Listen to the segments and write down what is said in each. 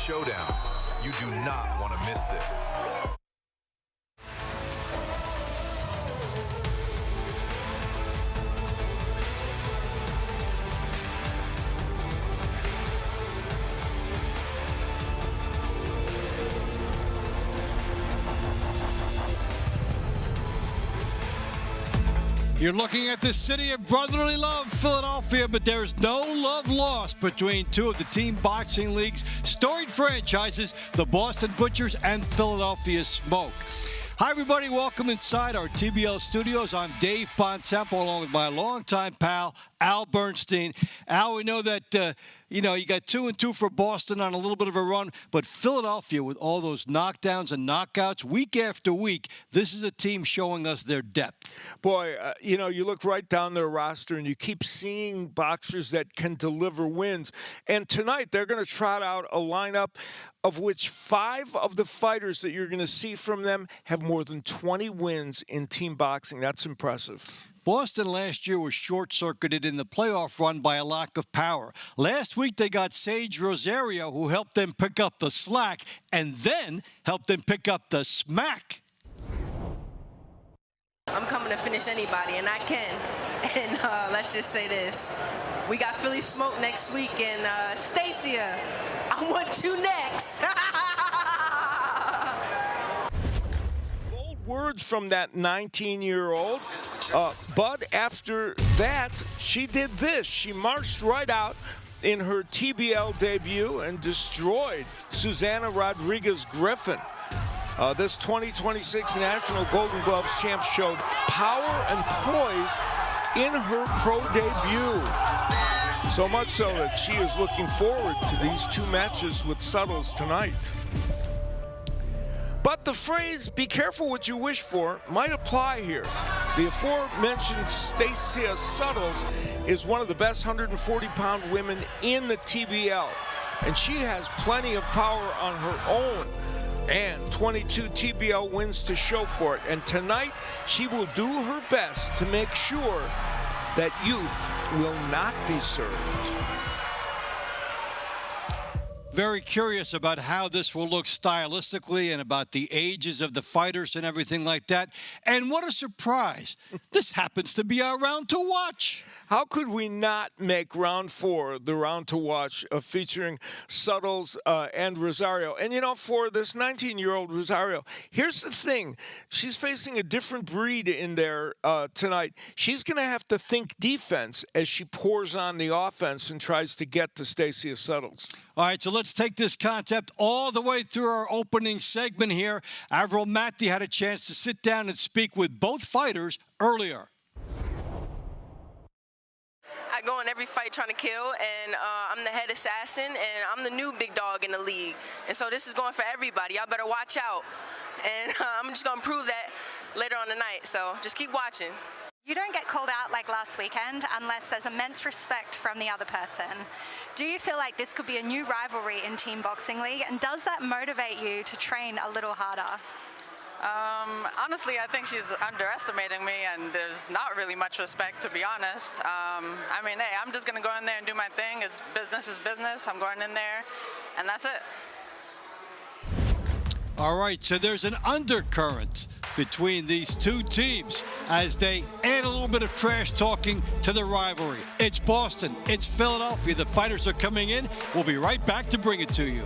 showdown. You do not want to miss this. You're looking at the city of brotherly love, Philadelphia, but there's no love lost between two of the Team Boxing League's storied franchises, the Boston Butchers and Philadelphia Smoke. Hi, everybody. Welcome inside our TBL studios. I'm Dave Fontempo, along with my longtime pal, Al Bernstein. Al, we know that, you got 2-2 for Boston on a little bit of a run, but Philadelphia, with all those knockdowns and knockouts week after week, this is a team showing us their depth. Boy, you look right down their roster and you keep seeing boxers that can deliver wins. And tonight they're going to trot out a lineup of which 5 of the fighters that you're going to see from them have more than 20 wins in team boxing. That's impressive. Boston last year was short-circuited in the playoff run by a lack of power. Last week, they got Sage Rosario, who helped them pick up the slack and then helped them pick up the smack. I'm coming to finish anybody, and I can. And let's just say this. We got Philly Smoke next week, and Stacia, I want you next. Bold words from that 19-year-old. But after that, she did this. She marched right out in her TBL debut and destroyed Susana Rodriguez-Griffin. This 2026 National Golden Gloves champ showed power and poise in her pro debut. So much so that she is looking forward to these 2 matches with Suttles tonight. But the phrase, be careful what you wish for, might apply here. The aforementioned Stacia Suttles is one of the best 140-pound women in the TBL. And she has plenty of power on her own and 22 TBL wins to show for it. And tonight, she will do her best to make sure that youth will not be served. Very curious about how this will look stylistically and about the ages of the fighters and everything like that. And what a surprise. This happens to be our round to watch. How could we not make round 4 the round to watch featuring Suttles and Rosario? And, for this 19-year-old Rosario, here's the thing. She's facing a different breed in there tonight. She's going to have to think defense as she pours on the offense and tries to get to Stacia Suttles. All right, so let's take this concept all the way through our opening segment here. Avril Matti had a chance to sit down and speak with both fighters earlier. I go in every fight trying to kill, and I'm the head assassin, and I'm the new big dog in the league. And so this is going for everybody. Y'all better watch out. And I'm just going to prove that later on tonight. So just keep watching. You don't get called out like last weekend unless there's immense respect from the other person. Do you feel like this could be a new rivalry in Team Boxing League, and does that motivate you to train a little harder? Honestly, I think she's underestimating me, and there's not really much respect, to be honest. Hey, I'm just going to go in there and do my thing. It's business is business. I'm going in there, and that's it. All right, so there's an undercurrent between these two teams as they add a little bit of trash talking to the rivalry. It's Boston, it's Philadelphia. The fighters are coming in. We'll be right back to bring it to you.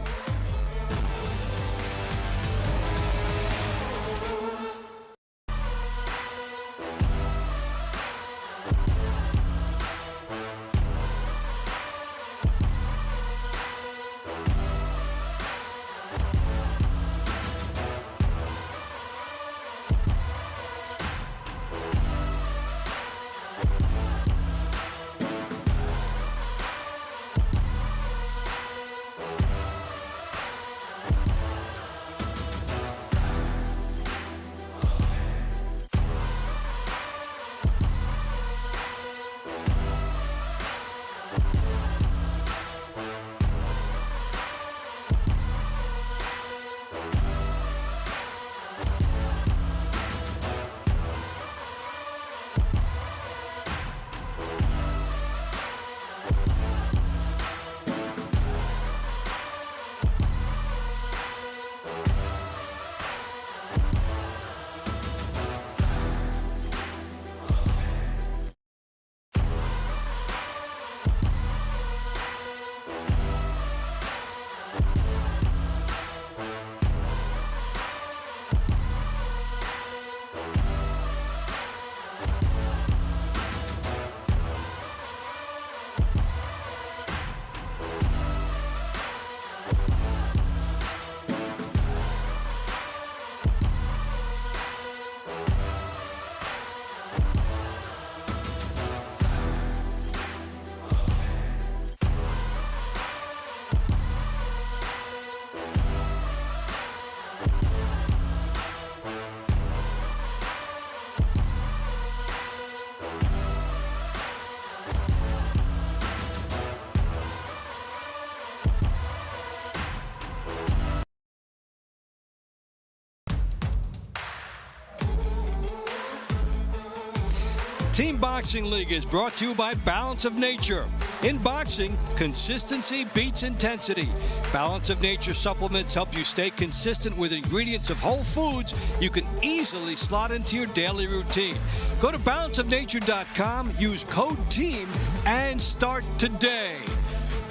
Team Boxing League is brought to you by Balance of Nature. In boxing, consistency beats intensity. Balance of Nature supplements help you stay consistent with ingredients of whole foods you can easily slot into your daily routine. Go to balanceofnature.com, use code TEAM, and start today.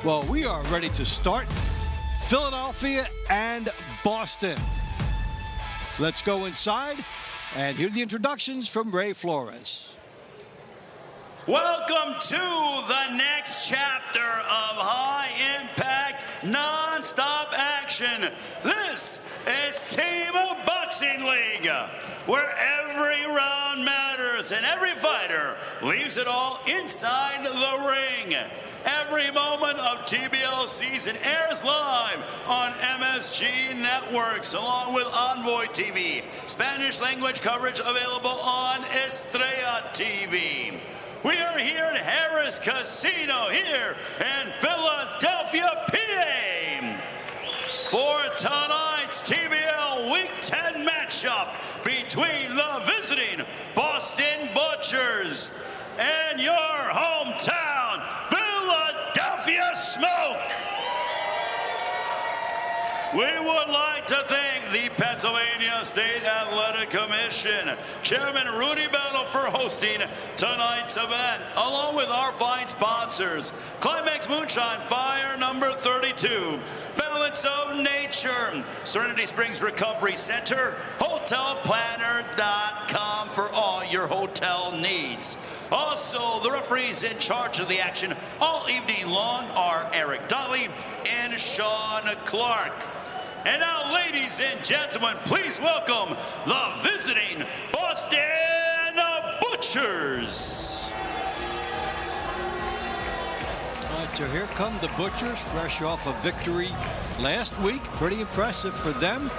Well, we are ready to start Philadelphia and Boston. Let's go inside and hear the introductions from Ray Flores. Welcome to the next chapter of high-impact, non-stop action. This is Team Boxing League, where every round matters and every fighter leaves it all inside the ring. Every moment of TBL season airs live on MSG Networks, along with Envoy TV. Spanish language coverage available on Estrella TV. We are here at Harris Casino here in Philadelphia, PA, for tonight's TBL Week 10 matchup between the visiting Boston Butchers and your hometown Philadelphia Smoke. We would like to thank the Pennsylvania State Athletic Commission, Chairman Rudy Battle, for hosting tonight's event, along with our fine sponsors, Climax Moonshine Fire number 32, Balance of Nature, Serenity Springs Recovery Center, HotelPlanner.com for all your hotel needs. Also, the referees in charge of the action all evening long are Eric Dolly and Sean Clark. And now, ladies and gentlemen, please welcome the visiting Boston Butchers. All right, so here come the Butchers, fresh off a victory last week. Pretty impressive for them.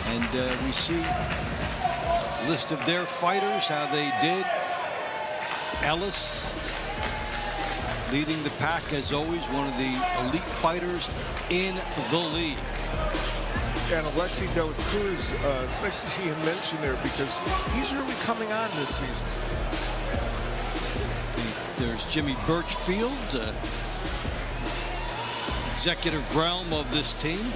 And we see a list of their fighters, how they did. Ellis leading the pack as always, one of the elite fighters in the league. And Alexi Dela Cruz, it's nice to see him mentioned there because he's really coming on this season. There's Jimmy Birchfield, executive realm of this team.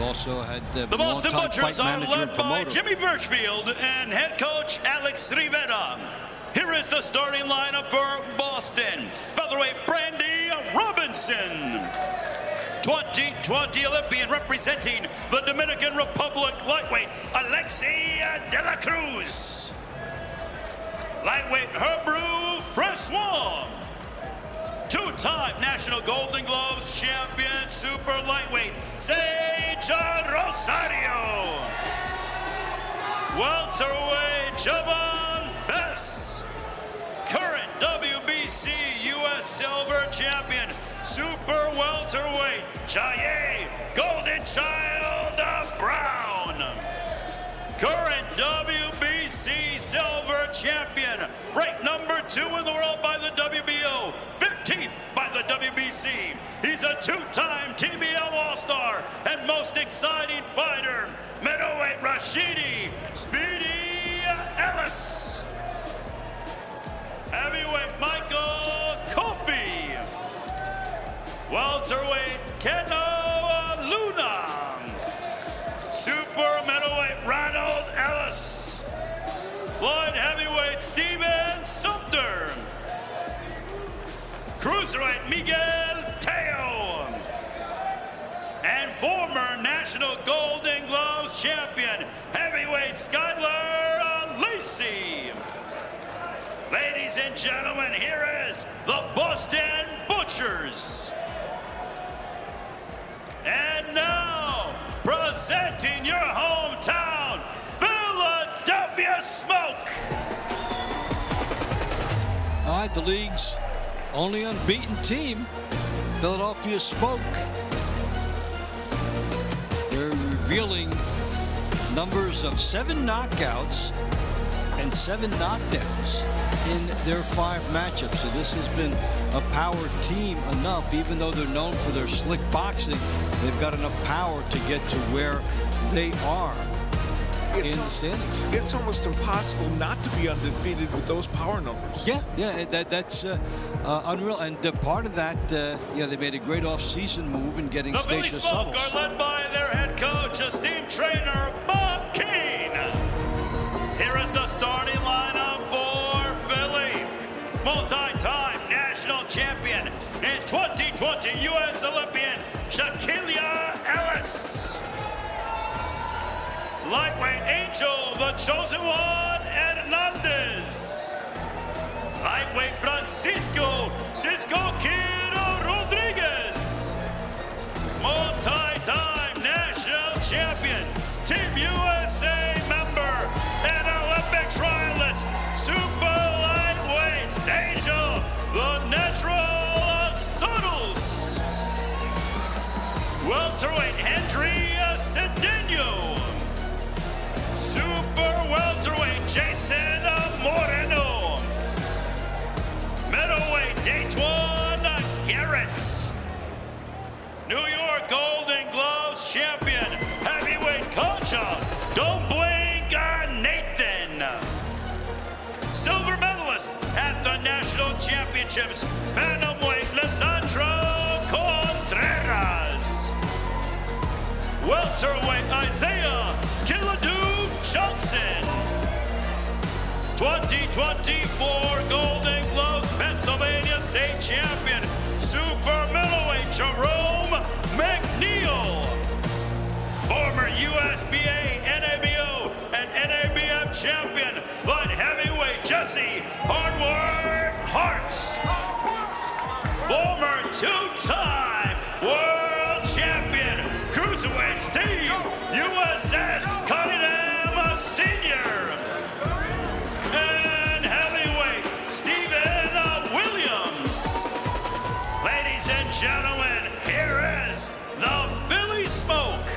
Also had the Boston Butchers are led by Jimmy Birchfield and head coach Alex Rivera. Here is the starting lineup for Boston. Featherweight Brandy Robinson. 2020 Olympian representing the Dominican Republic lightweight Alexi Dela Cruz. Lightweight Hebrew Francois. Two-time National Golden Gloves champion super lightweight Sage Rosario. Welterweight Javon Bess. Current WBC U.S. Silver Champion, Super Welterweight, Jaye Golden Child Brown. Current WBC Silver Champion, ranked number 2 in the world by the WBO, 15th by the WBC. He's a two-time TBL All-Star and most exciting fighter, middleweight Rashidi Speedy Ellis. Heavyweight Michael Kofi. Welterweight Keno Luna. Super middleweight Ronald Ellis. Light heavyweight Steven Sumter. Cruiserweight Miguel Teo. And former National Golden Gloves champion, heavyweight Skylar Lacey. Ladies and gentlemen, here is the Boston Butchers. And now, presenting your hometown, Philadelphia Smoke. All right, the league's only unbeaten team, Philadelphia Smoke. They're revealing numbers of 7 knockouts and 7 knockdowns in their 5 matchups. So this has been a power team enough, even though they're known for their slick boxing, they've got enough power to get to where they are. in the standings. It's almost impossible not to be undefeated with those power numbers. Yeah, that's unreal. And part of that, they made a great off-season move in getting The Philly Stacia Smoke Suttles. are led by their head coach, esteemed trainer, Bob Keane. Here is the starting lineup for Philly. Multi-time national champion in 2020 U.S. Olympian Shaquilla Ellis. Lightweight Angel, the chosen one, Hernandez. Lightweight Francisco Kiro Rodriguez. Multi-time national champion, Team USA member, and Olympic trialist, super lightweight Angel, the natural Sotos. Welterweight Henry Cedeno. Super welterweight Jason Moreno. Middleweight Dayton Garrett. New York Golden Gloves champion, heavyweight Concha, don't blink, Nathan. Silver medalist at the national championships, bantamweight Lisandro Contreras. Welterweight Isaiah Kiladu Johnson. 2024 Golden Gloves Pennsylvania State Champion, super middleweight Jerome McNeil. Former USBA, NABO, and NABF champion, light heavyweight Jesse Hardwork Hart. Former two-time world champion, cruiserweight Steve USS Cunningham Sr. And heavyweight Stephen Williams. Ladies and gentlemen, here is the Philly Smoke.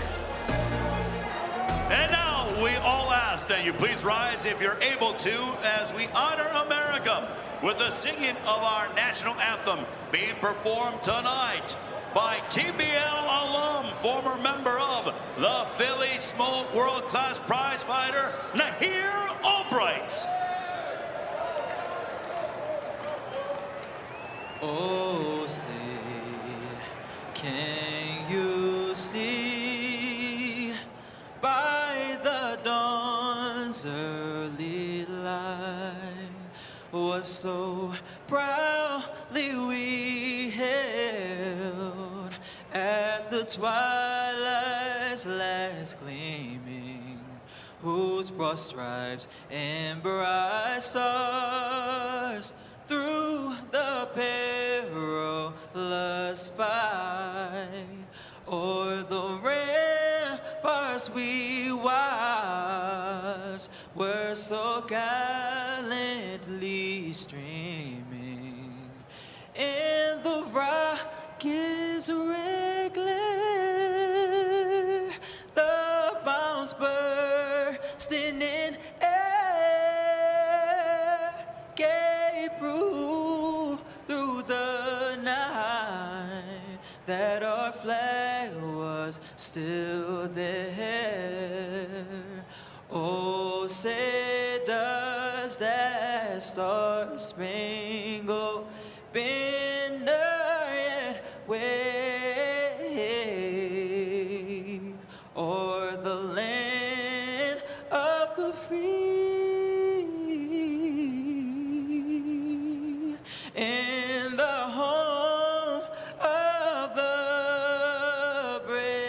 And now we all ask that you please rise if you're able to as we honor America with the singing of our national anthem being performed tonight by TBL alum, former member of the Philly Smoke world-class prize fighter, Nahir Albright. Oh, say, can you see by the dawn's early light what so proudly we held at the twilight's last gleaming, whose broad stripes and bright stars through the perilous fight, o'er the ramparts we watched, were so gallantly streaming, and the rocket's red glare, the bombs bursting in air, gave proof through the night that our flag was still there. Oh, say does that star-spangled banner yet wave o'er the land of the free and the home of the brave.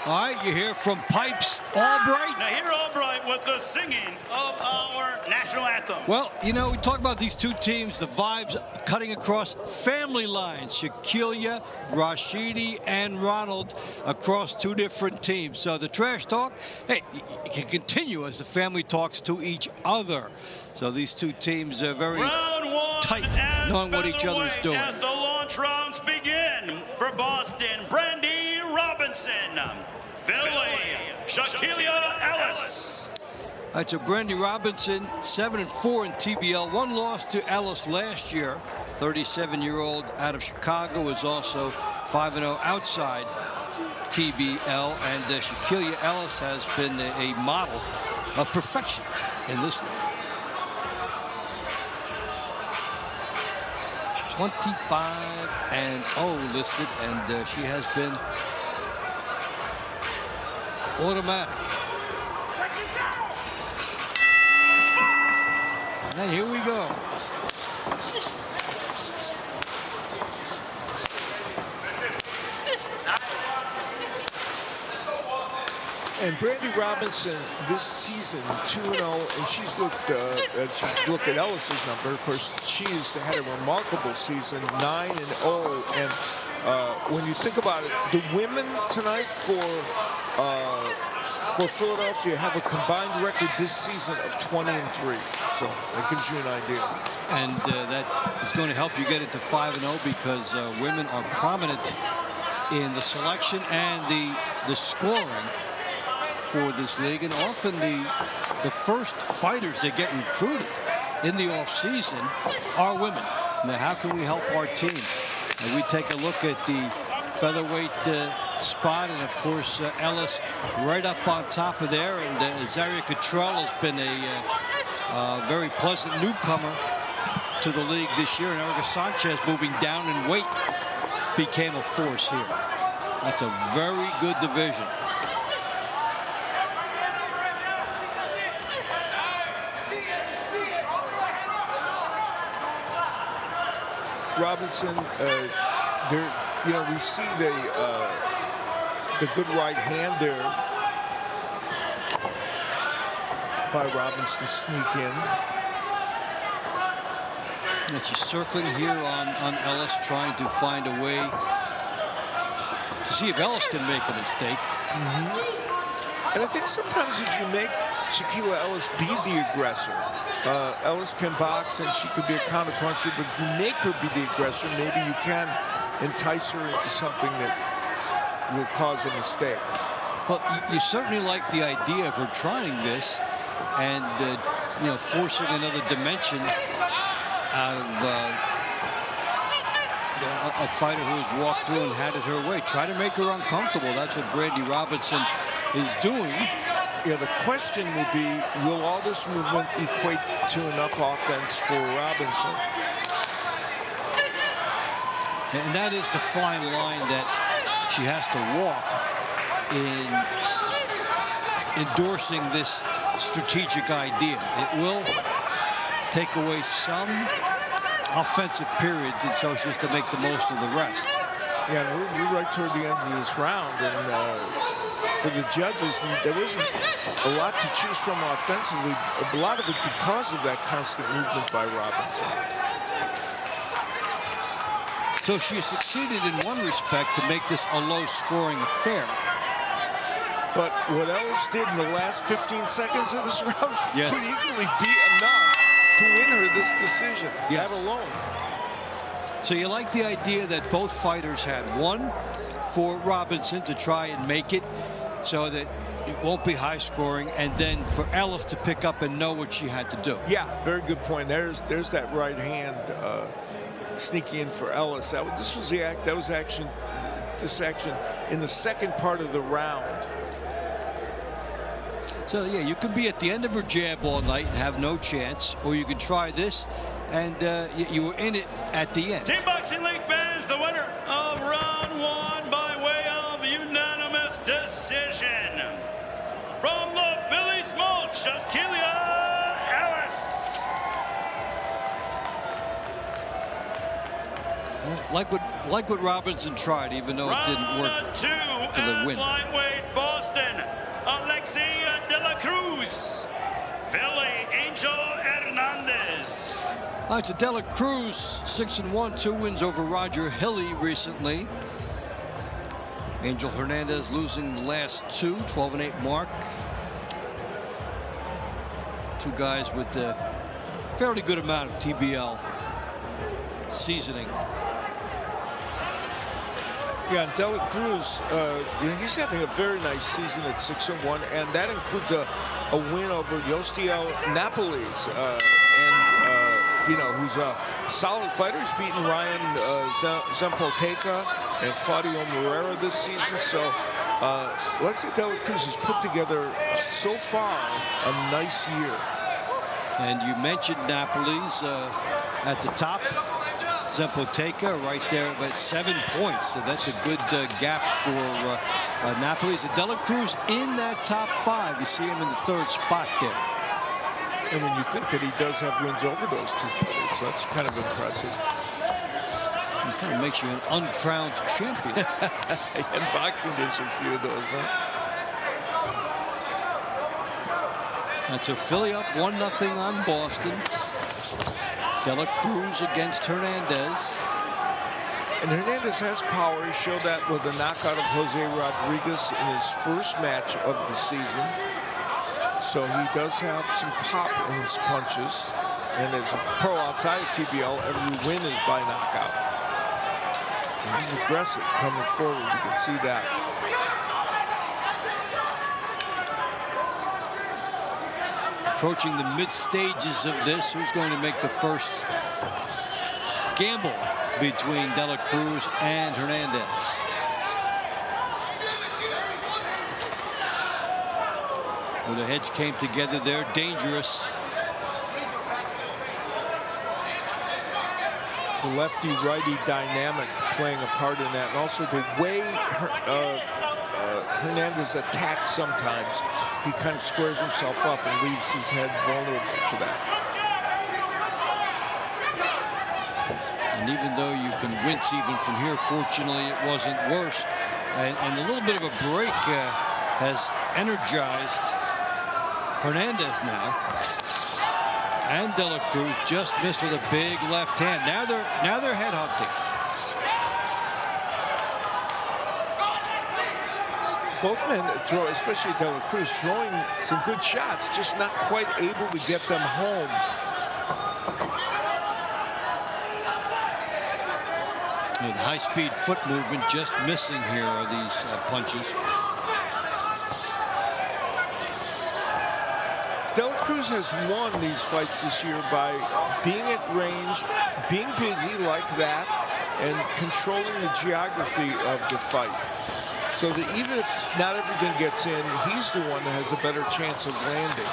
All right, you hear from Pipes Albright. Nahir Albright with the singing of our national anthem. Well, you know, we talk about these two teams, the vibes cutting across family lines. Shaquilla, Rashidi, and Ronald across two different teams. So the trash talk, hey, it can continue as the family talks to each other. So these two teams are very tight, knowing what each other's doing. As the launch rounds begin for Boston, Brandy Robinson. Philly, Shaquilla Ellis. All right, so Brandy Robinson, 7-4 in TBL. One loss to Ellis last year. 37-year-old out of Chicago, was also 5-0 outside. TBL, and Shaquille Ellis has been a model of perfection in this league. 25-0 listed, and she has been automatic. And here we go. And Brandy Robinson this season 2-0, and she's looked. Look at Ellis's number. Of course, she's had a remarkable season, 9-0. And when you think about it, the women tonight for Philadelphia have a combined record this season of 20-3. So that gives you an idea. And that is going to help you get into 5-0 because women are prominent in the selection and the scoring for this league, and often the first fighters that get recruited in the offseason are women. Now, how can we help our team? And we take a look at the featherweight spot, and of course Ellis right up on top of there, and Zaria Cottrell has been a very pleasant newcomer to the league this year, and Erica Sanchez moving down in weight became a force here. That's a very good division. Robinson, there, we see the good right hand there by Robinson sneak in. And she's circling here on Ellis, trying to find a way to see if Ellis can make a mistake. And I think sometimes if you make Shaquille Ellis be the aggressor, Ellis can box and she could be a counterpuncher, but if you make her be the aggressor, maybe you can entice her into something that will cause a mistake. Well, you certainly like the idea of her trying this and, forcing another dimension out of a fighter who has walked through and had it her way. Try to make her uncomfortable. That's what Brandy Robinson is doing. Yeah, the question will be, will all this movement equate to enough offense for Robinson? And that is the fine line that she has to walk in endorsing this strategic idea. It will take away some offensive periods, and so she has to make the most of the rest. Yeah, we're right toward the end of this round, and for the judges, there wasn't a lot to choose from offensively, a lot of it because of that constant movement by Robinson. So she has succeeded in one respect to make this a low-scoring affair. But what Ellis did in the last 15 seconds of this round could easily be enough to win her this decision, that alone. So you like the idea that both fighters had one for Robinson to try and make it so that it won't be high scoring, and then for Ellis to pick up and know what she had to do. Yeah, very good point. There's that right hand sneaking in for Ellis. This action in the second part of the round. So yeah, you can be at the end of her jab all night and have no chance, or you can try this and you were in it at the end. Team Boxing League fans, the winner of round one by way of unanimous decision from the Philly Smoke, Shaquille Ellis. Like what Robinson tried, even though it didn't work for the win. Lightweight Boston, Alexia De La Cruz. Philly, Angel Hernandez. All right, so De La Cruz, 6-1, 2 wins over Roger Hilly recently. Angel Hernandez losing the last two, 12-8 mark. Two guys with a fairly good amount of TBL seasoning. Yeah, and De La Cruz, he's having a very nice season at 6-1, and that includes a win over Yostiel Napoles, who's a solid fighter. He's beaten Ryan Zampolteca and Claudio Moreira this season. So Lexi Dela Cruz has put together, so far, a nice year. And you mentioned Napoli's at the top. Zempoteca right there at 7 points. So that's a good gap for Napoli's. Dela Cruz in that top 5. You see him in the 3rd spot there. And when you think that he does have wins over those 2 fighters, that's kind of impressive. It kind of makes you an uncrowned champion. In boxing, there's a few of those, huh? That's a Philly up 1-0 on Boston. Dela Cruz against Hernandez. And Hernandez has power. He showed that with the knockout of Jose Rodriguez in his first match of the season. So he does have some pop in his punches. And as a pro outside of TBL, every win is by knockout. And he's aggressive coming forward. You can see that. Approaching the mid stages of this, who's going to make the first gamble between Dela Cruz and Hernandez? When the heads came together, they're dangerous. The lefty-righty dynamic playing a part in that, and also the way Hernandez attacks sometimes. He kind of squares himself up and leaves his head vulnerable to that. And even though you can wince even from here, fortunately it wasn't worse. And a little bit of a break has energized Hernandez now. And Dela Cruz just missed with a big left hand. Now they're head hunting. Both men throw, especially Dela Cruz, throwing some good shots, just not quite able to get them home. With high-speed foot movement, just missing here are these punches. Dela Cruz has won these fights this year by being at range, being busy like that, and controlling the geography of the fight. So that even if not everything gets in, he's the one that has a better chance of landing.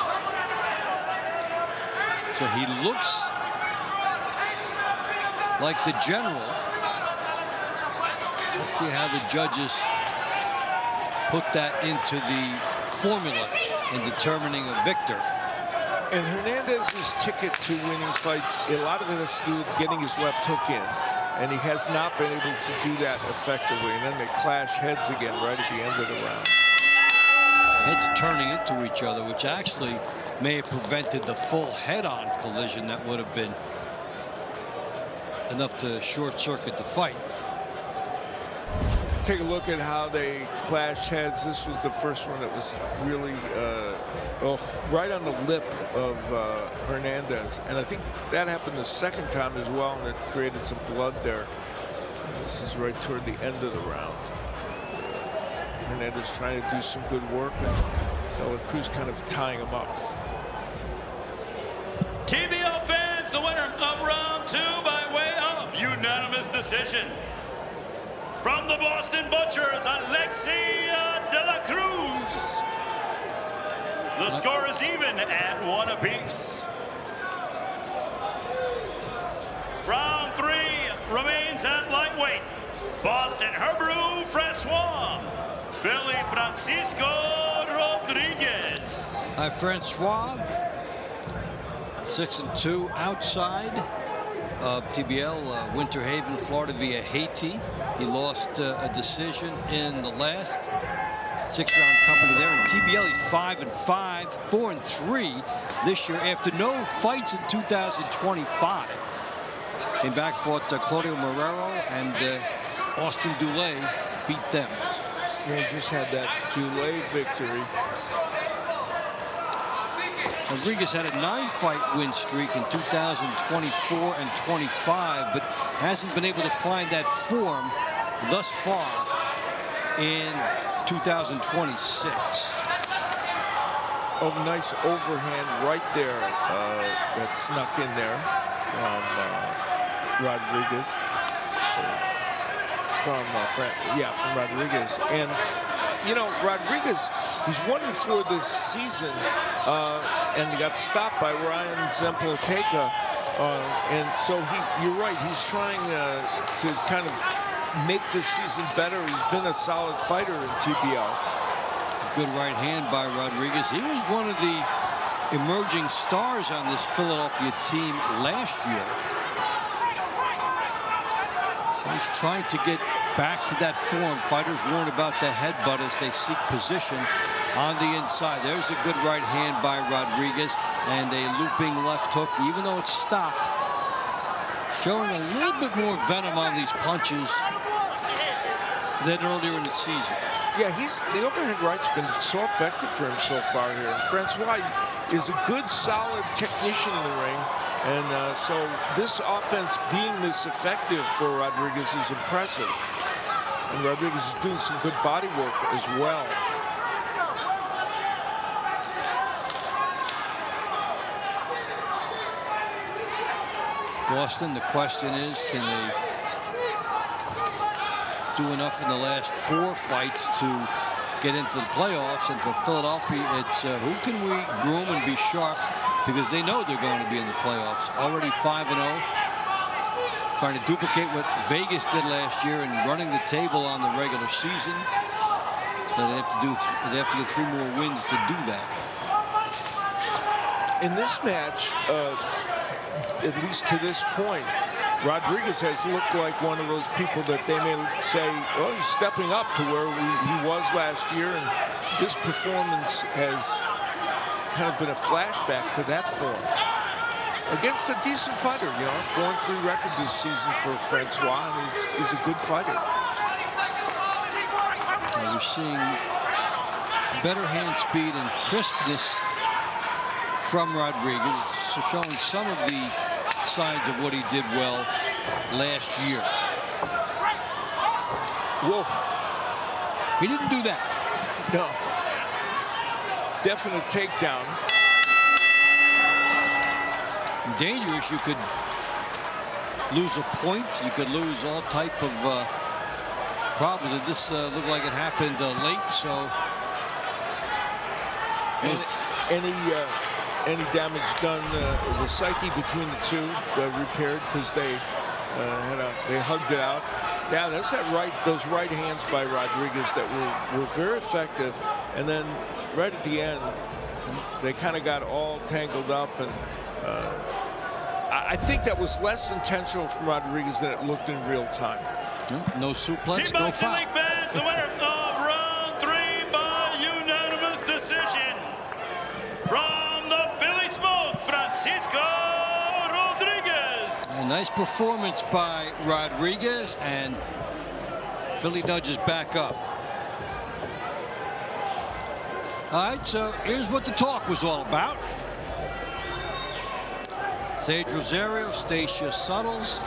So he looks like the general. Let's see how the judges put that into the formula in determining a victor. And Hernandez's ticket to winning fights, a lot of it has to do with getting his left hook in. And he has not been able to do that effectively. And then they clash heads again right at the end of the round. Heads turning into each other, which actually may have prevented the full head-on collision that would have been enough to short-circuit the fight. Take a look at how they clashed heads. This was the first one that was really right on the lip of Hernandez. And I think that happened the second time as well, and it created some blood there. This is right toward the end of the round. Hernandez trying to do some good work, and Dela Cruz kind of tying him up. TBL fans, the winner of round 2 by way of unanimous decision. From the Boston Butchers, Alexia Dela Cruz. The score is even at 1 apiece. Round 3 remains at lightweight. Boston Hebrew Francois. Philly Francisco Rodriguez. Hi, Francois. 6-2 outside of TBL, Winter Haven, Florida via Haiti. He lost a decision in the last 6-round company there. In TBL, he's 5-5, 4-3 this year after no fights in 2025. Came back, fought Claudio Marrero, and Austin Dulé beat them. He just had that Dulé victory. Rodriguez had a 9-fight win streak in 2024 and 25, but hasn't been able to find that form thus far in 2026. Oh, nice overhand right there that snuck in there from Rodriguez. From Rodriguez. And you know, Rodriguez, he's 1-4 this season, and he got stopped by Ryan Zemploteka. And so you're right, he's trying to kind of make this season better. He's been a solid fighter in TBL. Good right hand by Rodriguez. He was one of the emerging stars on this Philadelphia team last year. He's trying to get back to that form. Fighters warn about the headbutt as they seek position on the inside. There's a good right hand by Rodriguez and a looping left hook, even though it's stopped. Showing a little bit more venom on these punches than earlier in the season. Yeah, the overhand right's been so effective for him so far here. And Francois is a good, solid technician in the ring. And so this offense being this effective for Rodriguez is impressive. And Rodriguez is doing some good body work as well. Boston, the question is, can they do enough in the last 4 fights to get into the playoffs? And for Philadelphia, it's who can we groom and be sharp, because they know they're going to be in the playoffs. Already 5-0, trying to duplicate what Vegas did last year and running the table on the regular season. So they have to get 3 more wins to do that. In this match, at least to this point, Rodriguez has looked like one of those people that they may say, oh, he's stepping up to where he was last year, and this performance has kind of been a flashback to that form. Against a decent fighter, you know, 4-3 record this season for Francois, and he's a good fighter. We're seeing better hand speed and crispness from Rodriguez, so showing some of the signs of what he did well last year. Whoa. He didn't do that. No. Definite takedown. Dangerous. You could lose a point. You could lose all type of problems. And this looked like it happened late, so. And any damage done, the psyche between the two repaired, because they hugged it out. Yeah, that's those right hands by Rodriguez that were very effective, and then right at the end, they kind of got all tangled up, and I think that was less intentional from Rodriguez than it looked in real time. No suplex, Team no Boxing foul. League fans, the winner of round 3 by unanimous decision, from the Philly Smoke, Francisco Rodriguez. A nice performance by Rodriguez, and Philly nudges back up. All right, so here's what the talk was all about. Sage Rosario, Stacia Suttles.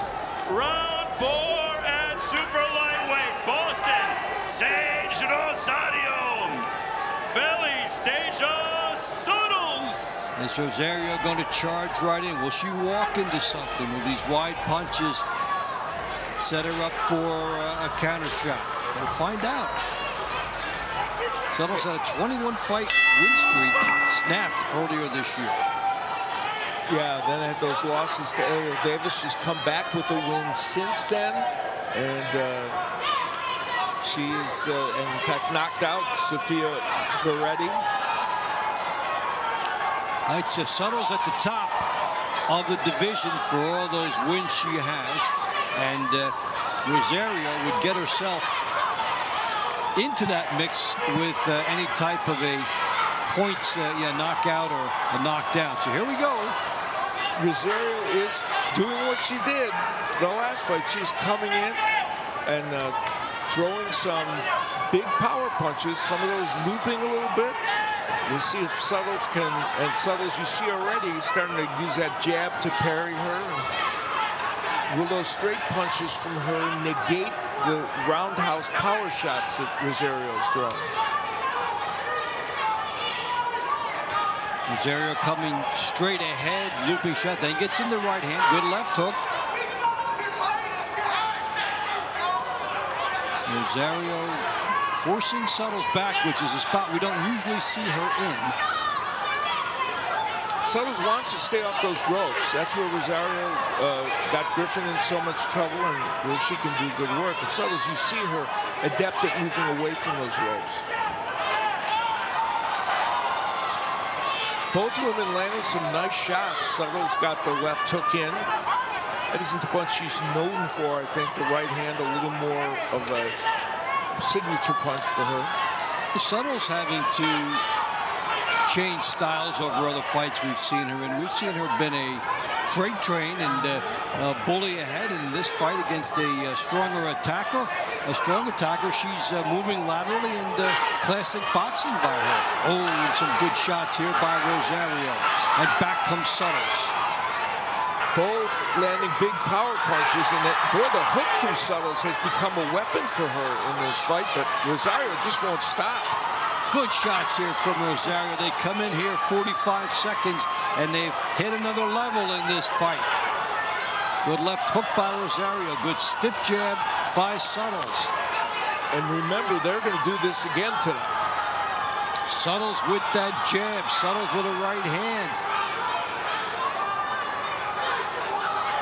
Round 4 at super lightweight, Boston, Sage Rosario. Philly, Stacia Suttles. Is Rosario going to charge right in? Will she walk into something? Will these wide punches set her up for a counter shot? We'll find out. Suttles had a 21-fight win streak snapped earlier this year. Yeah, then had those losses to Ariel Davis. She's come back with a win since then, and she is, in fact, knocked out Sofia Veretti. All right, so Suttles at the top of the division for all those wins she has, and Rosario would get herself into that mix with any type of a points, knockout or a knockdown. So here we go. Rosario is doing what she did the last fight. She's coming in and throwing some big power punches, some of those looping a little bit. We'll see if Suttles can, and Suttles, you see already, starting to use that jab to parry her. Will those straight punches from her negate the roundhouse power shots that Rosario's throwing? Rosario coming straight ahead, looping shot, then gets in the right hand, good left hook. Rosario forcing Suttles back, which is a spot we don't usually see her in. Suttles wants to stay off those ropes. That's where Rosario got Griffin in so much trouble and where she can do good work. But Suttles, you see her adept at moving away from those ropes. Both women landing some nice shots. Suttles got the left hook in. That isn't the punch she's known for. I think the right hand a little more of a signature punch for her. Suttles having to change styles over other fights we've seen her in. We've seen her been a freight train and bully ahead in this fight against a stronger attacker. A strong attacker. She's moving laterally and classic boxing by her. Oh, and some good shots here by Rosario. And back comes Suttles. Both landing big power punches, and boy, the hook from Suttles has become a weapon for her in this fight, but Rosario just won't stop. Good shots here from Rosario. They come in here 45 seconds, and they've hit another level in this fight. Good left hook by Rosario. Good stiff jab by Suttles. And remember, they're going to do this again tonight. Suttles with that jab. Suttles with a right hand.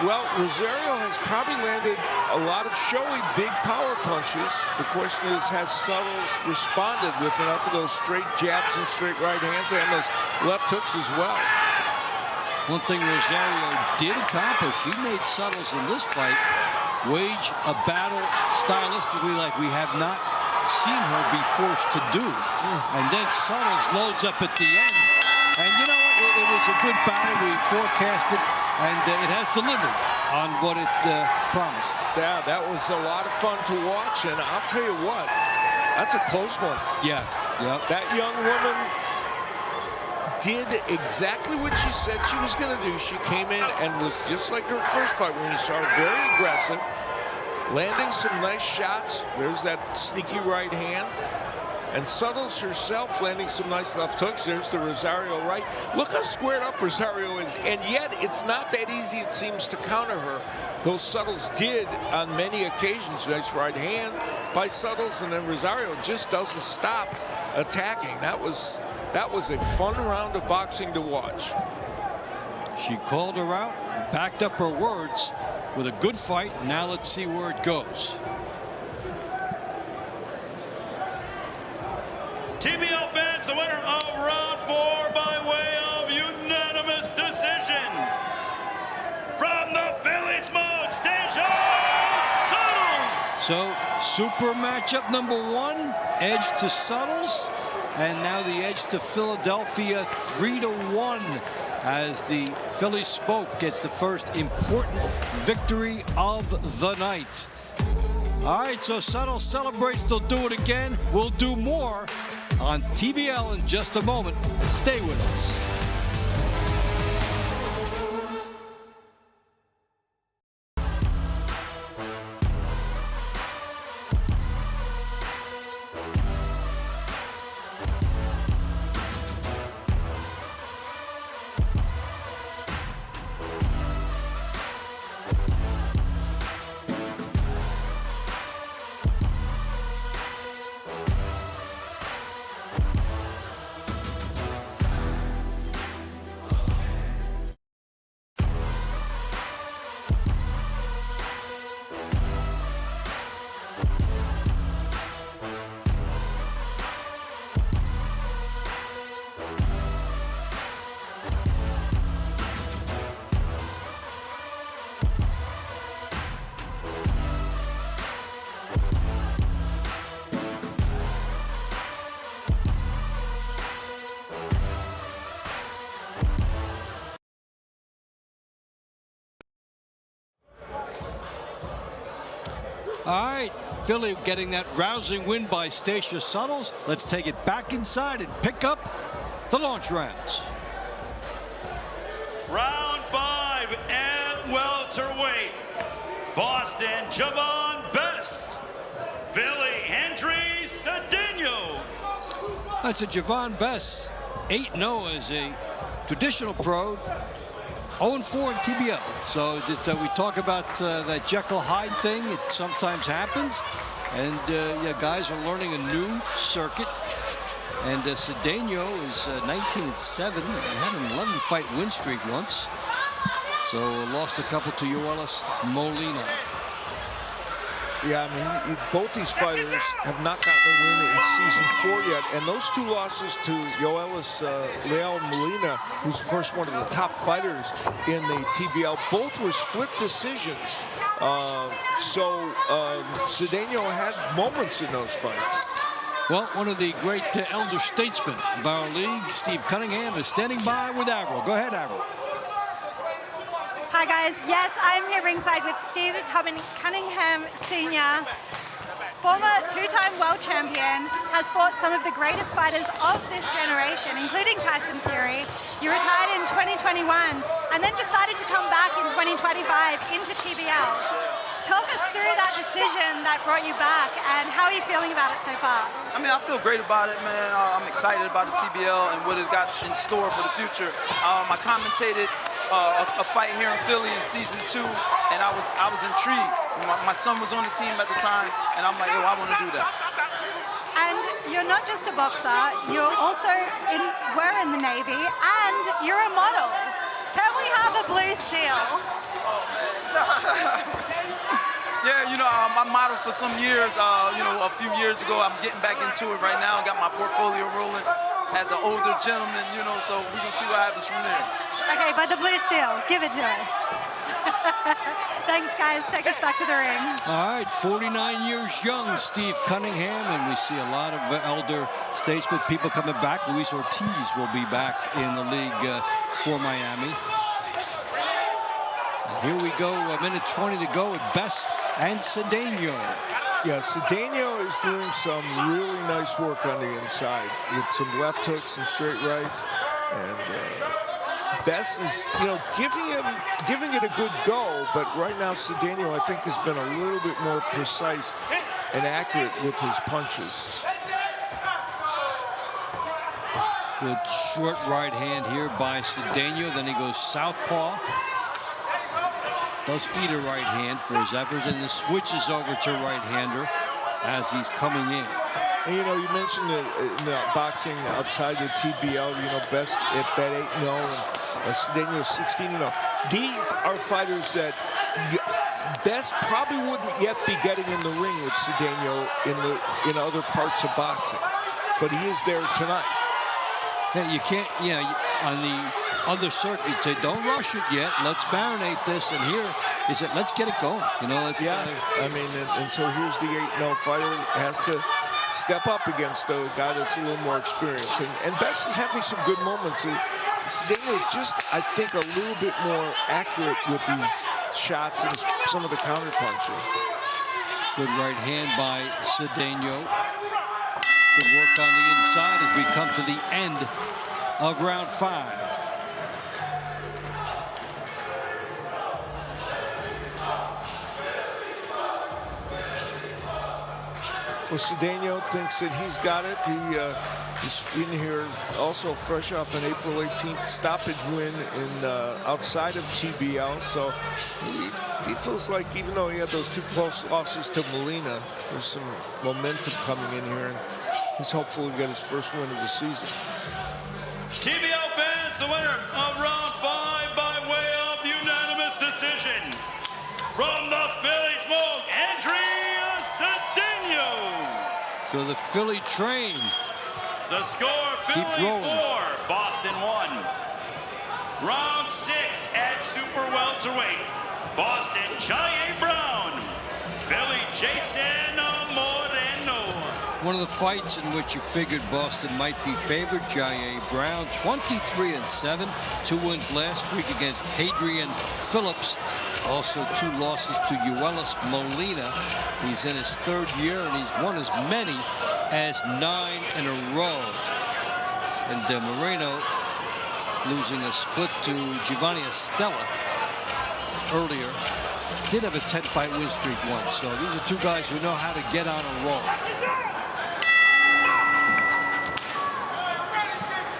Well, Rosario has probably landed a lot of showy big power punches. The question is, has Suttles responded with enough of those straight jabs and straight right hands and those left hooks as well? One thing Rosario did accomplish, she made Suttles in this fight wage a battle stylistically like we have not seen her be forced to do. And then Suttles loads up at the end. And you know what? It was a good battle. We forecasted, and it has delivered on what it promised. Yeah, that was a lot of fun to watch, and I'll tell you what, that's a close one. Yeah, yep. That young woman did exactly what she said she was going to do. She came in and was just like her first fight when you saw her, very aggressive, landing some nice shots. There's that sneaky right hand. And Suttles herself landing some nice left hooks. There's the Rosario right. Look how squared up Rosario is. And yet, it's not that easy, it seems, to counter her. Though Suttles did on many occasions. Nice right hand by Suttles. And then Rosario just doesn't stop attacking. That was a fun round of boxing to watch. She called her out, backed up her words with a good fight. Now let's see where it goes. TBL fans, the winner of round 4 by way of unanimous decision. From the Philly Smoke Station, Suttles. So, super matchup number 1, edge to Suttles. And now the edge to Philadelphia, 3-1, as the Philly Smoke gets the first important victory of the night. All right, so Suttles celebrates. They'll do it again. We'll do more on TBL in just a moment. Stay with us. All right, Philly getting that rousing win by Stacia Suttles. Let's take it back inside and pick up the launch rounds. Round 5 at welterweight. Boston, Javon Bess. Philly, Hendry Cedeno. That's a Javon Bess, 8-0 as a traditional pro. 0-4 in TBL. So we talk about that Jekyll Hyde thing. It sometimes happens. And yeah, guys are learning a new circuit. And Cedeno is 19-7. He had an 11-fight win streak once. So lost a couple to Yoelis Molina. Yeah, I mean, both these fighters have not gotten a win in season 4 yet, and those 2 losses to Yoelis Molina, who's of course one of the top fighters in the TBL, both were split decisions. So Cedeno had moments in those fights. Well, one of the great elder statesmen of our league, Steve Cunningham, is standing by with Avril. Go ahead, Avril. Hi guys, yes, I'm here ringside with Steve Cunningham Sr., former 2-time world champion, has fought some of the greatest fighters of this generation, including Tyson Fury. You retired in 2021 and then decided to come back in 2025 into TBL. Talk us through that decision that brought you back, and how are you feeling about it so far? I mean, I feel great about it, man. I'm excited about the TBL and what it's got in store for the future. I commentated a fight here in Philly in season 2, and I was intrigued. My son was on the team at the time, and I'm like, yo, I want to do that. And you're not just a boxer, you're also were in the Navy, and you're a model. Can we have a blue steel? Yeah, you know, I modeled for some years, you know, a few years ago. I'm getting back into it right now. Got my portfolio rolling as an older gentleman, you know, so we can see what happens from there. Okay, but the blue steel, give it to us. Thanks, guys. Take us back to the ring. All right, 49 years young, Steve Cunningham, and we see a lot of elder statesmen, people coming back. Luis Ortiz will be back in the league for Miami. And here we go, a minute 20 to go with Best and Cedeno. Yeah, Cedeno is doing some really nice work on the inside with some left hooks and straight rights. And Best is, you know, giving it a good go, but right now Cedeno, I think, has been a little bit more precise and accurate with his punches. Good short right hand here by Cedeno. Then he goes southpaw. Does eat a right hand for his efforts, and then switches over to right-hander as he's coming in. And, you know, you mentioned the boxing outside the TBL, you know, Best at bet 8-0 and Cedeno 16-0. These are fighters that Best probably wouldn't yet be getting in the ring with Cedeno in other parts of boxing, but he is there tonight. Yeah, you can't, yeah, on the other circuit, say, don't rush it yet. Let's marinate this. And here is it, let's get it going. You know, let's. Yeah, I mean, and so here's the 8-0 fighter has to step up against a guy that's a little more experienced. And Best is having some good moments. Cedeno is just, I think, a little bit more accurate with these shots and some of the counter punching. Good right hand by Cedeno. Good work on the inside as we come to the end of round 5. Well, Cedeno thinks that he's got it. He's in here also fresh off an April 18th stoppage win in outside of TBL. So he feels like, even though he had those 2 close losses to Molina, there's some momentum coming in here, and he's hopeful to get his first win of the season. TBL fans, the winner of round 5 by way of unanimous decision from the Philly Smoke, Andrea Cedeno. So the Philly train. The score, keeps Philly rolling. 4, Boston 1. Round 6 at super welterweight. Boston, Jaye Brown. Philly, Jason Moreno. One of the fights in which you figured Boston might be favored. Jaye Brown, 23-7, 2 wins last week against Hadrian Phillips. Also 2 losses to Yoelis Molina. He's in his 3rd year, and he's won as many as 9 in a row. And Moreno losing a split to Giovanni Estella earlier. Did have a 10-fight win streak once, so these are 2 guys who know how to get on a roll.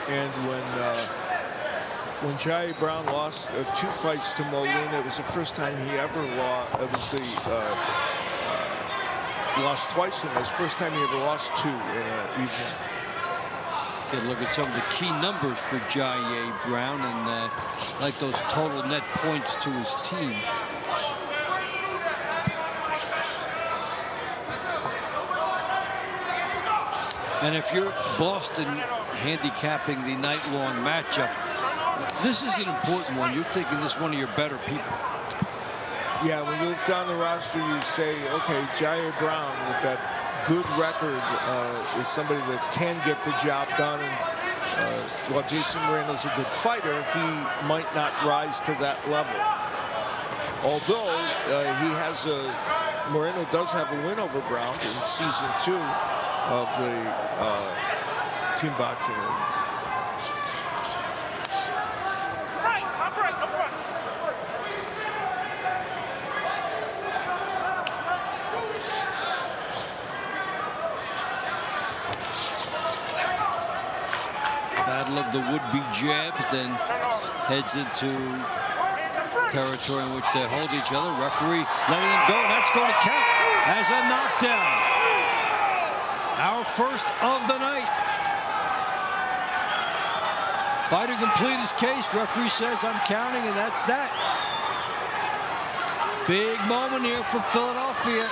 And when Jaye Brown lost 2 fights to Molina, it was the first time he ever lost. It was the lost twice in this. First time he ever lost 2 in an evening. Get a look at some of the key numbers for Jaye Brown, and like those total net points to his team. And if you're Boston handicapping the night-long matchup, this is an important one. You're thinking this is one of your better people. Yeah, when you look down the roster, you say, okay, Jaye Brown with that good record is somebody that can get the job done. And while Jason Moreno's a good fighter, he might not rise to that level. Although Moreno does have a win over Brown in season 2 of the team boxing league. Battle of the would-be jabs, then heads into territory in which they hold each other. Referee letting them go, and that's going to count as a knockdown. Our first of the night. Fighter complete his case. Referee says, I'm counting, and that's that. Big moment here for Philadelphia.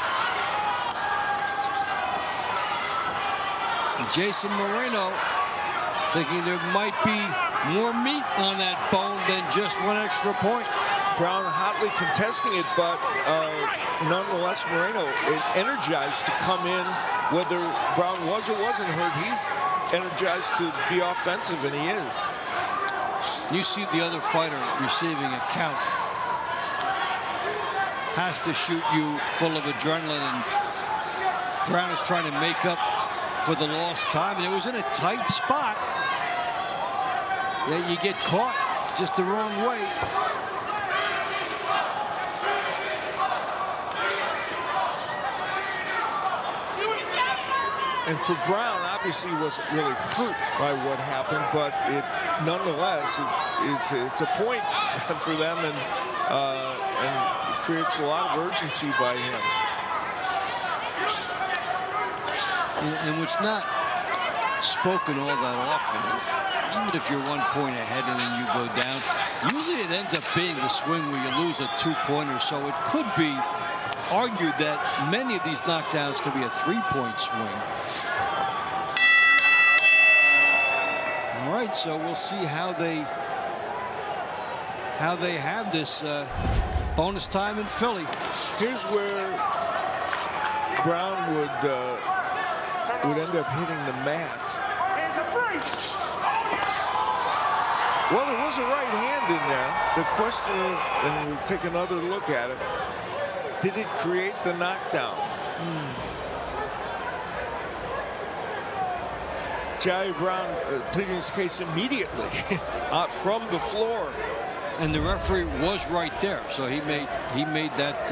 And Jason Moreno thinking there might be more meat on that bone than just one extra point. Brown hotly contesting it, but nonetheless, Moreno energized to come in. Whether Brown was or wasn't hurt, he's energized to be offensive, and he is. You see the other fighter receiving a count. Has to shoot you full of adrenaline, and Brown is trying to make up for the lost time, and it was in a tight spot. Yeah, you get caught just the wrong way. And for Brown, obviously he wasn't really hurt by what happened, but nonetheless, it's a point for them, and it creates a lot of urgency by him. And what's not spoken all that often is, even if you're 1 point ahead and then you go down, usually it ends up being the swing where you lose a 2-pointer. So it could be argued that many of these knockdowns could be a 3-point swing. All right, so we'll see how they have this bonus time in Philly. Here's where Brown would end up hitting the mat. Well, there was a right hand in there. The question is, and we'll take another look at it, did it create the knockdown? Jaye Brown pleading his case immediately from the floor. And the referee was right there, so he made that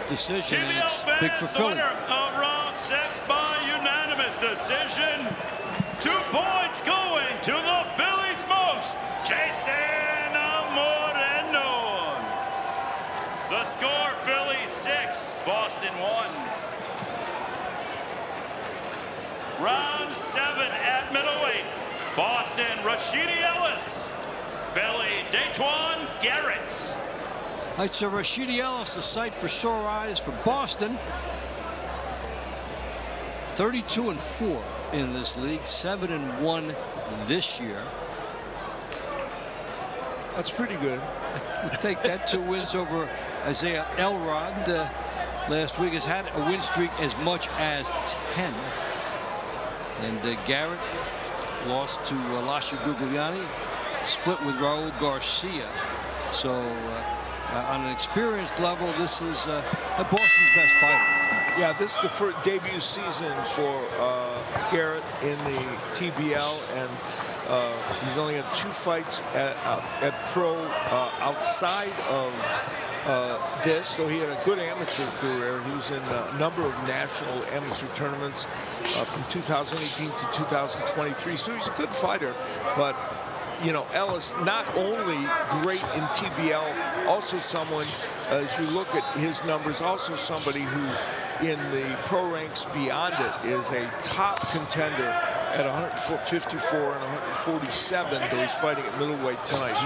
decision, and it's big for Philly. The winner of round 6 by unanimous decision. 2 points going to the Philly Smokes, Jason Moreno. The score, Philly 6, Boston 1. Round 7 at middleweight, Boston, Rashidi Ellis. Philly, Daytwan Garrett. All right, so Rashidi Ellis, a sight for sore eyes for Boston. 32-4 in this league, 7-1 this year. That's pretty good. We'll take that. 2 wins over Isaiah Elrod last week. Has had a win streak as much as 10. And Garrett lost to Lasha Gugliani, split with Raul Garcia. So on an experienced level, this is Boston's best fighter. Yeah, this is the first debut season for Garrett in the TBL, and he's only had 2 fights at pro outside of this, so he had a good amateur career. He was in a number of national amateur tournaments from 2018 to 2023, so he's a good fighter. But you know, Ellis not only great in TBL, also someone, as you look at his numbers, also somebody who in the pro ranks beyond it is a top contender at 154 and 147, though he's fighting at middleweight tonight.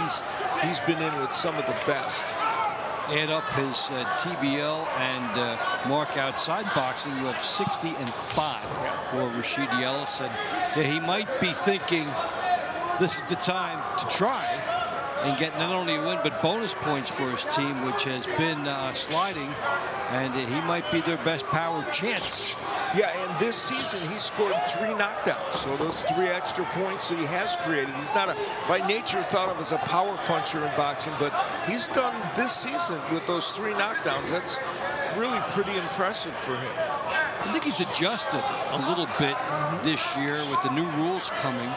He's been in with some of the best. Add up his TBL and mark outside boxing, you have 60 and 5 for Rashidi Ellis. And yeah, he might be thinking this is the time to try and get not only a win but bonus points for his team, which has been sliding, and he might be their best power chance. Yeah, and this season he scored 3 knockdowns, so those 3 extra points that he has created. He's not by nature thought of as a power puncher in boxing, but he's done this season with those 3 knockdowns. That's really pretty impressive for him. I think he's adjusted a little bit this year with the new rules coming,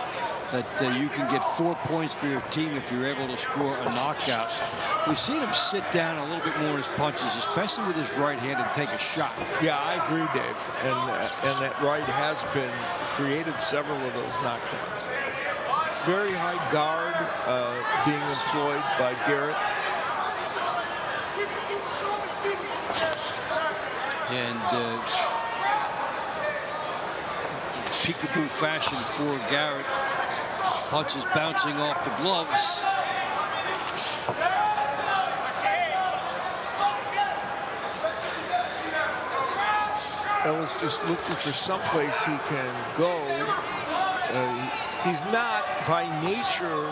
that you can get 4 points for your team if you're able to score a knockout. We've seen him sit down a little bit more in his punches, especially with his right hand, and take a shot. Yeah, I agree, Dave. And that right has created several of those knockdowns. Very high guard being employed by Garrett. And peekaboo fashion for Garrett. Punches bouncing off the gloves. Ellis just looking for someplace he can go. He's not by nature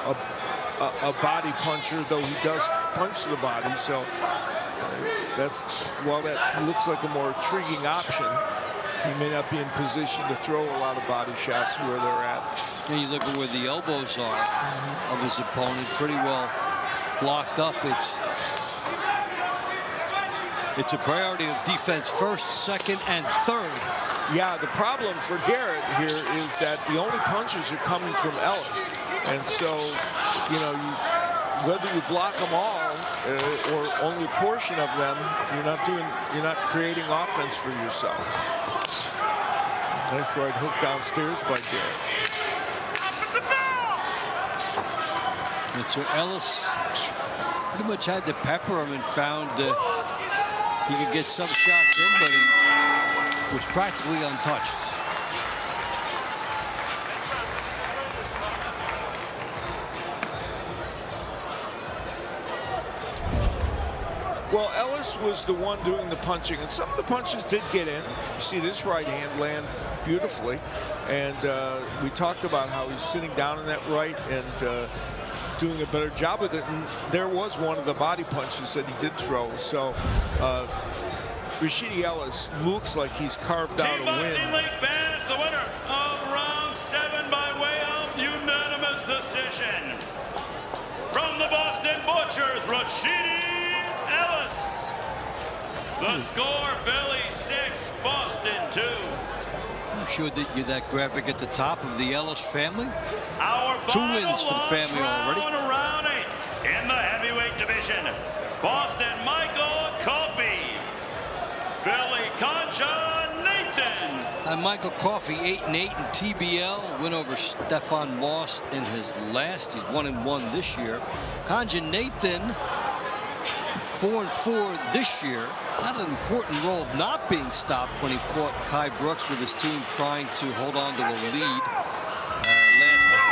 a body puncher, though he does punch the body. So while that looks like a more intriguing option, he may not be in position to throw a lot of body shots where they're at. And you look at where the elbows are of his opponent, pretty well blocked up. It's a priority of defense first, second, and third. Yeah, the problem for Garrett here is that the only punches are coming from Ellis. And so, you know, whether you block them all or only a portion of them, you're not creating offense for yourself. Nice right hook downstairs by Garrett. And so Ellis pretty much had to pepper him and found he could get some shots in, but he was practically untouched. Well, Ellis was the one doing the punching, and some of the punches did get in. You see this right hand land beautifully, and we talked about how he's sitting down in that right and doing a better job with it, and there was one of the body punches that he did throw. So Rashidi Ellis looks like he's carved out a win. Boxing League fans, the winner of round 7 by way of unanimous decision. From the Boston Butchers, Rashidi Ellis. The score, Philly 6, Boston 2. I'm sure that you're that graphic at the top of the Ellis family. Our 2 wins for the family already. Round 8 in the heavyweight division. Boston, Michael Coffey. Philly, Concha Nathan. And Michael Coffey, 8-8 in TBL. Win over Stefan Moss in his last. He's 1-1 this year. Concha Nathan, 4-4 this year. Had an important role of not being stopped when he fought Kai Brooks with his team trying to hold on to a lead.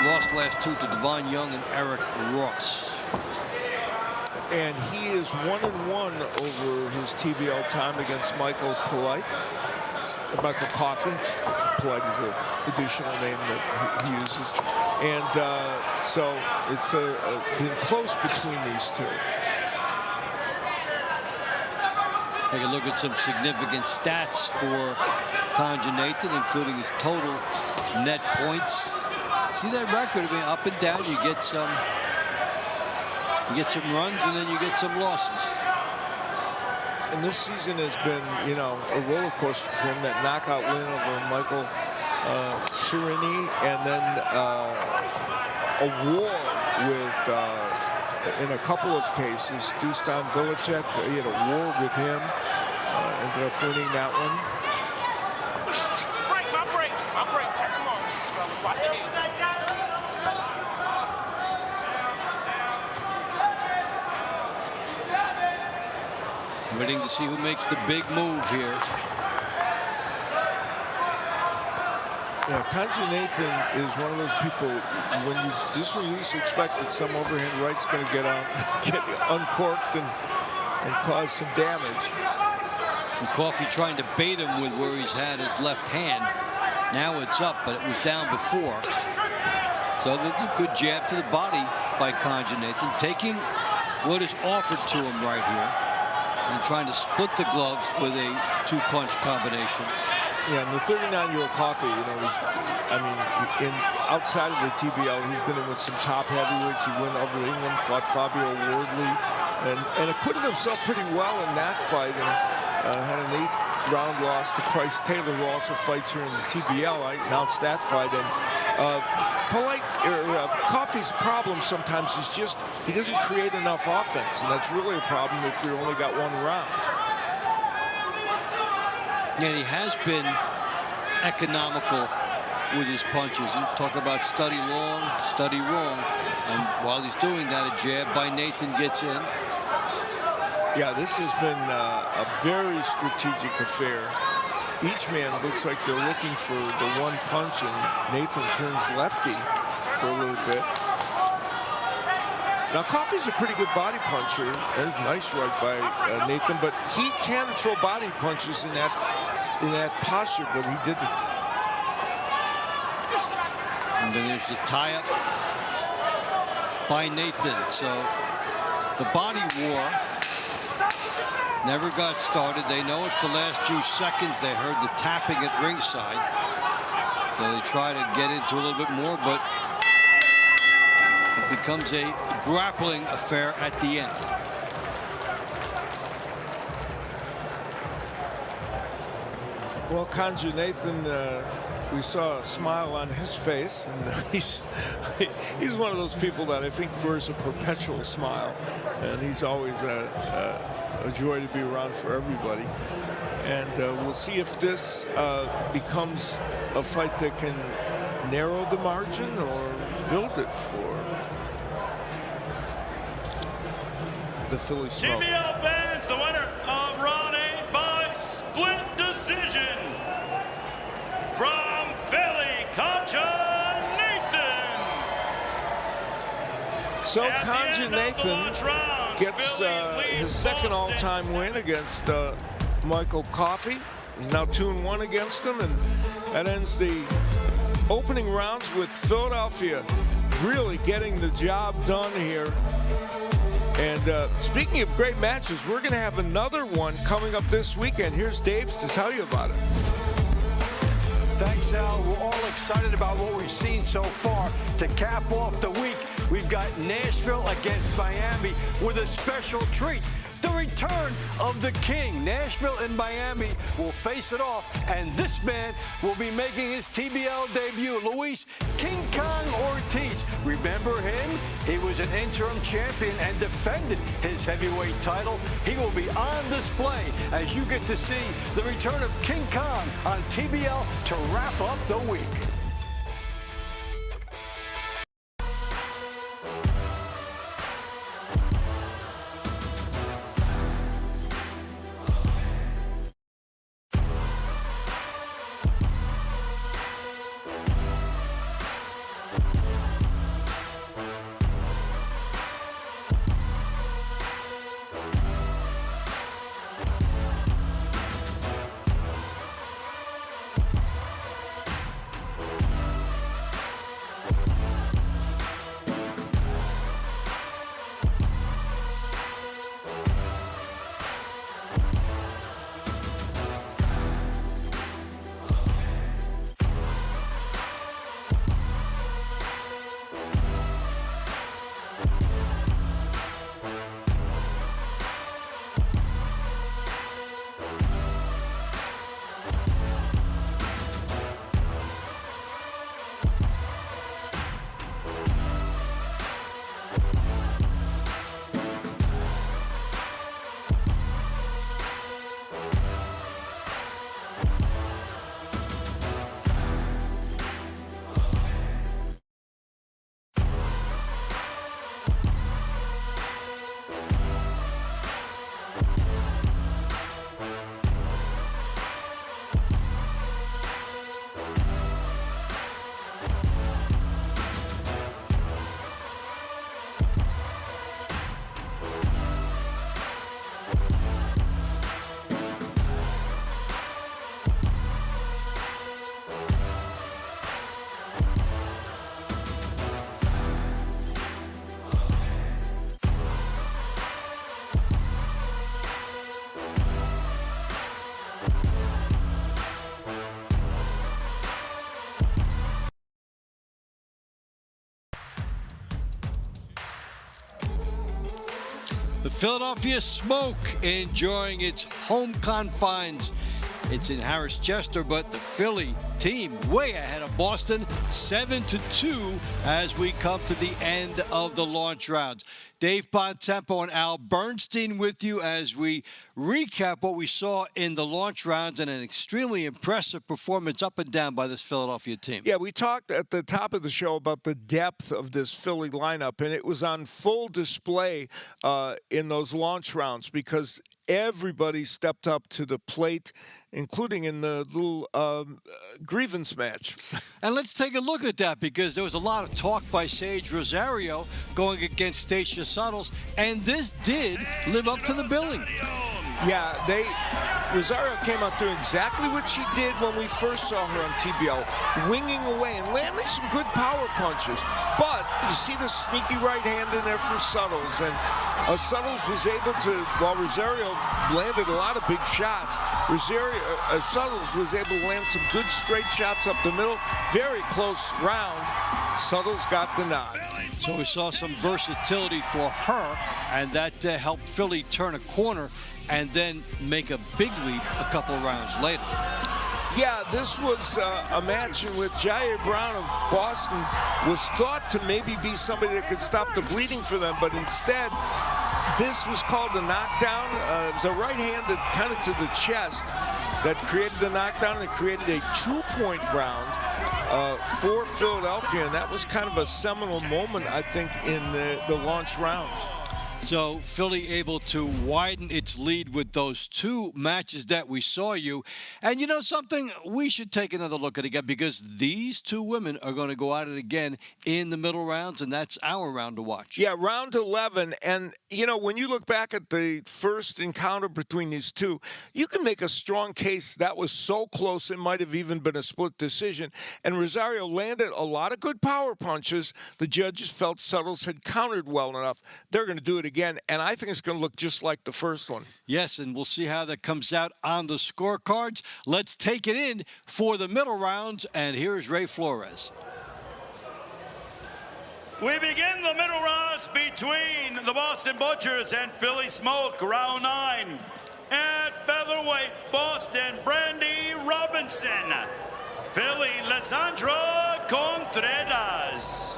Lost last 2 to Devon Young and Eric Ross. And he is 1-1 over his TBL time against Michael Coffey. Polite is an additional name that he uses. And so it's been close between these two. Take a look at some significant stats for Concha Nathan, including his total net points. See that record? I mean, up and down. You get some runs, and then you get some losses. And this season has been, you know, a roller coaster for him. That knockout win over Michael Cirini, and then a war with. In a couple of cases, Dusan Vilacek, he had a war with him, ended up winning that one. Come on, watch it. Waiting to see who makes the big move here. Yeah, Kanji Nathan is one of those people when you least expect that some overhand right's going to get uncorked and cause some damage. And Coffey trying to bait him with where he's had his left hand. Now it's up, but it was down before. So that's a good jab to the body by Kanji Nathan, taking what is offered to him right here and trying to split the gloves with a two-punch combination. Yeah, and the 39-year-old Coffey, you know, outside of the TBL, he's been in with some top heavyweights. He went over to England, fought Fabio Wardley, and acquitted himself pretty well in that fight, and had an 8-round loss to Price Taylor, who also fights here in the TBL. I announced that fight, and Coffey's problem sometimes is just he doesn't create enough offense, and that's really a problem if you only got one round. And he has been economical with his punches. You talk about study long, study wrong. And while he's doing that, a jab by Nathan gets in. Yeah, this has been a very strategic affair. Each man looks like they're looking for the one punch, and Nathan turns lefty for a little bit. Now, Coffey's a pretty good body puncher. There's nice right by Nathan, but he can throw body punches in that posture, but he didn't. And then there's the tie-up by Nathan. So the body war never got started. They know it's the last few seconds. They heard the tapping at ringside. So they try to get into a little bit more, but it becomes a grappling affair at the end. Well, Kanji Nathan, we saw a smile on his face, and he's one of those people that I think wears a perpetual smile, and he's always a joy to be around for everybody. And we'll see if this becomes a fight that can narrow the margin or build it for the Philly Smoke. TBL fans, the winner of round 8 by split decision from Philly, Kanji Nathan. So Kanji Nathan gets his second all-time win against Michael Coffey. He's now 2-1 against him, and that ends the opening rounds with Philadelphia really getting the job done here. And speaking of great matches, we're going to have another one coming up this weekend. Here's Dave to tell you about it. Thanks, Al. We're all excited about what we've seen so far. To cap off the week, we've got Nashville against Miami with a special treat. The return of the King. Nashville and Miami will face it off, and this man will be making his TBL debut, Luis King Kong Ortiz. Remember him? He was an interim champion and defended his heavyweight title. He will be on display as you get to see the return of King Kong on TBL to wrap up the week. The Philadelphia Smoke enjoying its home confines. It's in Harris Chester, but the Philly team way ahead of Boston, 7-2 as we come to the end of the launch rounds. Dave Bontempo and Al Bernstein with you as we recap what we saw in the launch rounds and an extremely impressive performance up and down by this Philadelphia team. Yeah, we talked at the top of the show about the depth of this Philly lineup, and it was on full display in those launch rounds because everybody stepped up to the plate, including in the little grievance match. And let's take a look at that because there was a lot of talk by Sage Rosario going against Stacia Suttles, and this did live up to the billing. Yeah, Rosario came out doing exactly what she did when we first saw her on TBL, winging away and landing some good power punches. But you see the sneaky right hand in there from Suttles, and Suttles was able to, while Rosario landed a lot of big shots, Suttles was able to land some good straight shots up the middle. Very close round. Suttles got the nod. So we saw some versatility for her, and that helped Philly turn a corner and then make a big lead a couple rounds later. Yeah, this was a match in which Jair Brown of Boston was thought to maybe be somebody that could stop the bleeding for them, but instead, this was called a knockdown. It was a right hand that kind of to the chest that created the knockdown and created a 2-point round for Philadelphia, and that was kind of a seminal moment, I think, in the launch rounds. So Philly able to widen its lead with those two matches that we saw you. And you know something? We should take another look at it again because these two women are going to go at it again in the middle rounds, and that's our round to watch. Yeah, round 11. And, you know, when you look back at the first encounter between these two, you can make a strong case that was so close it might have even been a split decision. And Rosario landed a lot of good power punches. The judges felt Suttles had countered well enough. They're going to do it again, and I think it's going to look just like the first one. Yes, and we'll see how that comes out on the scorecards. Let's take it in for the middle rounds, and here's Ray Flores. We begin the middle rounds between the Boston Butchers and Philly Smoke, round 9. At featherweight, Boston, Brandy Robinson. Philly, Lissandra Contreras.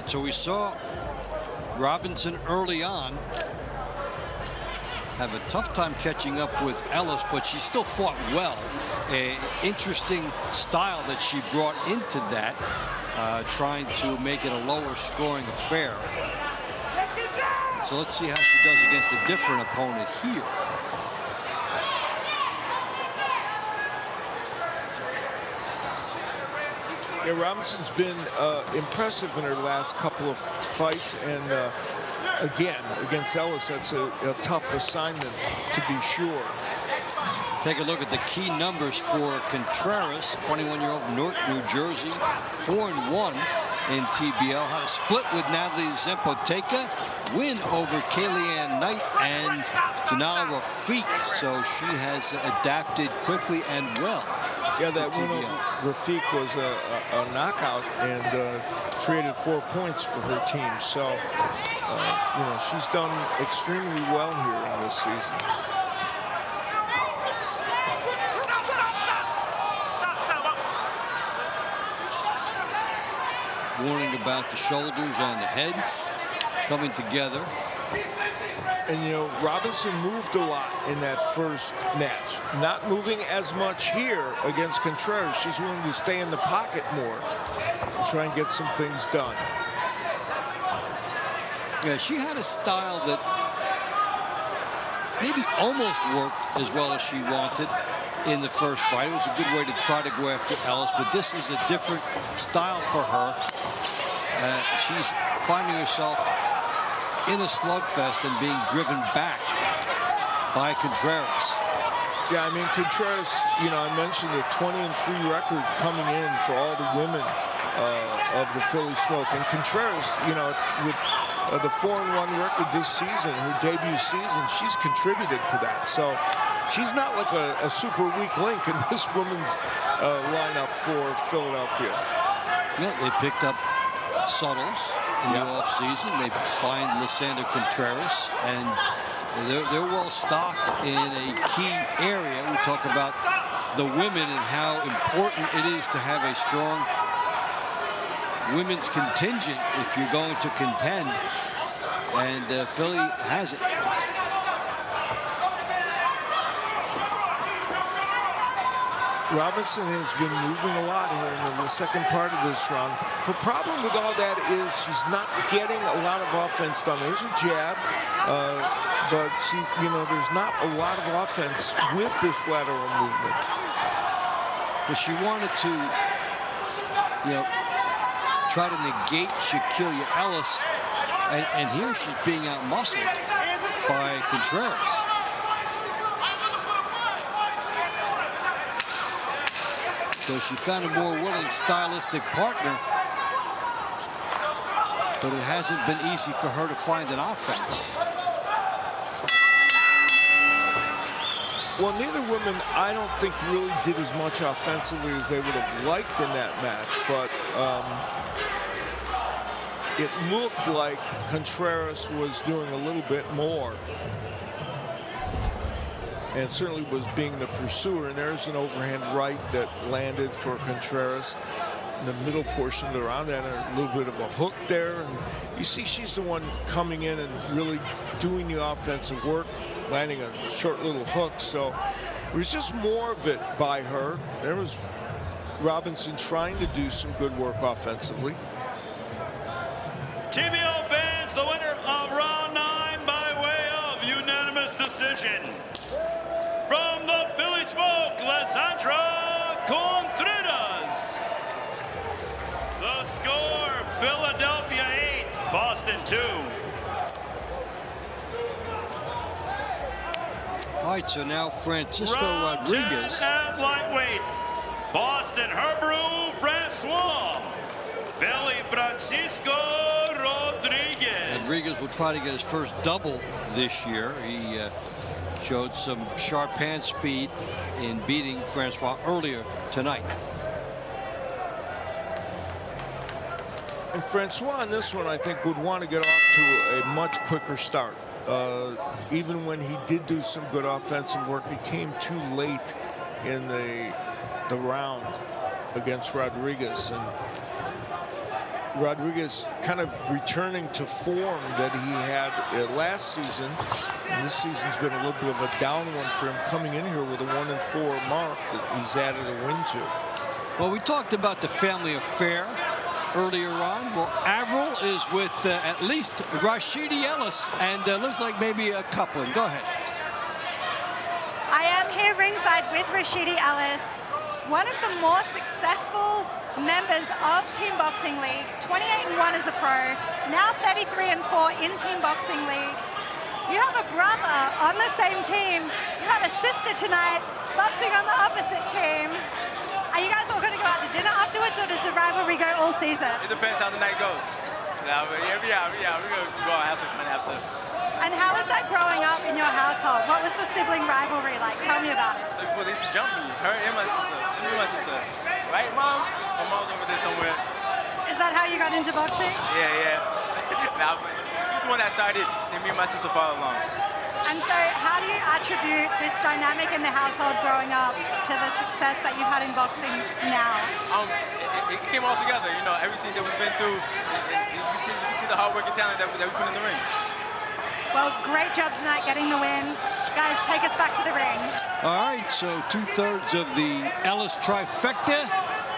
So we saw Robinson early on have a tough time catching up with Ellis, but she still fought well. An interesting style that she brought into that, trying to make it a lower scoring affair. So let's see how she does against a different opponent here. Yeah, Robinson's been impressive in her last couple of fights, and again, against Ellis, that's a tough assignment, to be sure. Take a look at the key numbers for Contreras, 21-year-old Newark, New Jersey, 4-1 in TBL. Had a split with Natalie Zempoteca, win over Kayleigh Knight and Janelle Rafiq, so she has adapted quickly and well. Yeah, that win over Rafiq was a knockout and created 4 points for her team. So, you know, she's done extremely well here in this season. Warning about the shoulders and the heads coming together. And, you know, Robinson moved a lot in that first match. Not moving as much here against Contreras. She's willing to stay in the pocket more and try and get some things done. Yeah, she had a style that maybe almost worked as well as she wanted in the first fight. It was a good way to try to go after Ellis, but this is a different style for her. She's finding herself in a slugfest and being driven back by Contreras. Yeah, I mean, Contreras, you know, I mentioned a 20-3 record coming in for all the women of the Philly Smoke. And Contreras, you know, with the 4-1 record this season, her debut season, she's contributed to that. So she's not like a super weak link in this women's lineup for Philadelphia. Yeah, they picked up Suttles in the offseason. They find Lysandra Contreras, and they're well stocked in a key area. We talk about the women and how important it is to have a strong women's contingent if you're going to contend, and Philly has it. Robinson has been moving a lot here in the second part of this round. Her problem with all that is she's not getting a lot of offense done. There's a jab, but she, there's not a lot of offense with this lateral movement. But she wanted to, try to negate Shaquille Ellis, and here she's being out-muscled by Contreras. So she found a more willing stylistic partner, but it hasn't been easy for her to find an offense. Well, neither woman, I don't think, really did as much offensively as they would have liked in that match, but it looked like Contreras was doing a little bit more, and certainly was being the pursuer. And there's an overhand right that landed for Contreras in the middle portion of the round, and a little bit of a hook there. And you see she's the one coming in and really doing the offensive work, landing a short little hook. So it was just more of it by her. There was Robinson trying to do some good work offensively. TBO fans, the winner of round 9 by way of unanimous decision. From the Philly Smoke, Lysandra Contreras. The score, Philadelphia 8, Boston 2. All right, so now Francisco Round 10 Rodriguez. at lightweight. Boston, Hebrew Francois. Philly, Francisco Rodriguez. Rodriguez will try to get his first double this year. He showed some sharp hand speed in beating Francois earlier tonight. And Francois on this one, I think, would want to get off to a much quicker start. Even when he did do some good offensive work, he came too late in the round against Rodriguez. And Rodriguez kind of returning to form that he had last season. And this season's been a little bit of a down one for him, coming in here with a 1-4 mark that he's added a win to. Well, we talked about the family affair earlier on. Well, Avril is with at least Rashidi Ellis, and looks like maybe a coupling. Go ahead. I am here ringside with Rashidi Ellis, one of the more successful members of Team Boxing League, 28-1 as a pro, now 33-4 in Team Boxing League. You have a brother on the same team. You have a sister tonight boxing on the opposite team. Are you guys all going to go out to dinner afterwards, or does the rivalry go all season? It depends how the night goes. Yeah, we're going to go and have some fun after. And how was that growing up in your household? What was the sibling rivalry like? Tell me about it. Before they used to jump me, her and my sister. Me and my sister. Right, Mom? My mom's over there somewhere. Is that how you got into boxing? Yeah. Nah, but he's the one that started, and me and my sister followed along. And so how do you attribute this dynamic in the household growing up to the success that you've had in boxing now? It came all together, everything that we've been through. You see the hard work and talent that we put in the ring. Well, great job tonight getting the win. Guys, take us back to the ring. All right, so 2/3 of the Ellis trifecta.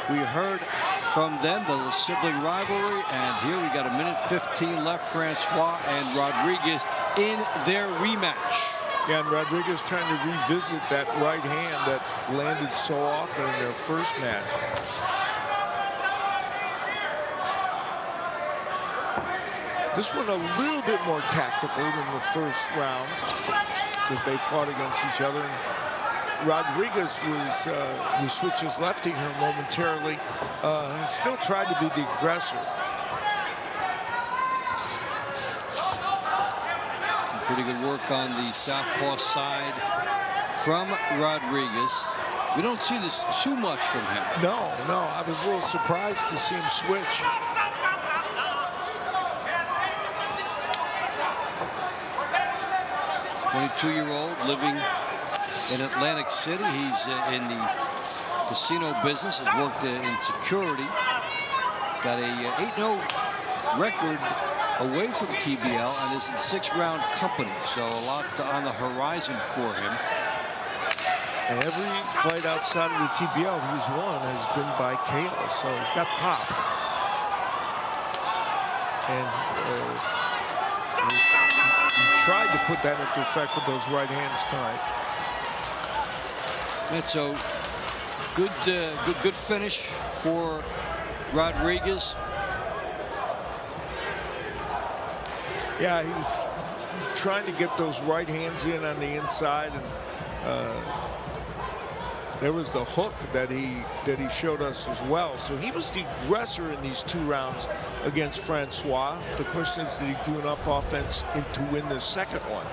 We heard from them, the little sibling rivalry, and here we got 1:15 left. Francois and Rodriguez in their rematch. Yeah, and Rodriguez trying to revisit that right hand that landed so often in their first match. This one a little bit more tactical than the first round that they fought against each other. And Rodriguez was switches lefty here momentarily. Still tried to be the aggressor. Some pretty good work on the southpaw side from Rodriguez. We don't see this too much from him. No, I was a little surprised to see him switch. "22-year-old living in Atlantic City. He's in the casino business, has worked in security. Got a 8-0 record away from TBL and is in 6-round company. So a lot on the horizon for him. And every fight outside of the TBL he's won has been by KO, so he's got pop. And he tried to put that into effect with those right hands tonight. And so good finish for Rodriguez. Yeah, he was trying to get those right hands in on the inside, and there was the hook that he showed us as well. So he was the aggressor in these 2 rounds against Francois. The question is, did he do enough offense to win the second one,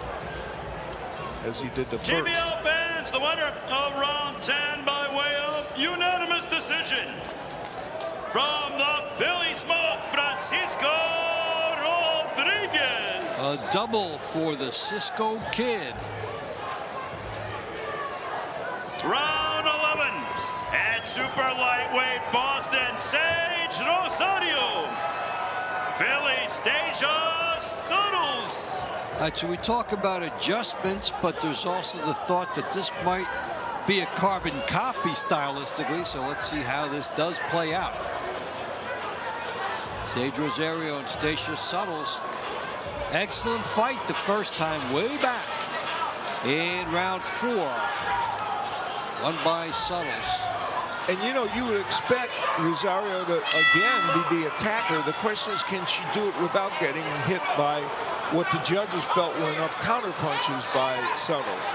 as he did the first? TBL fans, the winner of round 10 by way of unanimous decision from the Philly Smoke, Francisco Rodriguez. A double for the Cisco Kid. Round 11 at super lightweight Boston, Sage Rosario. Philly, Stasia Suttles. So we talk about adjustments, but there's also the thought that this might be a carbon copy stylistically. So let's see how this does play out. Sage Rosario and Stasia Suttles. Excellent fight the first time, way back in round 4. Won by Suttles. And you know, you would expect Rosario to again be the attacker. The question is, can she do it without getting hit by what the judges felt were enough counter punches by Suttles?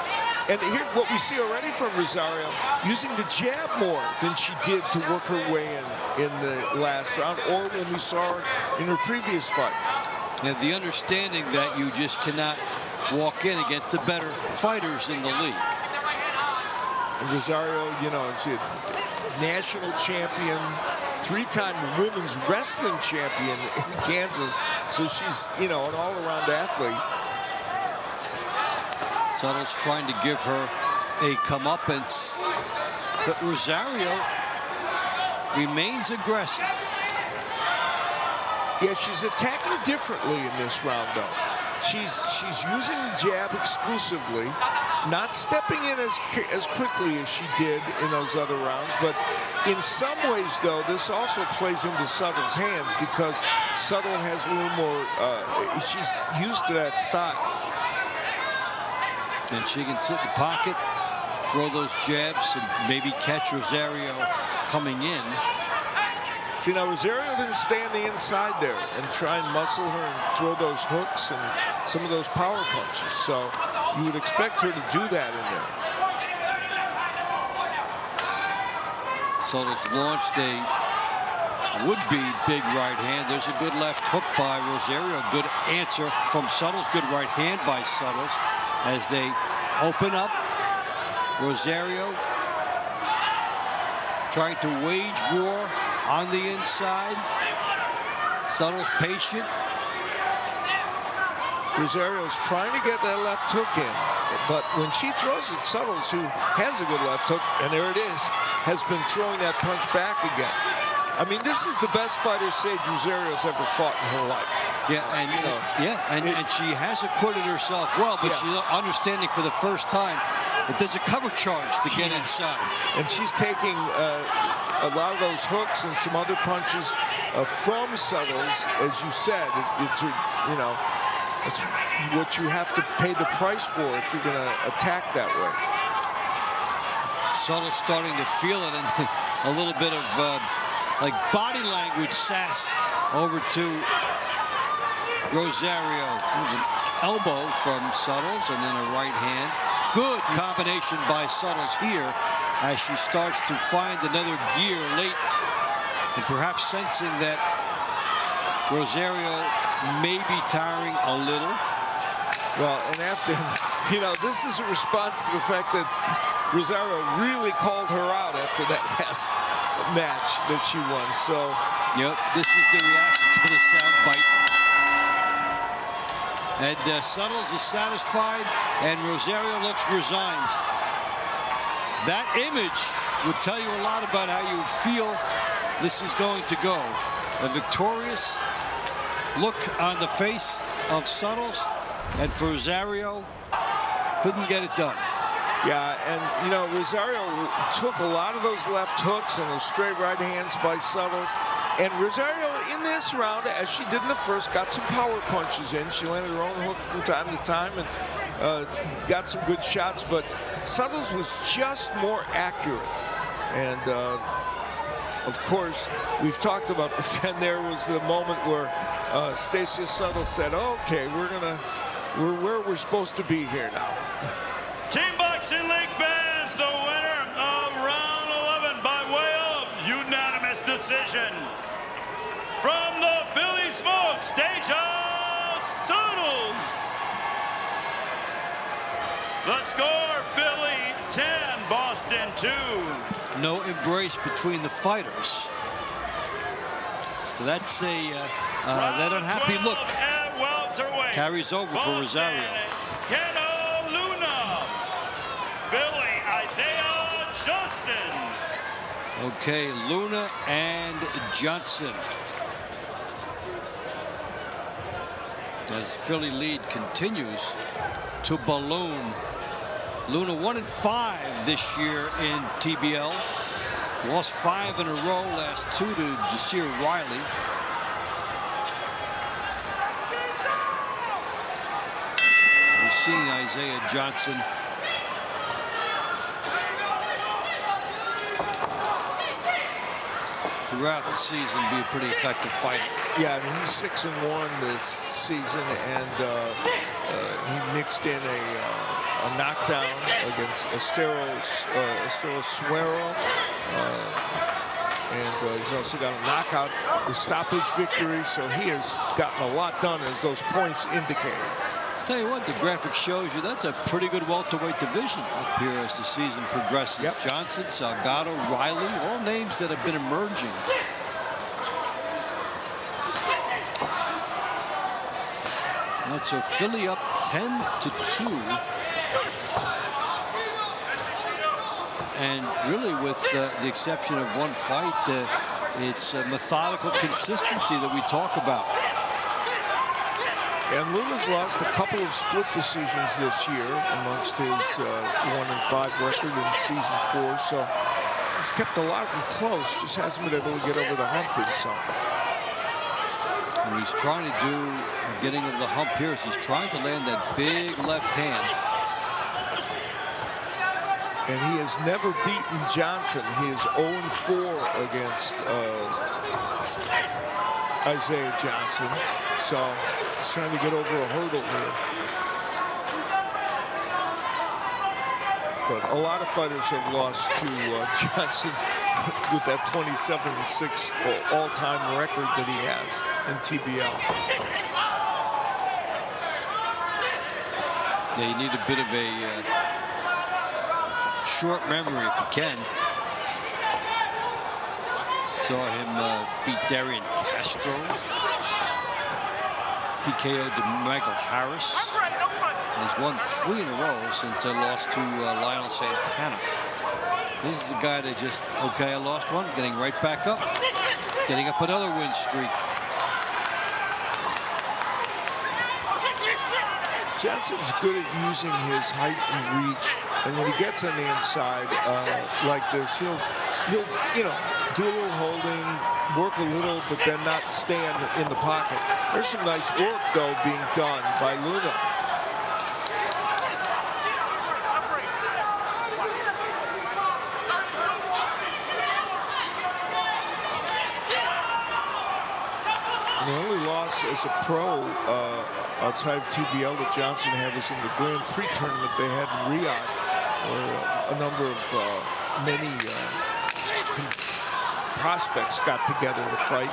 And here, what we see already from Rosario, using the jab more than she did to work her way in the last round, or when we saw her in her previous fight. And the understanding that you just cannot walk in against the better fighters in the league. And Rosario, you know, is a national champion, 3-time women's wrestling champion in Kansas. So she's, you know, an all-around athlete. Suttles trying to give her a comeuppance, but Rosario remains aggressive. Yeah, she's attacking differently in this round, though. She's using the jab exclusively, not stepping in as quickly as she did in those other rounds. But in some ways, though, this also plays into Suttle's hands because Suttle has a little more, she's used to that style. And she can sit in the pocket, throw those jabs, and maybe catch Rosario coming in. See, now Rosario didn't stay on the inside there and try and muscle her and throw those hooks and some of those power punches. So you would expect her to do that in there. Suttles launched a would-be big right hand. There's a good left hook by Rosario. Good answer from Suttles. Good right hand by Suttles as they open up. Rosario trying to wage war on the inside. Suttles patient. Rosario's trying to get that left hook in, but when she throws it, Suttles, who has a good left hook, and there it is, has been throwing that punch back again. I mean, this is the best fighter Sage Rosario's ever fought in her life. Yeah, and you know, and she has acquitted herself well, but she's understanding for the first time that there's a cover charge to get inside. And she's taking a lot of those hooks and some other punches from Suttles, as you said. It's you know, it's what you have to pay the price for if you're going to attack that way. Suttles starting to feel it, and a little bit of like body language sass over to Rosario. There's an elbow from Suttles and then a right hand. Good combination by Suttles here as she starts to find another gear late and perhaps sensing that Rosario may be tiring a little. Well, and after, you know, this is a response to the fact that Rosario really called her out after that last match that she won. So, yep, this is the reaction to the sound bite. And Suttles is satisfied, and Rosario looks resigned. That image would tell you a lot about how you feel this is going to go. A victorious look on the face of Suttles, and for Rosario, couldn't get it done. yeah, and, you know, Rosario took a lot of those left hooks and those straight right hands by Suttles. And Rosario, in this round, as she did in the first, got some power punches in. She landed her own hook from time to time and got some good shots, but Suttles was just more accurate. And, of course, we've talked about the fan. There was the moment where Stacia Suttles said, okay, we're where we're supposed to be here now. Team Boxing League fans, the winner of round 11 by way of unanimous decision. From the Philly Smoke, Stacia Suttles. The score, Philly 10, Boston 2. No embrace between the fighters. So that's a that unhappy look carries over for Rosario. Keno Luna. Philly, Isaiah Johnson. Okay, Luna and Johnson. As Philly lead continues to balloon. Luna 1-5 this year in TBL. Lost 5 in a row, last 2 to Jasir Riley. We've seen Isaiah Johnson throughout the season be a pretty effective fighter. Yeah, I mean, he's 6-1 this season, and he mixed in a knockdown against Estero Suero, and he's also got a knockout, a stoppage victory, so he has gotten a lot done, as those points indicate. Tell you what, the graphic shows you that's a pretty good welterweight division up here as the season progresses. Yep. Johnson, Salgado, Riley, all names that have been emerging. And so Philly up 10-2. And really, with the exception of one fight, it's a methodical consistency that we talk about. And Luna's lost a couple of split decisions this year amongst his 1-5 record in season 4. So he's kept a lot of them close, just hasn't been able to get over the hump in some. What he's trying to do, getting over the hump here, is he's trying to land that big left hand. And he has never beaten Johnson. He is 0-4 against Isaiah Johnson. So he's trying to get over a hurdle here. But a lot of fighters have lost to Johnson with that 27-6 all-time record that he has in TBL. Yeah, you need a bit of a short memory if you can. Saw him beat Darian Castro. TKO to Michael Harris. He's won 3 in a row since I lost to Lionel Santana. This is the guy that just, okay, I lost one, getting right back up, getting up another win streak. Johnson's good at using his height and reach, and when he gets on the inside like this, he'll you know, do a little holding, work a little, but then not stand in the pocket. There's some nice work though being done by Luna. The only loss as a pro outside of TBL that Johnson had was in the Grand Prix tournament they had in Riyadh, where a number of many prospects got together to fight.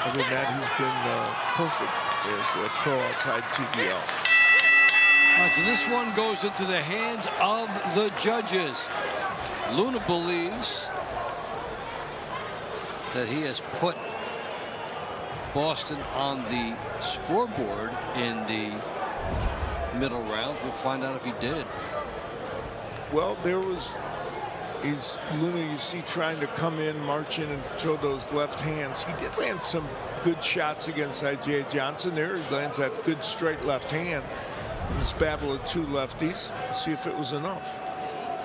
Other than that, he's been perfect as a pro outside TBL. All right, so this one goes into the hands of the judges. Luna believes that he has put Boston on the scoreboard in the middle rounds. We'll find out if he did. Well, he's Luna, you see, trying to come in, march in, and throw those left hands. He did land some good shots against Isaiah Johnson there. He lands that good straight left hand in this battle of two lefties. See if it was enough.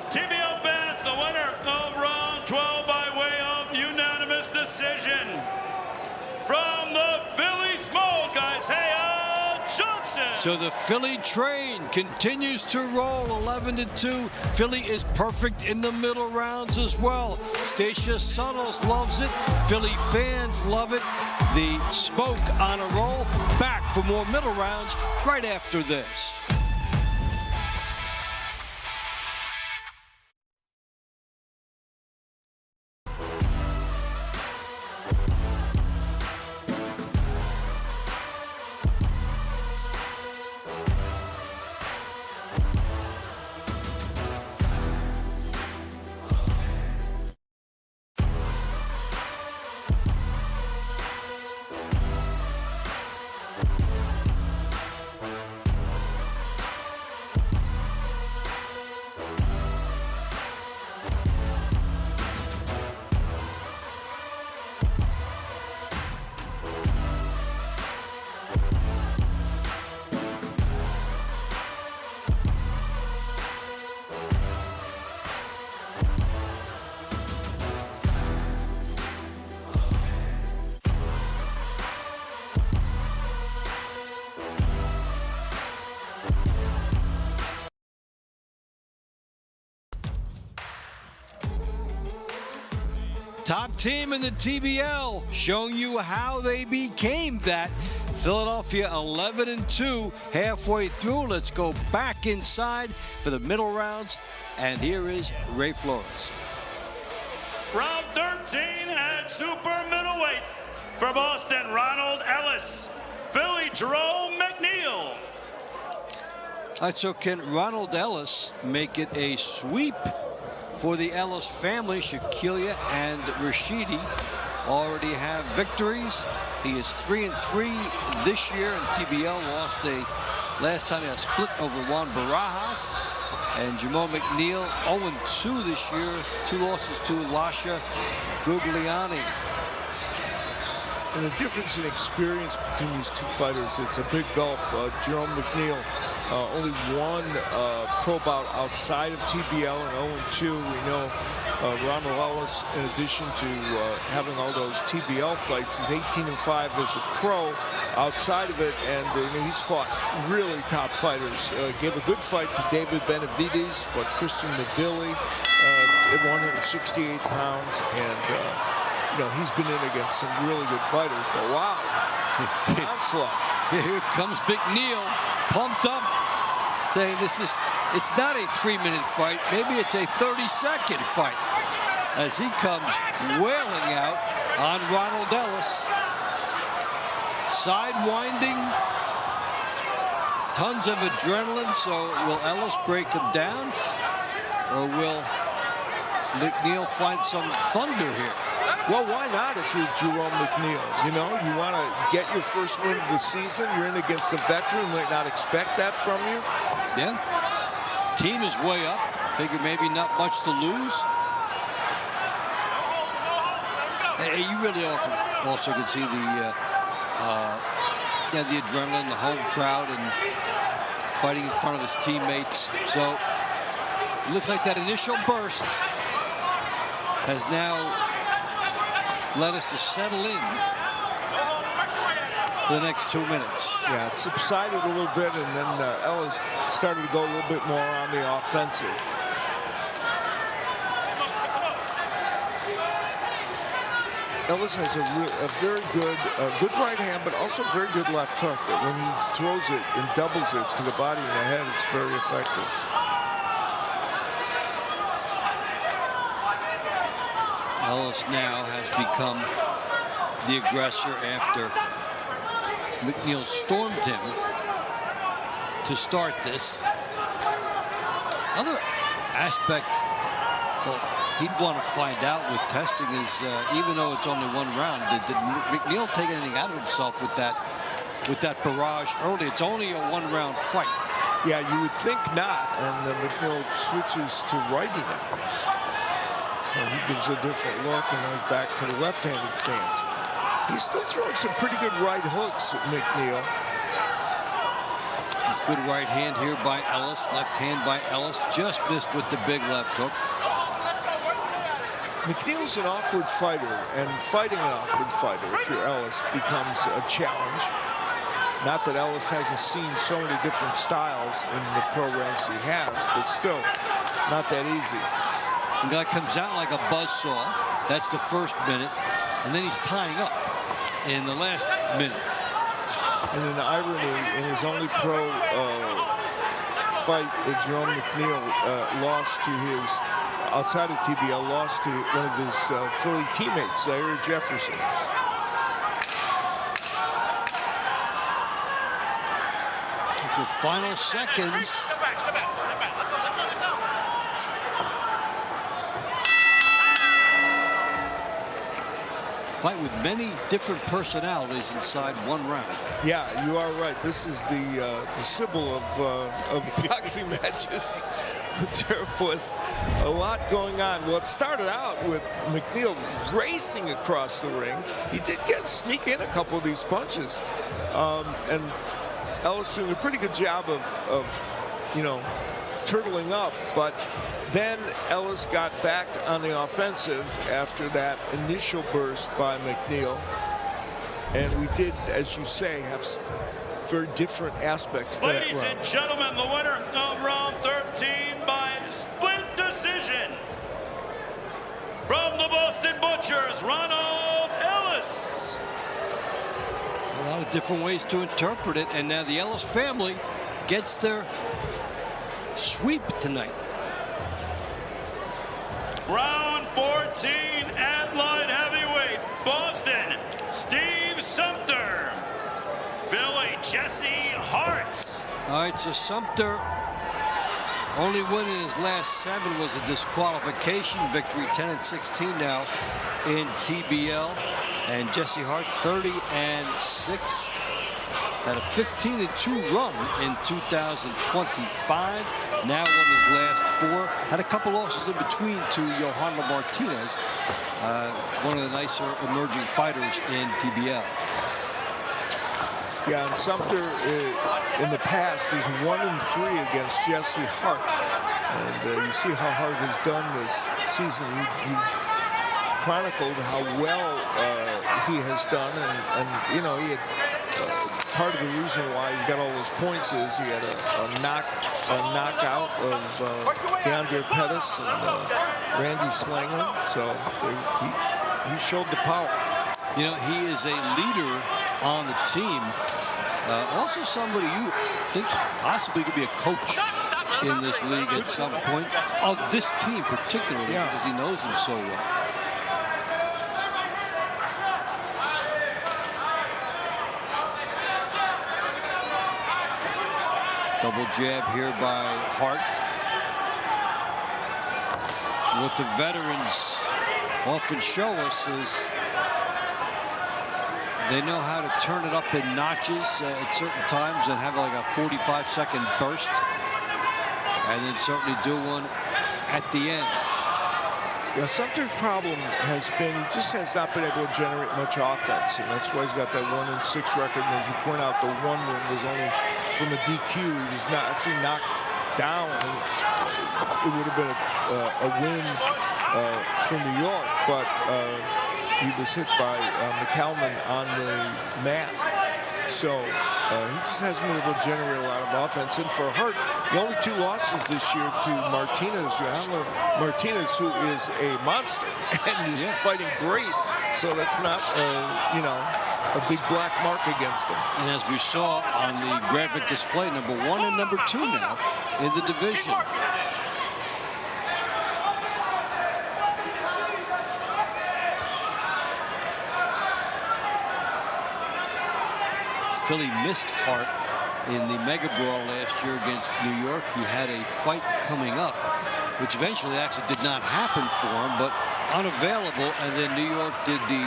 TBL fans, the winner of round 12 by way of unanimous decision from the Philly Smoke, Isaiah Johnson. So the Philly train continues to roll 11-2. Philly is perfect in the middle rounds as well. Stacia Suttles loves it. Philly fans love it. The Smoke on a roll. Back for more middle rounds right after this. Top team in the TBL, showing you how they became that. Philadelphia 11-2 halfway through. Let's go back inside for the middle rounds. And here is Ray Flores. Round 13 at super middleweight. For Boston, Ronald Ellis. Philly, Jerome McNeil. All right, so can Ronald Ellis make it a sweep for the Ellis family? Shaquille and Rashidi already have victories. He is 3-3 this year in TBL. Last time he had a split over Juan Barajas. And Jamal McNeil 0-2 this year. 2 losses to Lasha Gugliani. And the difference in experience between these two fighters, it's a big gulf. Jerome McNeil, only one pro bout outside of TBL, and 0-2. We know Ronald Ellis, in addition to having all those TBL fights, is 18-5 as a pro outside of it, and he's fought really top fighters. Gave a good fight to David Benavides, fought Christian McBilly at 168 pounds, and he's been in against some really good fighters, but wow, onslaught. Here comes McNeil, pumped up, saying it's not a 3-minute fight, maybe it's a 30-second fight, as he comes wailing out on Ronald Ellis. Sidewinding, tons of adrenaline, so will Ellis break him down, or will McNeil find some thunder here? Well, why not if you're Jerome McNeil? You want to get your first win of the season. You're in against a veteran, might not expect that from you. Yeah. Team is way up. Figure maybe not much to lose. Hey, you really also can see the adrenaline, the home crowd, and fighting in front of his teammates. So it looks like that initial burst has now led us to settle in for the next 2 minutes. Yeah, it subsided a little bit, and then Ellis started to go a little bit more on the offensive. Ellis has a very good right hand, but also very good left hook. That when he throws it and doubles it to the body and the head, it's very effective. Ellis now has become the aggressor after McNeil stormed him to start this. Other aspect, well, he'd want to find out with testing is even though it's only one round, did McNeil take anything out of himself with that barrage early? It's only a one-round fight. Yeah, you would think not, and McNeil switches to righty now. So he gives a different look and goes back to the left-handed stance. He's still throwing some pretty good right hooks, McNeil. It's good right hand here by Ellis. Left hand by Ellis. Just missed with the big left hook. McNeil's an awkward fighter, and fighting an awkward fighter, if you're Ellis, becomes a challenge. Not that Ellis hasn't seen so many different styles in the programs he has, but still, not that easy. The guy comes out like a buzzsaw. That's the first minute, and then he's tying up in the last minute. And an irony, in his only pro fight, Jerome McNeil lost to his, outside of TBL, lost to one of his Philly teammates, Zaire Jefferson. It's the final seconds. Fight with many different personalities inside one round. Yeah, you are right. This is the symbol of boxing matches. There was a lot going on. Well, it started out with McNeil racing across the ring. He did sneak in a couple of these punches, and Ellis doing a pretty good job of turtling up, but then Ellis got back on the offensive after that initial burst by McNeil. And we did, as you say, have very different aspects to that round. Ladies and gentlemen, the winner of round 13 by split decision from the Boston Butchers, Ronald Ellis. A lot of different ways to interpret it, and now the Ellis family gets their sweep tonight. Round 14 at light heavyweight, Boston, Steve Sumter. Philly, Jesse Hart. All right, so Sumter only win in his last 7 was a disqualification victory, 10-16 now in TBL. And Jesse Hart, 30-6. Had a 15-2 run in 2025. Now won his last 4. Had a couple losses in between to Johanna Martinez, one of the nicer emerging fighters in TBL. Yeah, and Sumter in the past is 1-3 against Jesse Hart. And you see how Hart has done this season. You chronicled how well he has done, and he had part of the reason why he got all those points is he had a knockout of DeAndre Pettis and Randy Slanger, so he showed the power. He is a leader on the team. Also somebody you think possibly could be a coach in this league at some point, of this team particularly, because he knows them so well. Double jab here by Hart. What the veterans often show us is they know how to turn it up in notches at certain times and have like a 45-second burst, and then certainly do one at the end. Yeah, Sumter's problem has been he just has not been able to generate much offense, and that's why he's got that 1-6 record. And as you point out, the 1 win was only from a DQ. He was not actually knocked down, and it would have been a win for New York, but he was hit by McCalman on the mat. So he just hasn't been able to generate a lot of offense. And for Hart, the only 2 losses this year to Martinez, Martinez, who is a monster and is fighting great. So that's not, a big black mark against him. And as we saw on the graphic display, number 1 and number 2 now in the division. Philly missed Hart in the Mega Brawl last year against New York. He had a fight coming up, which eventually actually did not happen for him, but unavailable. And then New York did the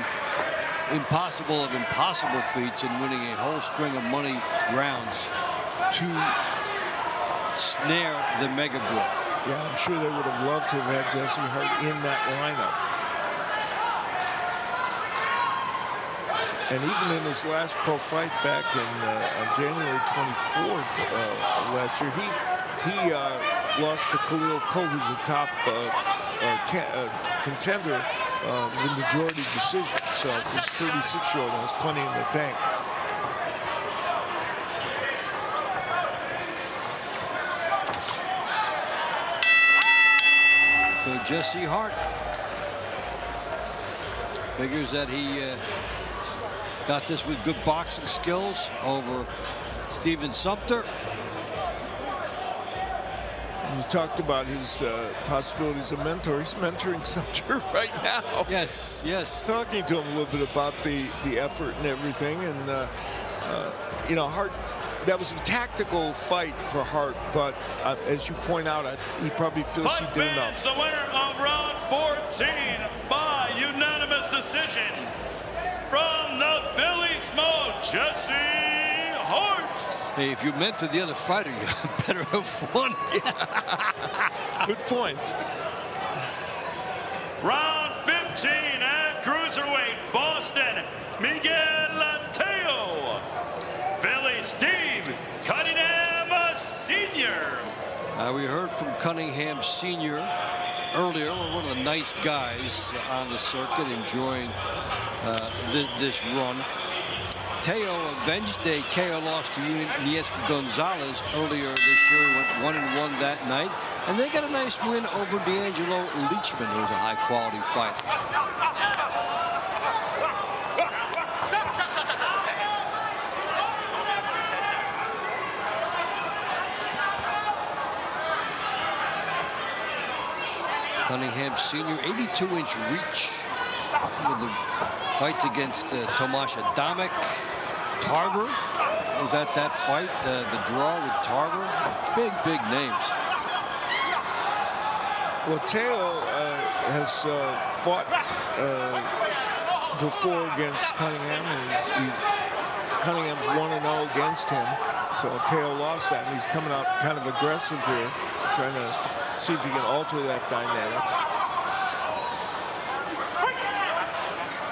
impossible of impossible feats in winning a whole string of money rounds to snare the Mega Brawl. Yeah, I'm sure they would have loved to have had Jesse Hart in that lineup. And even in his last pro fight back in on January 24th last year, he lost to Khalil Coe, who's a top contender, the majority decision. So this 36-year-old has plenty in the tank. So Jesse Hart figures that he got this with good boxing skills over Steven Sumter. You talked about his possibilities of mentor. He's mentoring Sumter right now. Yes, yes. Talking to him a little bit about the effort and everything. And, you know, Hart, that was a tactical fight for Hart. But as you point out, he probably feels he did enough. The winner of round 14 by unanimous decision from the Philly Smoke, Jesse Hart. Hey, if you meant to the other fighter, you better have won. Good point. Round 15 at cruiserweight, Boston, Miguel Lateo. Philly, Steve Cunningham Sr. We heard from Cunningham Sr. earlier, one of the nice guys on the circuit enjoying this run. Teo avenged a KO loss to Niesca Gonzalez earlier this year. He went 1-1 that night. And they got a nice win over D'Angelo Leachman, who was a high-quality fight. Cunningham Sr., 82-inch reach with the fights against Tomasz Adamek. Tarver was at that fight, the draw with Tarver. Big names. Well, Teo has fought before against Cunningham. Cunningham's 1-0 against him. So Teo lost that, and he's coming out kind of aggressive here, trying to see if he can alter that dynamic.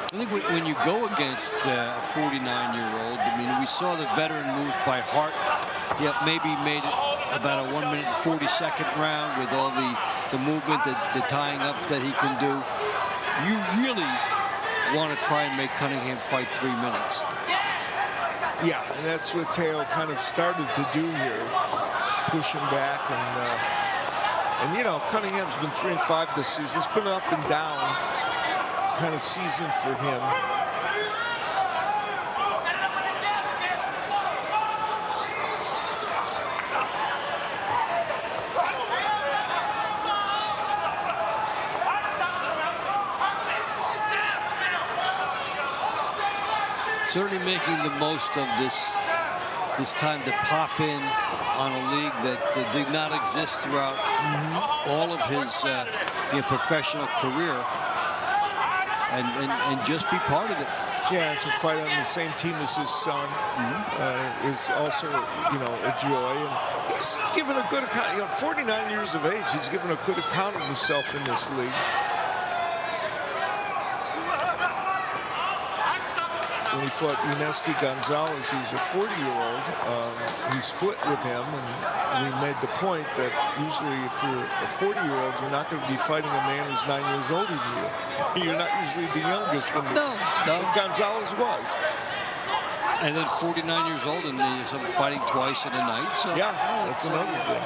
I think when you go against a 49-year-old, I mean, we saw the veteran moves by Hart. Yep, maybe made it about a 1-minute and 40-second round with all the movement, the tying up that he can do. You really want to try and make Cunningham fight 3 minutes. Yeah, and that's what Teo kind of started to do here, pushing back. And you know, Cunningham's been 3-5 this season. It's been an up and down kind of season for him. Certainly making the most of this time to pop in on a league that did not exist throughout all of his professional career. And just be part of it. Yeah, to fight on the same team as his son is also, you know, a joy. And he's given a good account. You know, 49 years of age, he's given a good account of himself in this league. When he fought Niesca Gonzalez, who's a 40-year-old, he split with him, and we made the point that usually if you're a 40-year-old, you're not going to be fighting a man who's 9 years older than you. You're not usually the youngest. No. Gonzalez was. And then 49 years old and fighting twice in a night. So yeah, that's another thing.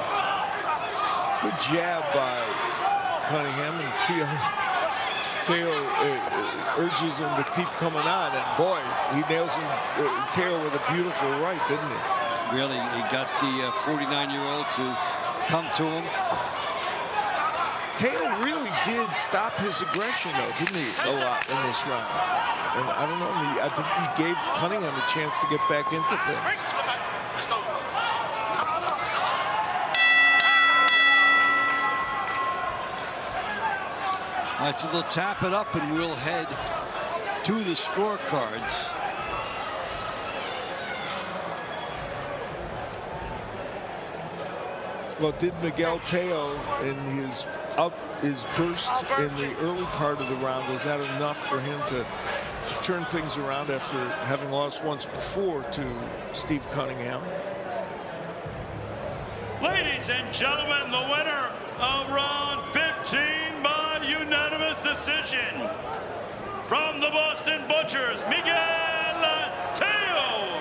Good jab by Cunningham, and Teo urges him to keep coming on, and boy, he nails him, Teo with a beautiful right, didn't he? Really, he got the 49-year-old to come to him. Teo really did stop his aggression, though, didn't he, a lot in this round? And I don't know, I think he gave Cunningham a chance to get back into things. All right, so they'll tap it up and we'll head to the scorecards. Well, did Miguel Teo in his burst in the early part of the round, was that enough for him to turn things around after having lost once before to Steve Cunningham? Ladies and gentlemen, the winner of round 15 by unanimous decision from the Boston Butchers, Miguel Teo.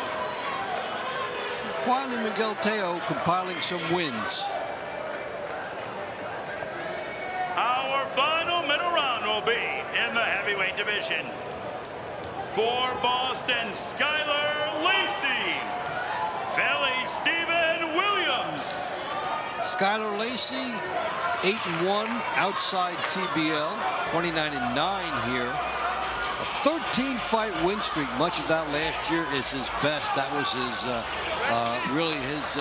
Quietly, Miguel Teo compiling some wins. Our final middle round will be in the heavyweight division. For Boston, Skylar Lacey. Philly, Stephen Williams. Skylar Lacey, 8-1 outside TBL, 29-9 here. A 13-fight win streak. Much of that last year is his best. That was his really his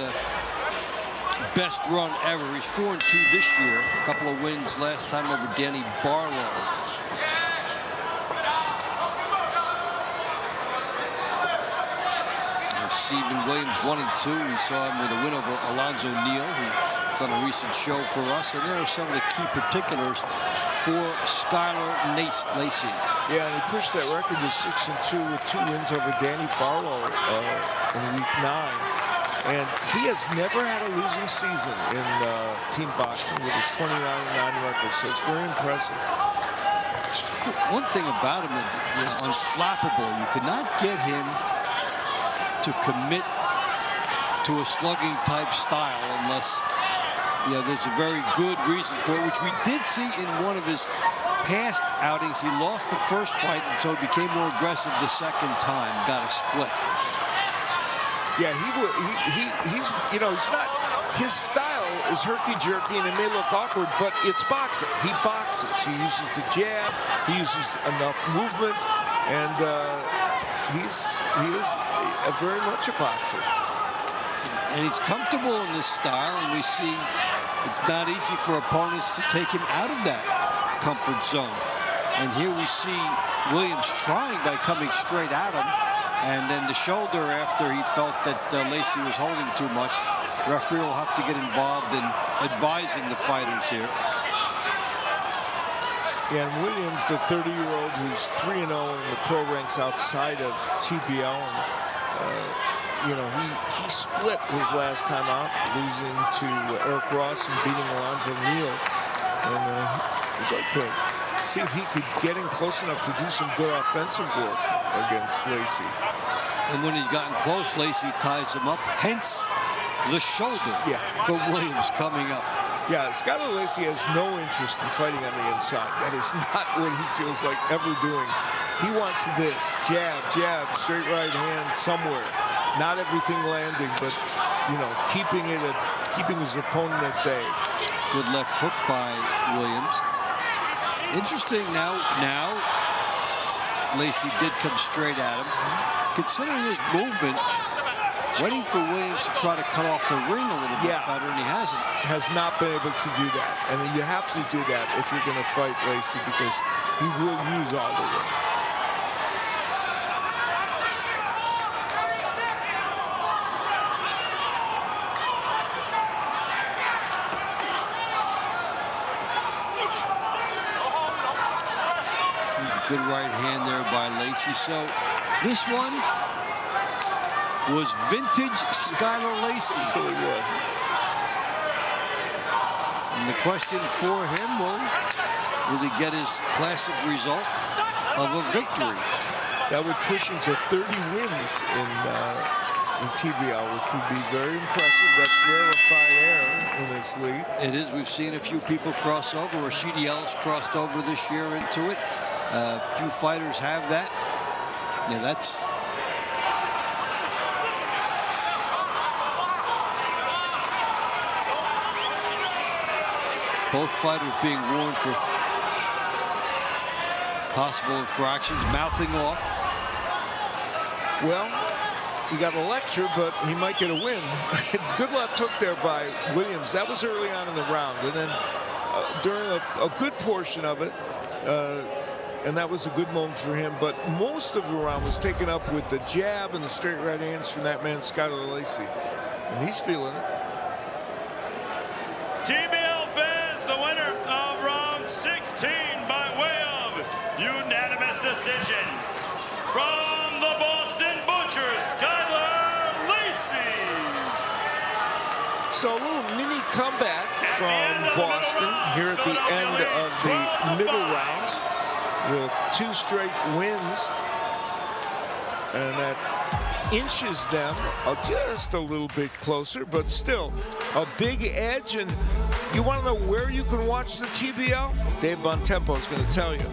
best run ever. He's 4-2 this year. A couple of wins last time over Danny Barlow. Stephen Williams 1-2. We saw him with a win over Alonzo Neal, who's on a recent show for us. And there are some of the key particulars for Skylar Lacey. Yeah, and he pushed that record to 6-2 with 2 wins over Danny Barlow in week 9. And he has never had a losing season in team boxing with his 29-9 record, so it's very impressive. One thing about him, unflappable. You could not get him to commit to a slugging type style unless there's a very good reason for it, which we did see in one of his past outings. He lost the first fight, and so he became more aggressive the second time, got a split. Yeah, he's not, his style is herky-jerky and it may look awkward, but it's boxing. He boxes. He uses the jab, he uses enough movement, and he is very much a boxer. And he's comfortable in this style, and we see it's not easy for opponents to take him out of that comfort zone. And here we see Williams trying by coming straight at him, and then the shoulder after he felt that Lacey was holding too much. Referee will have to get involved in advising the fighters here. Yeah, and Williams, the 30-year-old who's 3-0 in the pro ranks outside of TBL, and he split his last time out, losing to Eric Ross and beating Alonzo Neal. And he'd like to see if he could get in close enough to do some good offensive work against Lacey. And when he's gotten close, Lacey ties him up. Hence the shoulder for Williams coming up. Yeah, Skylar Lacey has no interest in fighting on the inside. That is not what he feels like ever doing. He wants this, jab, straight right hand somewhere. Not everything landing, but, keeping his opponent at bay. Good left hook by Williams. Interesting now Lacey did come straight at him. Considering his movement, waiting for Williams to try to cut off the ring a little bit better, and he hasn't. Has not been able to do that. And you have to do that if you're going to fight Lacey, because he will use all the ring. Good right hand there by Lacey. So this one was vintage Skylar Lacey. It really was. And the question for him will he get his classic result of a victory? That would push him to 30 wins in TBL, which would be very impressive. That's rarefied air in this league. It is. We've seen a few people cross over. Rashidi Ellis crossed over this year into it. A few fighters have that. Yeah, that's... Both fighters being warned for possible infractions, mouthing off. Well, he got a lecture, but he might get a win. Good left hook there by Williams. That was early on in the round. And then during a good portion of it, and that was a good moment for him. But most of the round was taken up with the jab and the straight right hands from that man, Skylar Lacey. And he's feeling it. TBL fans, the winner of round 16 by way of unanimous decision from the Boston Butchers, Skylar Lacey. So a little mini comeback from Boston here at the end of the middle rounds with 2 straight wins. And that inches them just a little bit closer, but still a big edge. And you want to know where you can watch the TBL? Dave Bontempo is going to tell you.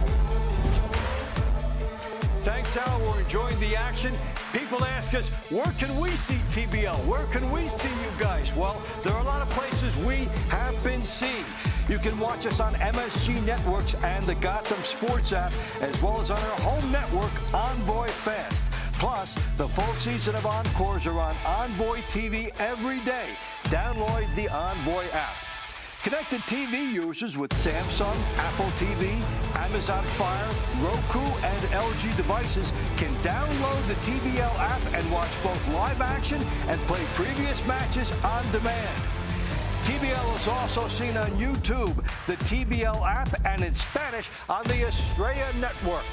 Thanks, Al. We're enjoying the action. People ask us, where can we see TBL? Where can we see you guys? Well, there are a lot of places we have been seen. You can watch us on MSG Networks and the Gotham Sports app, as well as on our home network, Envoy Fast. Plus, the full season of Encores are on Envoy TV every day. Download the Envoy app. Connected TV users with Samsung, Apple TV, Amazon Fire, Roku, and LG devices can download the TBL app and watch both live action and play previous matches on demand. TBL is also seen on YouTube, the TBL app, and in Spanish on the Estrella Network.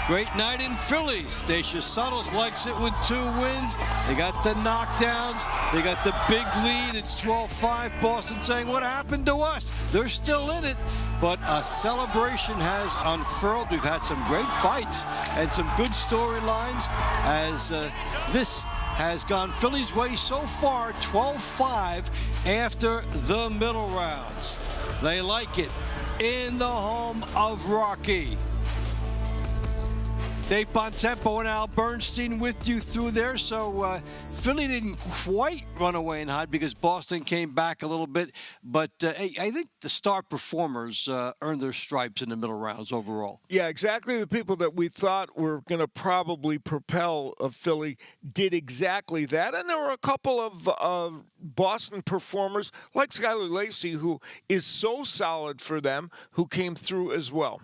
Great night in Philly. Stacia Suttles likes it with 2 wins. They got the knockdowns. They got the big lead. It's 12-5. Boston saying, what happened to us? They're still in it. But a celebration has unfurled. We've had some great fights and some good storylines as this has gone Philly's way so far, 12-5 after the middle rounds. They like it in the home of Rocky. Dave Bontempo and Al Bernstein with you through there. So Philly didn't quite run away and hide because Boston came back a little bit. But I think the star performers earned their stripes in the middle rounds overall. Yeah, exactly. The people that we thought were going to probably propel Philly did exactly that. And there were a couple of Boston performers like Skylar Lacey, who is so solid for them, who came through as well.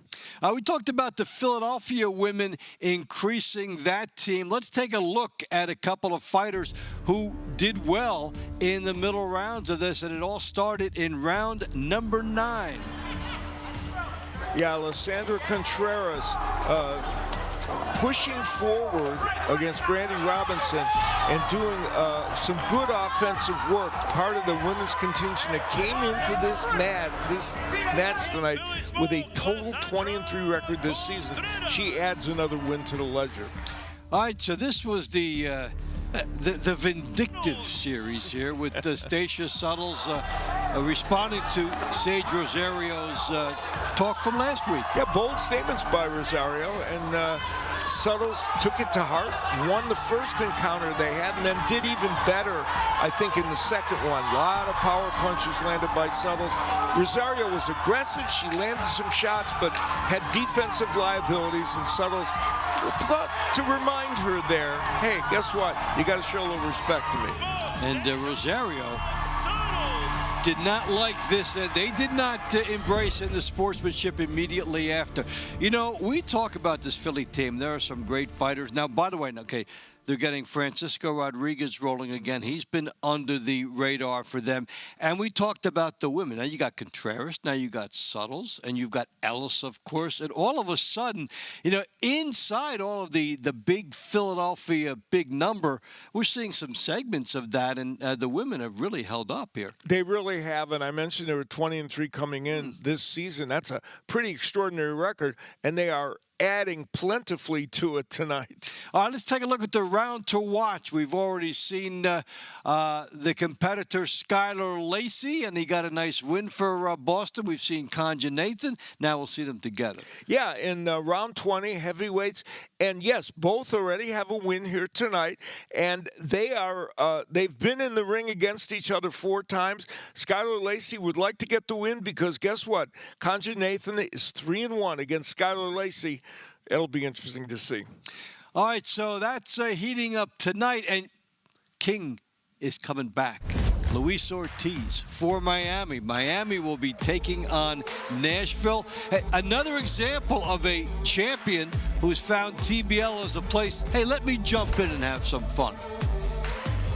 We talked about the Philadelphia women increasing that team. Let's take a look at a couple of fighters who did well in the middle rounds of this, and it all started in round number 9. Yeah, Alessandra Contreras pushing forward against Brandy Robinson and doing some good offensive work. Part of the women's contingent that came into this match tonight with a total 20-3 record this season. She adds another win to the ledger. All right, so this was the vindictive series here with Stacia Suttles responding to Sage Rosario's talk from last week. Yeah, bold statements by Rosario, and Suttles took it to heart, won the first encounter they had, and then did even better, I think, in the second one. A lot of power punches landed by Suttles. Rosario was aggressive. She landed some shots, but had defensive liabilities, and Suttles thought to remind her there, hey, guess what? You got to show a little respect to me. And Rosario did not like this. They did not embrace in the sportsmanship immediately after. You know, we talk about this Philly team. There are some great fighters. Now, by the way, okay, they're getting Francisco Rodriguez rolling again. He's been under the radar for them. And we talked about the women. Now you got Contreras. Now you got Suttles. And you've got Ellis, of course. And all of a sudden, you know, inside all of the big Philadelphia big number, we're seeing some segments of that. And the women have really held up here. They really have. And I mentioned there were 20-3 coming in this season. That's a pretty extraordinary record. And they are adding plentifully to it tonight. All right, let's take a look at the round to watch. We've already seen the competitor Skylar Lacey, and he got a nice win for Boston. We've seen Conja Nathan. Now we'll see them together. Yeah, in round 20, heavyweights. And yes, both already have a win here tonight. And they are they've been in the ring against each other 4 times. Skylar Lacey would like to get the win because guess what? Conja Nathan is 3-1 against Skylar Lacey. It'll be interesting to see. All right, so that's heating up tonight, and King is coming back. Luis Ortiz for Miami. Miami will be taking on Nashville. Another example of a champion who's found TBL as a place, hey, let me jump in and have some fun.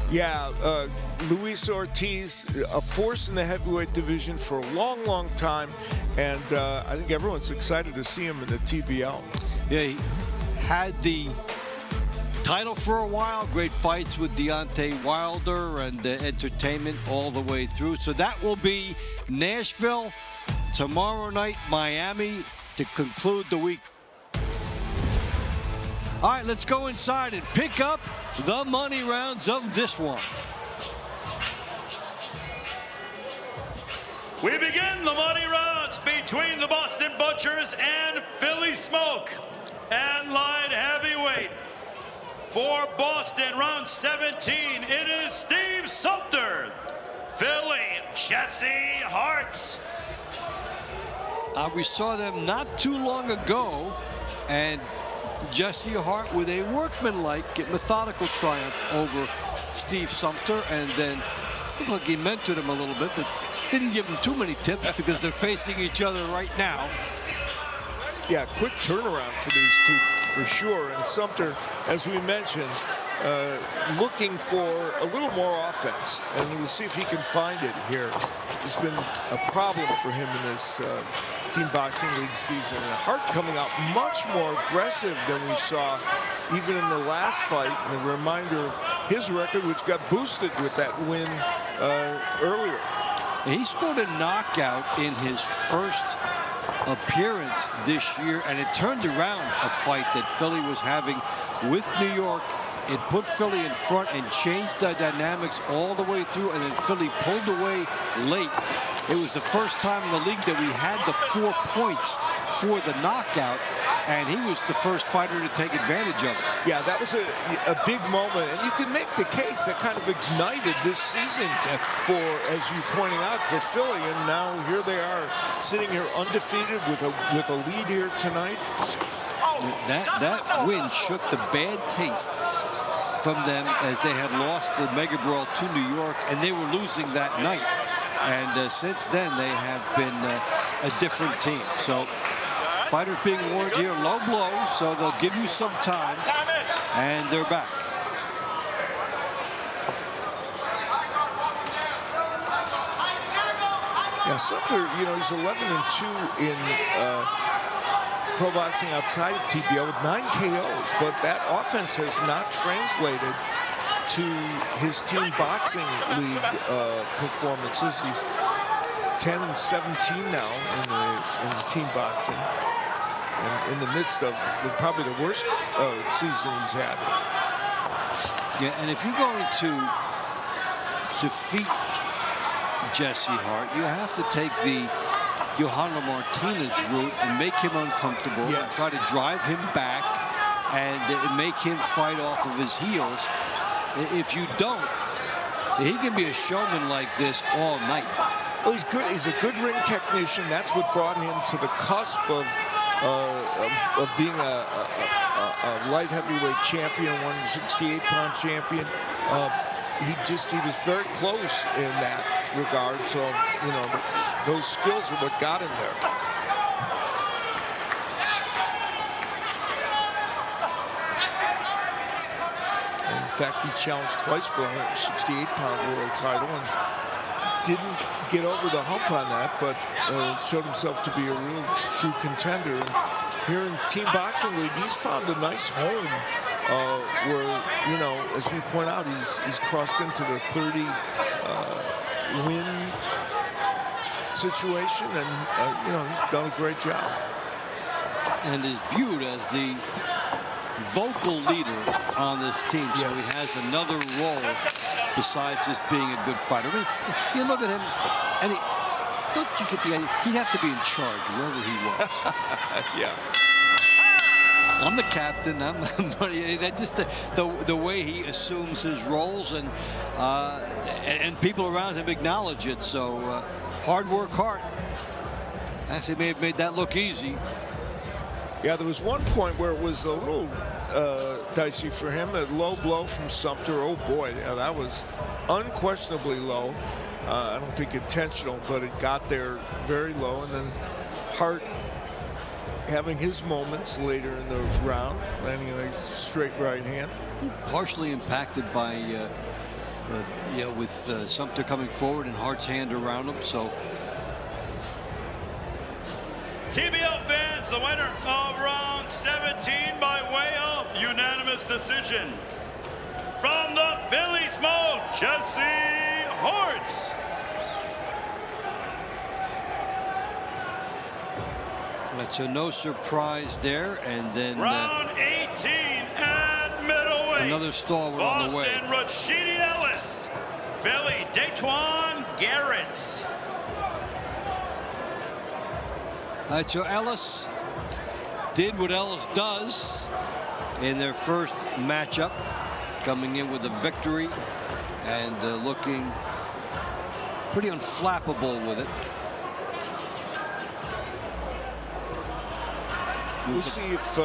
Yeah, Luis Ortiz, a force in the heavyweight division for a long, long time, and I think everyone's excited to see him in the TBL. Yeah, he had the title for a while, great fights with Deontay Wilder and entertainment all the way through. So that will be Nashville tomorrow night, Miami to conclude the week. All right, let's go inside and pick up the money rounds of this one. We begin the money rounds between the Boston Butchers and Philly Smoke. And light heavyweight. For Boston, round 17, it is Steve Sumter. Philly, Jesse Hart. We saw them not too long ago, and Jesse Hart with a workmanlike, methodical triumph over Steve Sumter, and then looked like he mentored him a little bit, but didn't give him too many tips because they're facing each other right now. Yeah, quick turnaround for these two, for sure. And Sumter, as we mentioned, looking for a little more offense, and we'll see if he can find it here. It's been a problem for him in this Team Boxing League season. And Hart coming out much more aggressive than we saw even in the last fight. And a reminder of his record, which got boosted with that win earlier. He scored a knockout in his first appearance this year, and it turned around a fight that Philly was having with New York. It put Philly in front and changed the dynamics all the way through, and then Philly pulled away late. It was the first time in the league that we had the 4 points for the knockout, and he was the first fighter to take advantage of it. Yeah, that was a big moment, and you can make the case that kind of ignited this season for, as you pointing out, for Philly, and now here they are sitting here undefeated with a lead here tonight. That win shook the bad taste from them as they had lost the Mega Brawl to New York, and they were losing that night. And since then, they have been a different team. So fighters being warned here, low blow, so they'll give you some time, and they're back. Yeah, Sumter, you know, he's 11-2 in pro boxing outside of TBL with 9 KOs, but that offense has not translated to his team boxing league performances. He's 10-17 now in the team boxing, and in the midst of probably the worst season he's had. Yeah, and if you're going to defeat Jesse Hart, you have to take the Johanna Martinez route and make him uncomfortable, and try to drive him back and make him fight off of his heels. If you don't, he can be a showman like this all night. Well, he's good. He's a good ring technician. That's what brought him to the cusp of being a light heavyweight champion, 168-pound champion. He was very close in that regard. So, you know, those skills are what got him there. And in fact, he's challenged twice for a 168-pound world title and didn't get over the hump on that, but showed himself to be a real true contender. And here in Team Boxing League, he's found a nice home where, you know, as we point out, he's crossed into the 30 win situation, and you know, he's done a great job. And is viewed as the vocal leader on this team, so he has another role besides just being a good fighter. I mean, you look at him, and don't you get the idea? He'd have to be in charge wherever he was. Yeah. I'm the captain. That's just the way he assumes his roles, and people around him acknowledge it. So hard work, hard. As he may have made that look easy. Yeah, there was one point where it was a little dicey for him. A low blow from Sumter. Oh boy, yeah, that was unquestionably low. I don't think intentional, but it got there very low, and then Hart having his moments later in the round, landing a nice straight right hand. Partially impacted by, with Sumter coming forward and Hart's hand around him. So, TBL fans, the winner of round 17 by way of unanimous decision. From the Philly Smoke, Jesse Hart. So no surprise there, and then round 18 at middleweight. Another stalwart on the way. Boston Rashidi Ellis, Philly Daquan Garrett. All right, so Ellis did what Ellis does in their first matchup, coming in with a victory and looking pretty unflappable with it. We'll see if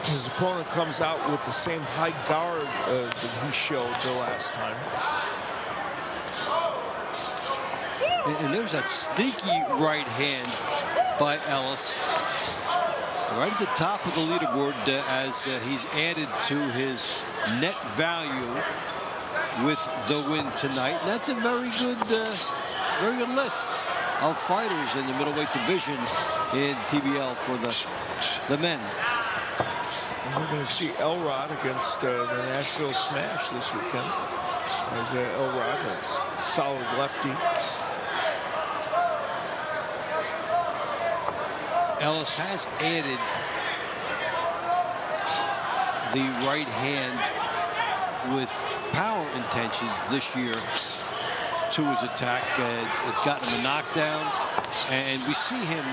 his opponent comes out with the same high guard that he showed the last time. And there's that sneaky right hand by Ellis, right at the top of the leaderboard, as he's added to his net value with the win tonight. And that's a very good list of fighters in the middleweight division in TBL for the men. And we're going to see Elrod against the Nashville Smash this weekend. There's Elrod, a solid lefty. Ellis has added the right hand with power intentions this year to his attack. It's gotten him a knockdown, and we see him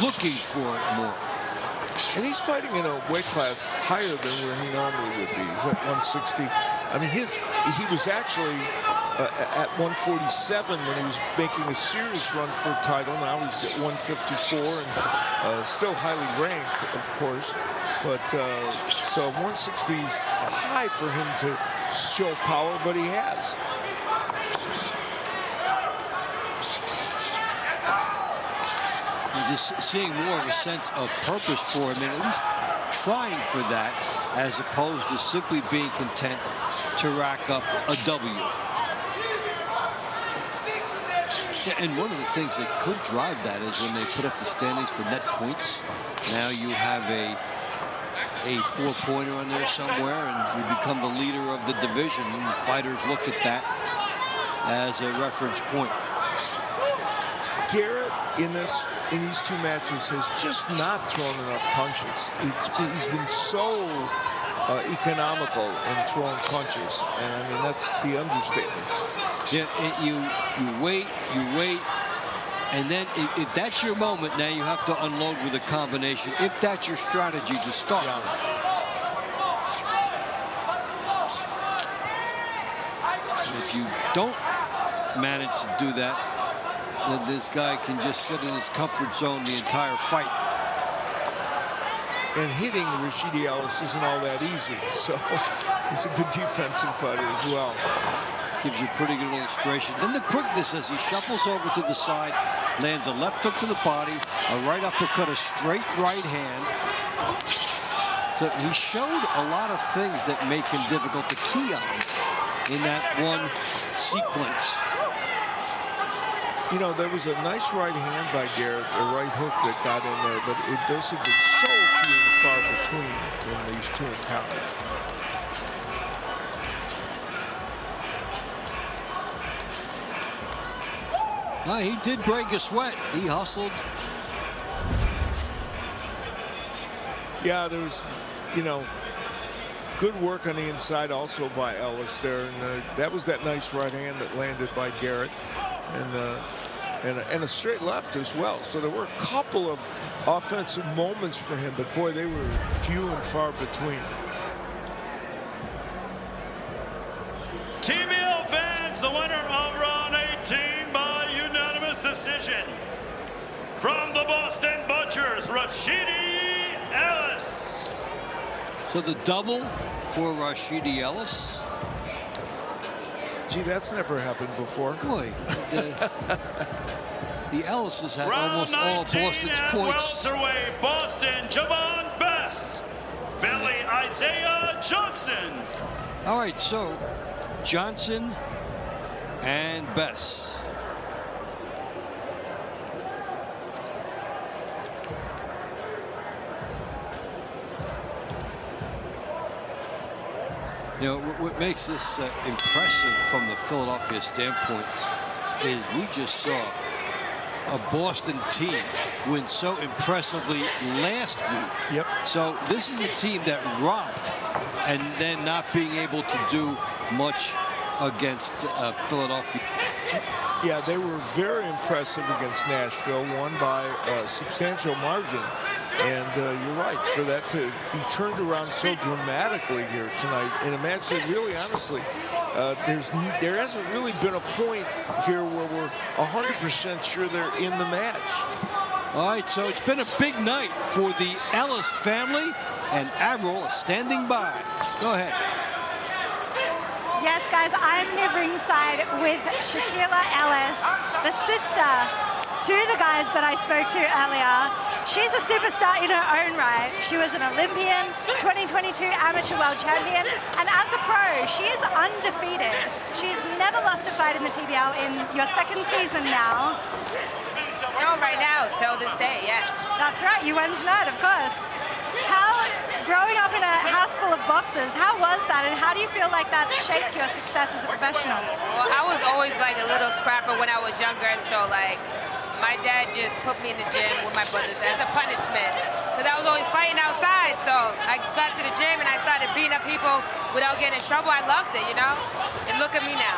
looking for it more. And he's fighting in a weight class higher than where he normally would be. He's at 160. I mean, he was actually at 147 when he was making a serious run for a title. Now he's at 154 and still highly ranked, of course. But so 160 is high for him to show power, but he has. Just seeing more of a sense of purpose for him, and at least trying for that, as opposed to simply being content to rack up a W. Yeah, and one of the things that could drive that is when they put up the standings for net points. Now you have a 4-pointer on there somewhere, and you become the leader of the division, and the fighters look at that as a reference point. Garrett in these two matches has just not thrown enough punches. He's been so economical in throwing punches, and I mean that's the understatement. Yeah, you wait, and then if that's your moment, now you have to unload with a combination. If that's your strategy to start with. If you don't manage to do that, then this guy can just sit in his comfort zone the entire fight. And hitting Rashidi Ellis isn't all that easy, so he's a good defensive fighter as well. Gives you a pretty good illustration. Then the quickness as he shuffles over to the side, lands a left hook to the body, a right uppercut, a straight right hand. So he showed a lot of things that make him difficult to key on in that one sequence. You know, there was a nice right hand by Garrett, a right hook that got in there, but it does have been so few and far between in these two encounters. He did break a sweat. He hustled. Yeah, there was, you know, good work on the inside also by Ellis there, and that was that nice right hand that landed by Garrett, and a straight left as well. So there were a couple of offensive moments for him, but boy, they were few and far between. TBL fans, the winner of round 18 by unanimous decision from the Boston Butchers, Rashidi Ellis. So the double for Rashidi Ellis. Gee, that's never happened before. Boy, the Ellises had round almost all Boston's points. Welterweight, Boston, Javon Bess, Philly, Isaiah Johnson. All right, so Johnson and Bess. You know, what makes this impressive from the Philadelphia standpoint is we just saw a Boston team win so impressively last week. Yep. So this is a team that rocked and then not being able to do much against Philadelphia. Yeah, they were very impressive against Nashville, won by a substantial margin. And you're right, for that to be turned around so dramatically here tonight in a match that really, honestly, there hasn't really been a point here where we're 100% sure they're in the match. All right, so it's been a big night for the Ellis family, and Avril is standing by. Go ahead. Yes, guys, I'm near ringside with Shaquilla Ellis, the sister to the guys that I spoke to earlier. She's a superstar in her own right. She was an Olympian, 2022 amateur world champion, and as a pro, she is undefeated. She's never lost a fight in the TBL in your second season now. No, right now, till this day, yeah. That's right, you went tonight, of course. How, growing up in a house full of boxers, how was that, and how do you feel like that shaped your success as a professional? Well, I was always like a little scrapper when I was younger, so like, my dad just put me in the gym with my brothers as a punishment because I was always fighting outside. So I got to the gym and I started beating up people without getting in trouble. I loved it, you know? And look at me now.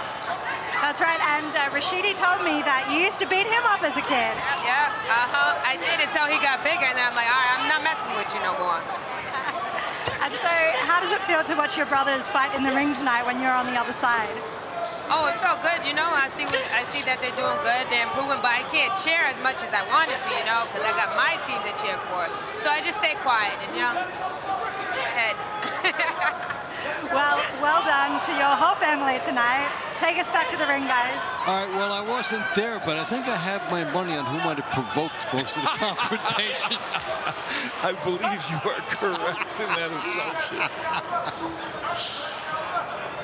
That's right, and Rashidi told me that you used to beat him up as a kid. Yeah, I did until he got bigger, and then I'm like, all right, I'm not messing with you no more. And so, how does it feel to watch your brothers fight in the ring tonight when you're on the other side? Oh, it felt good, you know. I see that they're doing good, they're improving, but I can't cheer as much as I wanted to, you know, because I got my team to cheer for. So I just stay quiet and, you know, head. Well done to your whole family tonight. Take us back to the ring, guys. All right, well, I wasn't there, but I think I have my money on who might have provoked most of the confrontations. I believe you are correct in that assumption.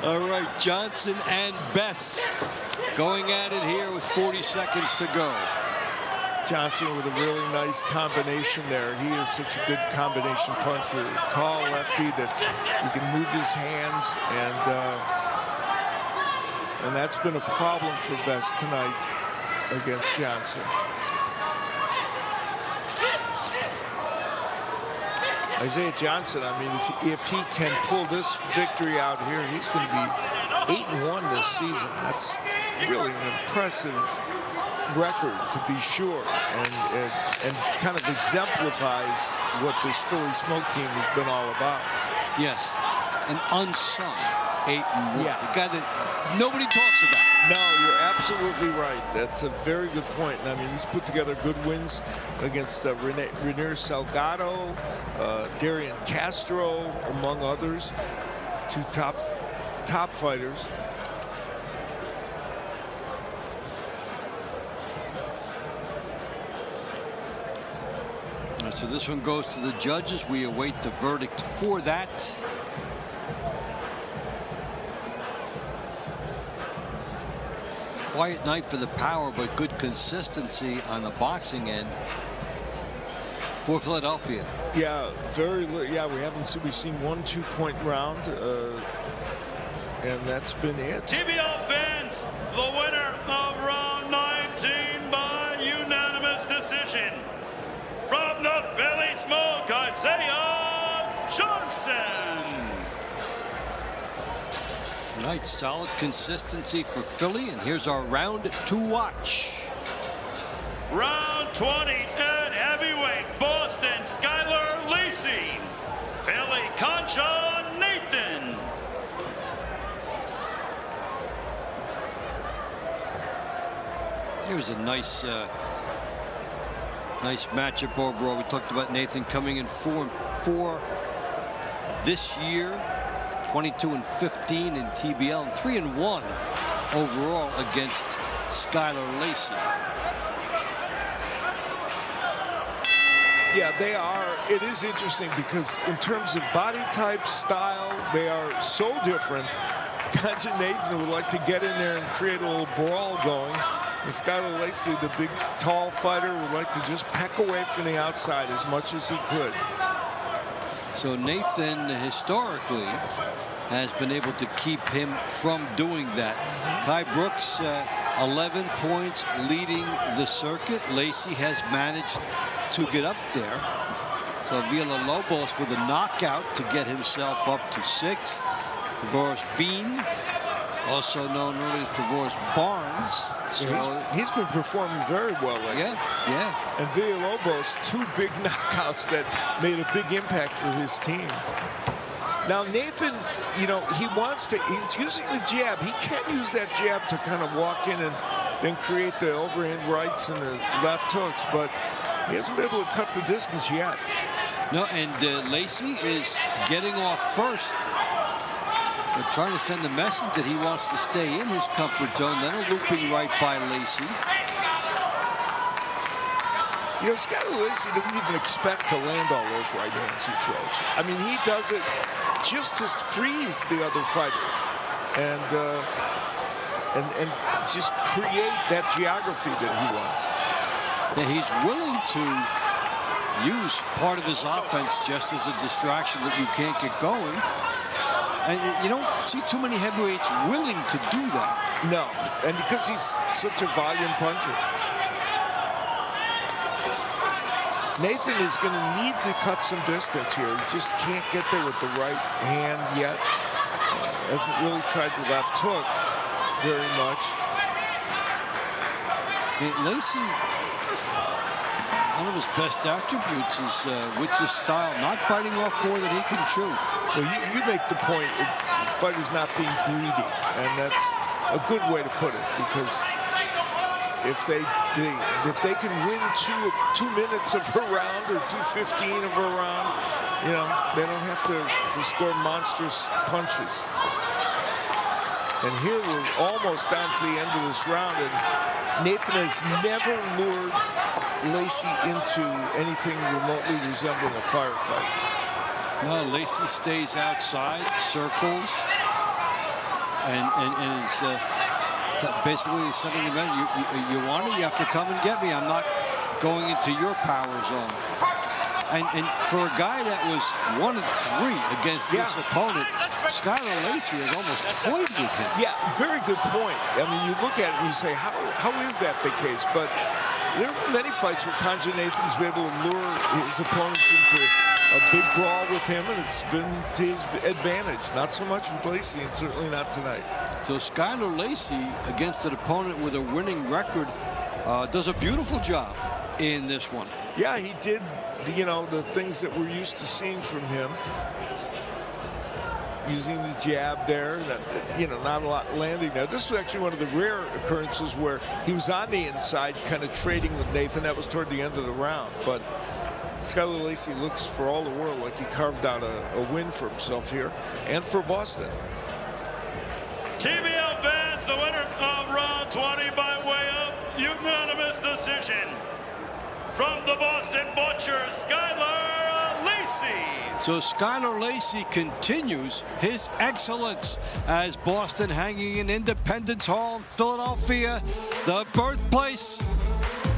All right, Johnson and Bess going at it here with 40 seconds to go. Johnson with a really nice combination there. He is such a good combination puncher. Tall lefty that he can move his hands, and that's been a problem for Bess tonight against Johnson. Isaiah Johnson, I mean, if he can pull this victory out here, he's going to be 8-1 this season. That's really an impressive record, to be sure, and kind of exemplifies what this Philly Smoke team has been all about. Yes, an unsung 8-1. Yeah. The guy that nobody talks about. No, you're absolutely right. That's a very good point. I mean, he's put together good wins against Reinier Salgado, Darian Castro, among others, two top fighters. So this one goes to the judges. We await the verdict for that. Quiet night for the power, but good consistency on the boxing end for Philadelphia. Yeah, we've seen 1 2-point round, and that's been it. TBL fans, the winner of round 19 by unanimous decision. From the Philly Smoke, Isaiah Johnson. Nice, solid consistency for Philly, and here's our round to watch. Round 20 at heavyweight, Boston, Skylar Lacey. Philly, Concha Nathan. Here's a nice matchup overall. We talked about Nathan coming in 4-4 this year, 22-15 in TBL, and 3-1 overall against Skylar Lacey. Yeah, they are. It is interesting because in terms of body type, style, they are so different. Concha Nathan would like to get in there and create a little brawl going. And Skylar Lacey, the big, tall fighter, would like to just peck away from the outside as much as he could. So Nathan historically has been able to keep him from doing that. Kai Brooks, 11 points leading the circuit. Lacey has managed to get up there. So Villalobos with a knockout to get himself up to 6. Tavares Veen, also known earlier as Tavares Barnes. So he's been performing very well lately. Yeah. And Villalobos, 2 big knockouts that made a big impact for his team. Now Nathan, you know, he's using the jab. He can't use that jab to kind of walk in and then create the overhand rights and the left hooks, but he hasn't been able to cut the distance yet. No, and Lacey is getting off first. They're trying to send the message that he wants to stay in his comfort zone. Then a looping right by Lacey. You know, Skylar Lacey doesn't even expect to land all those right hands he throws. I mean, he does it just to freeze the other fighter and just create that geography that he wants. That he's willing to use part of his offense just as a distraction that you can't get going. And you don't see too many heavyweights willing to do that. No, and because he's such a volume puncher. Nathan is going to need to cut some distance here. He just can't get there with the right hand yet. Hasn't really tried the left hook. very much. Lacey, one of his best attributes is with the style, not biting off more than he can chew. Well, you make the point, the fighter's not being greedy, and that's a good way to put it, because if they can win two minutes of a round or 2:15 of a round, you know, they don't have to score monstrous punches. And here we're almost down to the end of this round, and Nathan has never lured Lacey into anything remotely resembling a firefight. No, Lacey stays outside, circles, and is basically sending the message, you want it, you have to come and get me. I'm not going into your power zone. And for a guy that was 1-3 against this opponent, Skylar Lacey has almost toyed with him. Yeah, very good point. I mean, you look at it and you say, how is that the case? But there are many fights where Conjure Nathan's been able to lure his opponents into a big brawl with him, and it's been to his advantage. Not so much with Lacey, and certainly not tonight. So Skylar Lacey, against an opponent with a winning record, does a beautiful job in this one. Yeah, he did, you know, the things that we're used to seeing from him. Using the jab there, you know, not a lot landing there. This was actually one of the rare occurrences where he was on the inside, kind of trading with Nathan. That was toward the end of the round. But Skylar Lacey looks for all the world like he carved out a win for himself here and for Boston. TBL fans, the winner of round 20 by way of unanimous decision from the Boston Butcher, Skylar Lacey. So Skylar Lacey continues his excellence as Boston hanging in Independence Hall in Philadelphia, the birthplace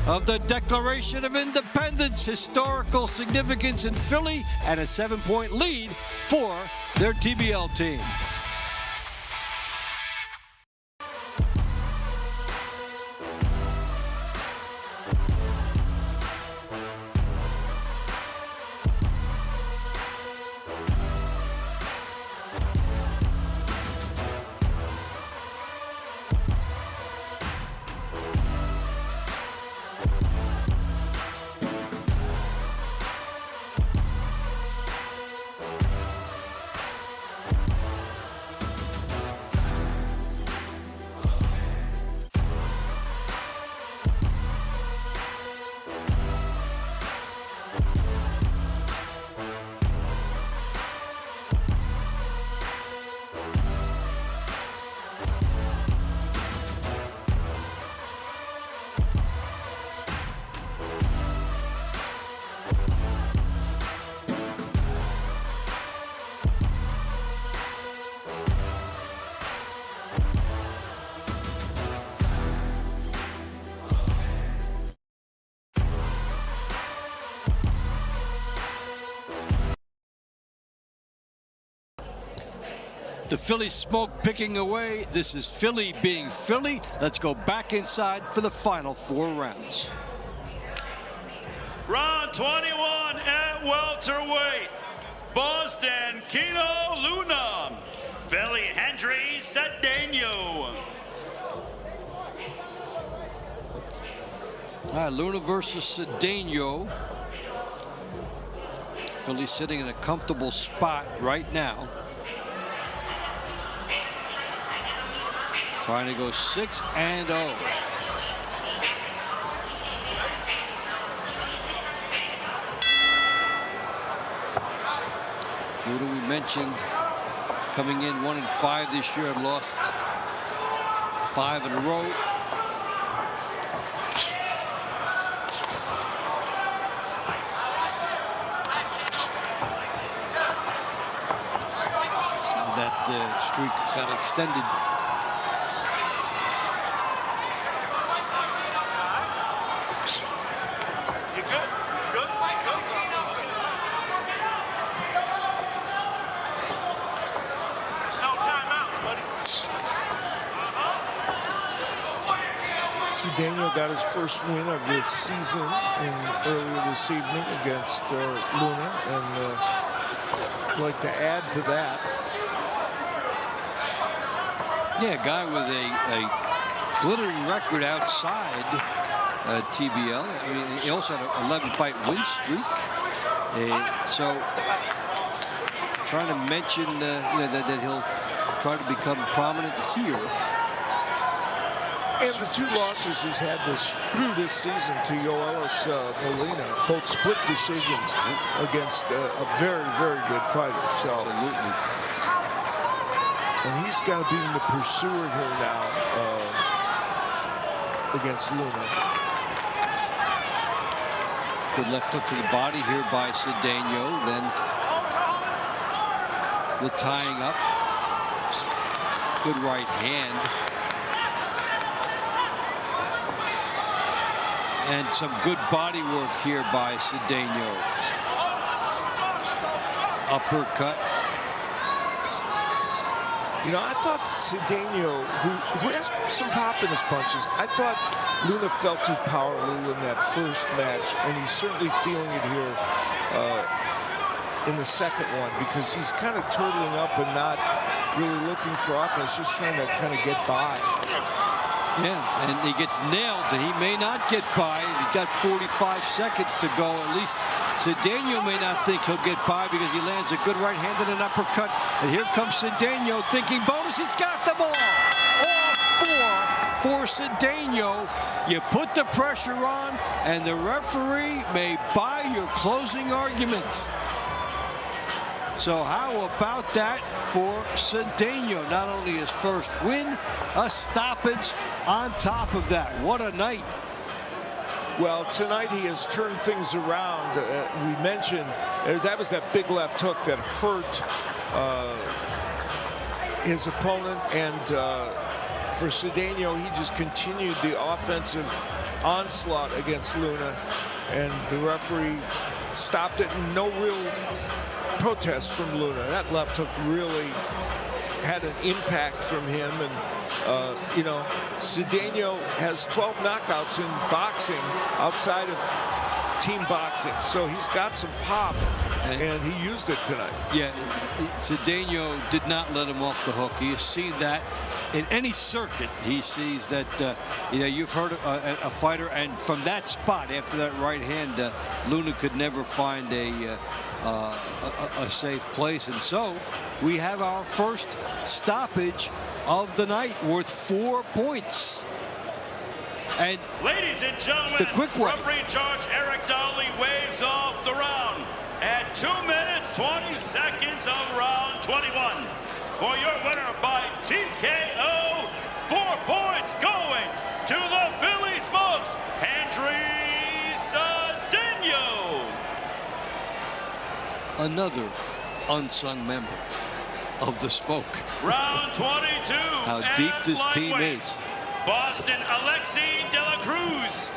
of the Declaration of Independence, historical significance in Philly, and a 7-point lead for their TBL team. The Philly smoke picking away. This is Philly being Philly. Let's go back inside for the final 4 rounds. Round 21 at welterweight. Boston, Kino Luna. Philly, Hendry Cedeno. All right, Luna versus Cedeno. Philly sitting in a comfortable spot right now. Trying to go 6-0. Duda, we mentioned, coming in 1-5 this year, lost 5 in a row. That streak got extended. Cedeno got his first win of the season earlier this evening against Luna, and I'd like to add to that. Yeah, a guy with a glittering record outside TBL. I mean, he also had an 11-fight win streak. So trying to mention you know, that he'll try to become prominent here. And the two losses he's had this season to Yoelis Molina, both split decisions against a very, very good fighter. So, absolutely. And he's got to be in the pursuer here now against Luna. Good left hook to the body here by Cedeno. Then the tying up. Good right hand. And some good body work here by Cedeno. Uppercut. You know, I thought Cedeno, who has some pop in his punches, I thought Luna felt his power a little in that first match, and he's certainly feeling it here in the second one, because he's kind of turtling up and not really looking for offense, just trying to kind of get by. Yeah, and he gets nailed, and he may not get by. He's got 45 seconds to go. At least Cedeno may not think he'll get by because he lands a good right hand and an uppercut. And here comes Cedeno thinking bonus. He's got them all. All 4 for Cedeno. You put the pressure on, and the referee may buy your closing arguments. So how about that for Cedeno? Not only his first win, a stoppage on top of that. What a night. Well, tonight he has turned things around. We mentioned that was that big left hook that hurt his opponent. And for Cedeno, he just continued the offensive onslaught against Luna. And the referee stopped it, and no real protest from Luna. That left hook really had an impact from him, and you know, Cedeno has 12 knockouts in boxing outside of team boxing, so he's got some pop, and he used it tonight. Yeah, Cedeno did not let him off the hook. He has seen that in any circuit. He sees that, you know, you've heard a fighter, and from that spot after that right hand, Luna could never find a safe place. And so we have our first stoppage of the night worth 4 points. And ladies and gentlemen, the quick one. Referee in charge Eric Donnelly waves off the round at 2 minutes 20 seconds of round 21. For your winner by TKO, 4 points going to the Philly Smokes, Andriy Cedeno. Another unsung member of the Smoke. Round 22. How deep this team is. Boston, Alexi De La Cruz.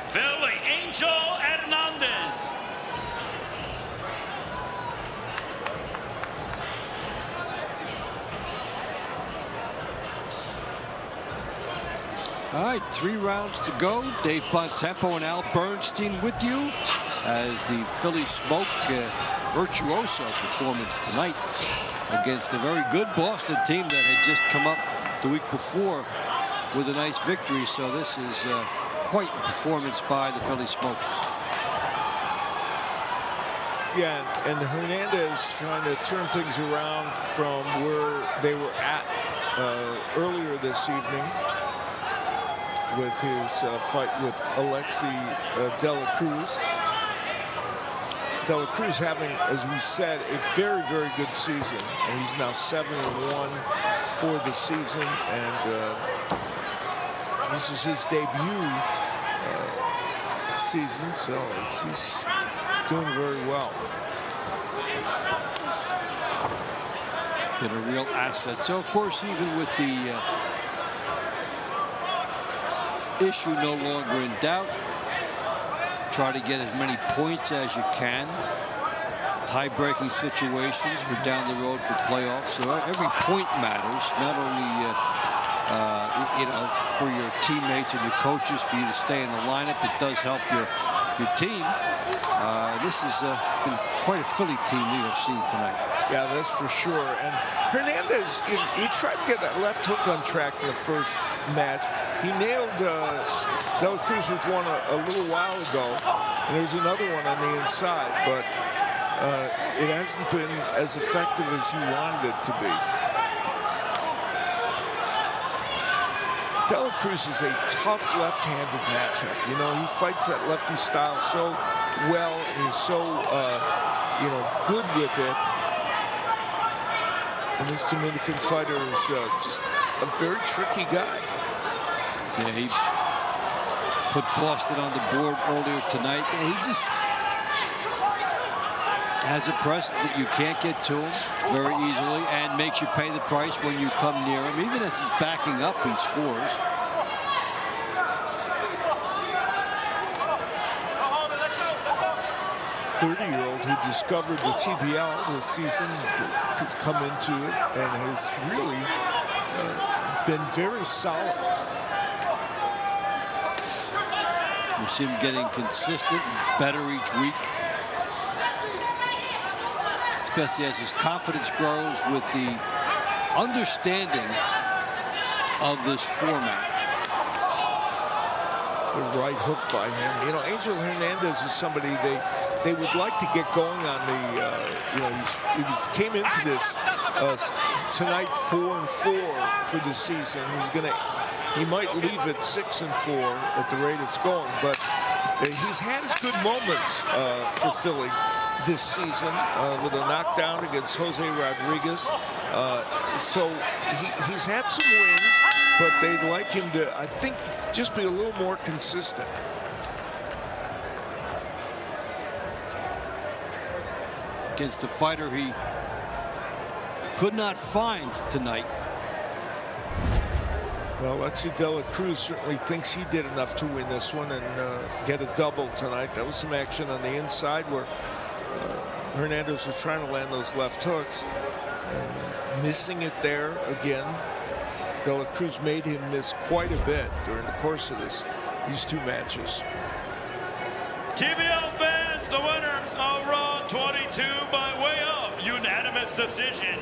Philly, Angel Hernandez. All right, 3 rounds to go. Dave Bontempo and Al Bernstein with you as the Philly Smoke virtuoso performance tonight against a very good Boston team that had just come up the week before with a nice victory. So this is quite a performance by the Philly Smoke. Yeah, and Hernandez trying to turn things around from where they were at earlier this evening with his fight with Alexi De La Cruz. De La Cruz having, as we said, a very, very good season. And he's now 7-1 for the season. And this is his debut season, so he's doing very well. Been a real asset. So, of course, even with the issue no longer in doubt, try to get as many points as you can. Tie-breaking situations for down the road for playoffs. So every point matters, not only you know, for your teammates and your coaches, for you to stay in the lineup. It does help your team. This has been quite a Philly team we have seen tonight. Yeah, that's for sure. And Hernandez, he tried to get that left hook on track in the first match. He nailed De La Cruz with one a little while ago, and there's another one on the inside, but it hasn't been as effective as he wanted it to be. De La Cruz is a tough left-handed matchup. You know, he fights that lefty style so well, and he's so, you know, good with it. And this Dominican fighter is just a very tricky guy. Yeah, he put Boston on the board earlier tonight. And he just has a presence that you can't get to him very easily and makes you pay the price when you come near him. Even as he's backing up, he scores. '30-year-old who discovered the TBL this season has come into it and has really been very solid. We see him getting consistent, better each week, especially as his confidence grows with the understanding of this format. The right hook by him. You know, Angel Hernandez is somebody they would like to get going on the, you know, he came into this tonight 4-4 for the season. He might leave at 6-4 at the rate it's going, but he's had his good moments for Philly this season with a knockdown against Jose Rodriguez. So he's had some wins, but they'd like him to, I think, just be a little more consistent. Against a fighter he could not find tonight. Well, Alexi De La Cruz certainly thinks he did enough to win this one and get a double tonight. That was some action on the inside where Hernandez was trying to land those left hooks. Missing it there again. De La Cruz made him miss quite a bit during the course of these two matches. TBL fans, the winner of round 22 by way of unanimous decision.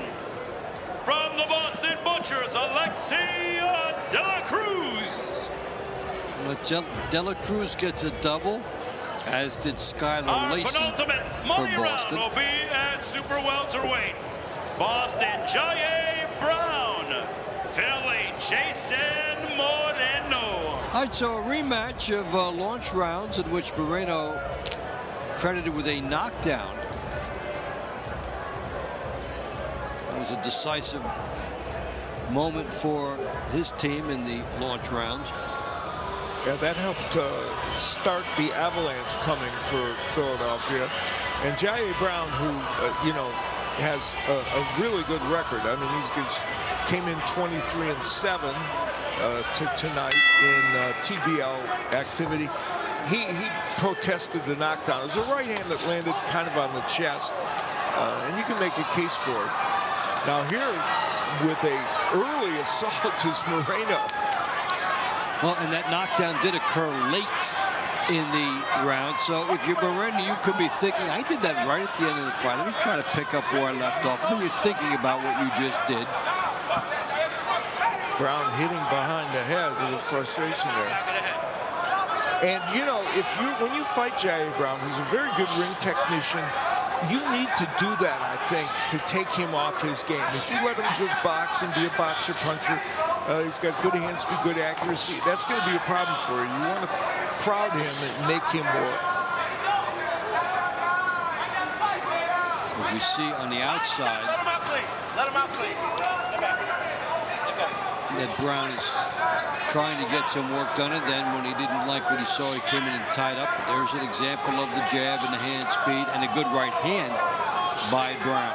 From the Boston Butchers, Alexi De La Cruz. De La Cruz gets a double, as did Skylar Our Lacey penultimate money for round Boston. will be at super welterweight. Boston, J.A. Brown. Philly, Jason Moreno. All right, so a rematch of launch rounds in which Moreno credited with a knockdown. That was a decisive moment for his team in the launch rounds. Yeah, that helped start the avalanche coming for Philadelphia. And J.A. Brown, who, you know, has a really good record. I mean, came in 23-7 tonight in TBL activity. He protested the knockdown. It was a right hand that landed kind of on the chest, and you can make a case for it. Now here, with a early assault, is Moreno. Well, and that knockdown did occur late in the round. So if you're Moreno, you could be thinking, I did that right at the end of the fight. Let me try to pick up where I left off. Then you're thinking about what you just did. Brown hitting behind the head with a frustration there. And you know, when you fight J.A. Brown, who's a very good ring technician, you need to do that, I think, to take him off his game. If you let him just box and be a boxer puncher, he's got good hands, good accuracy. That's going to be a problem for you. You want to crowd him and make him work. As we see on the outside, Let him out, please. that Brown is trying to get some work done, and then when he didn't like what he saw, he came in and tied up. But there's an example of the jab and the hand speed and a good right hand by Brown.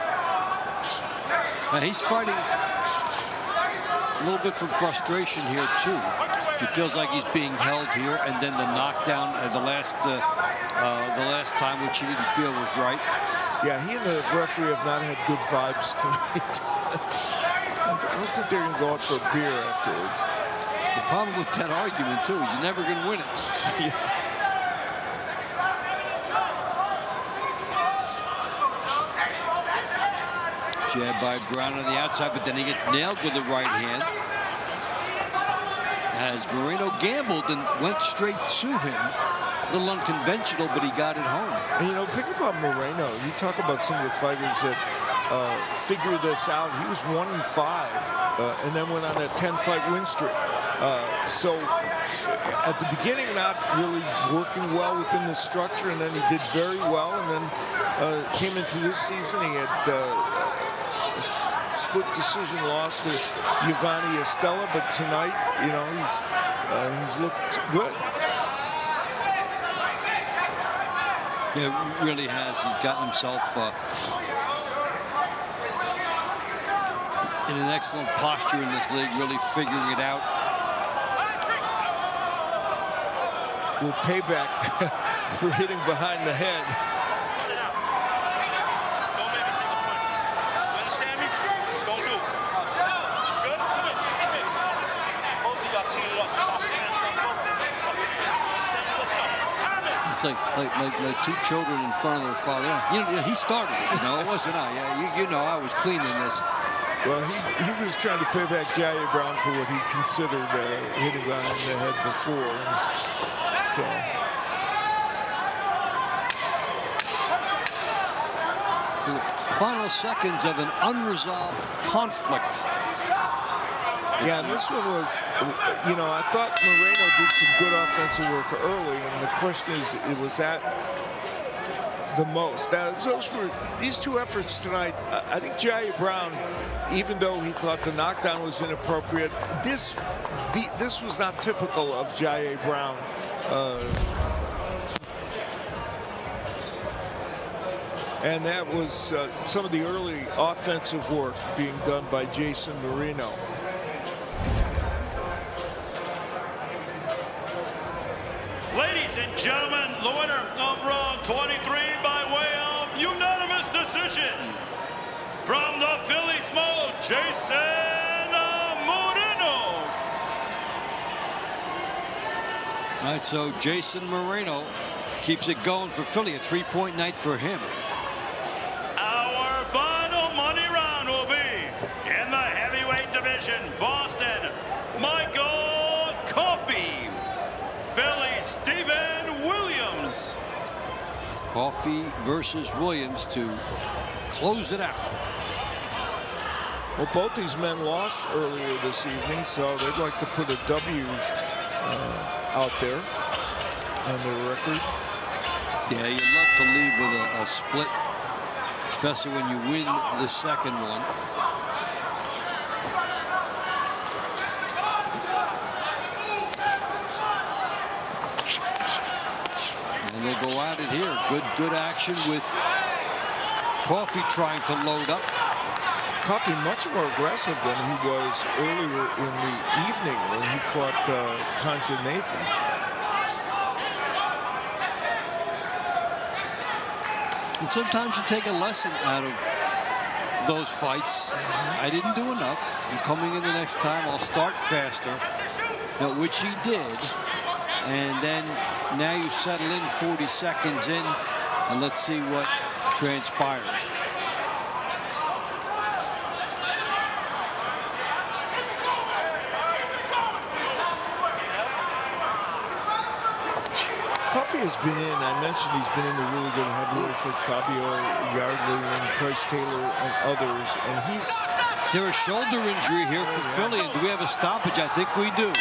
Now he's fighting a little bit from frustration here too. He feels like he's being held here, and then the knockdown the last time, which he didn't feel was right. Yeah, he and the referee have not had good vibes tonight. I don't think they're going to go out for a beer afterwards. The problem with that argument, too, is you're never going to win it. Jab by Brown on the outside, but then he gets nailed with the right hand. As Moreno gambled and went straight to him. A little unconventional, but he got it home. And, you know, think about Moreno. You talk about some of the fighters that figured this out. He was 1-5 and then went on a 10-fight win streak. So at the beginning, not really working well within the structure, and then he did very well, and then came into this season. He had split decision loss to Giovanni Estella, but tonight, you know, he's looked good. Yeah, really has. He's gotten himself in an excellent posture in this league, really figuring it out. Will payback for hitting behind the head. It's like two children in front of their father. You know, he started it, you know. It wasn't I. Yeah, you know, I was cleaning this. Well, he was trying to pay back Jaya Brown for what he considered hitting behind the head before. And so. So the final seconds of an unresolved conflict. Yeah, and this one was, you know, I thought Moreno did some good offensive work early, and the question is, was that the most? Now, these two efforts tonight. I think Jaya Brown, even though he thought the knockdown was inappropriate, this was not typical of Jaya Brown. And that was some of the early offensive work being done by Jason Moreno. Ladies and gentlemen, the winner of round 23 by way of unanimous decision from the Philly Smoke, Jason Moreno. All right, so Jason Moreno keeps it going for Philly. A three-point night for him. Our final money round will be in the heavyweight division. Boston, Michael Coffey. Philly, Stephen Williams. Coffey versus Williams to close it out. Well, both these men lost earlier this evening, so they'd like to put a W out there on their record. Yeah, you'd love to leave with a split, especially when you win the second one. And they go at it here. Good action with Coffey trying to load up. Coffey much more aggressive than he was earlier in the evening when he fought Conja Nathan. And sometimes you take a lesson out of those fights. I didn't do enough. I'm coming in the next time. I'll start faster, which he did. And then now you settle in 40 seconds in, and let's see what transpires. Coffey has been in, I mentioned he's been in the really good heavyweights like Fabio Yardley and Price Taylor and others, and he's... Is there a shoulder injury here for Philly? And do we have a stoppage? I think we do.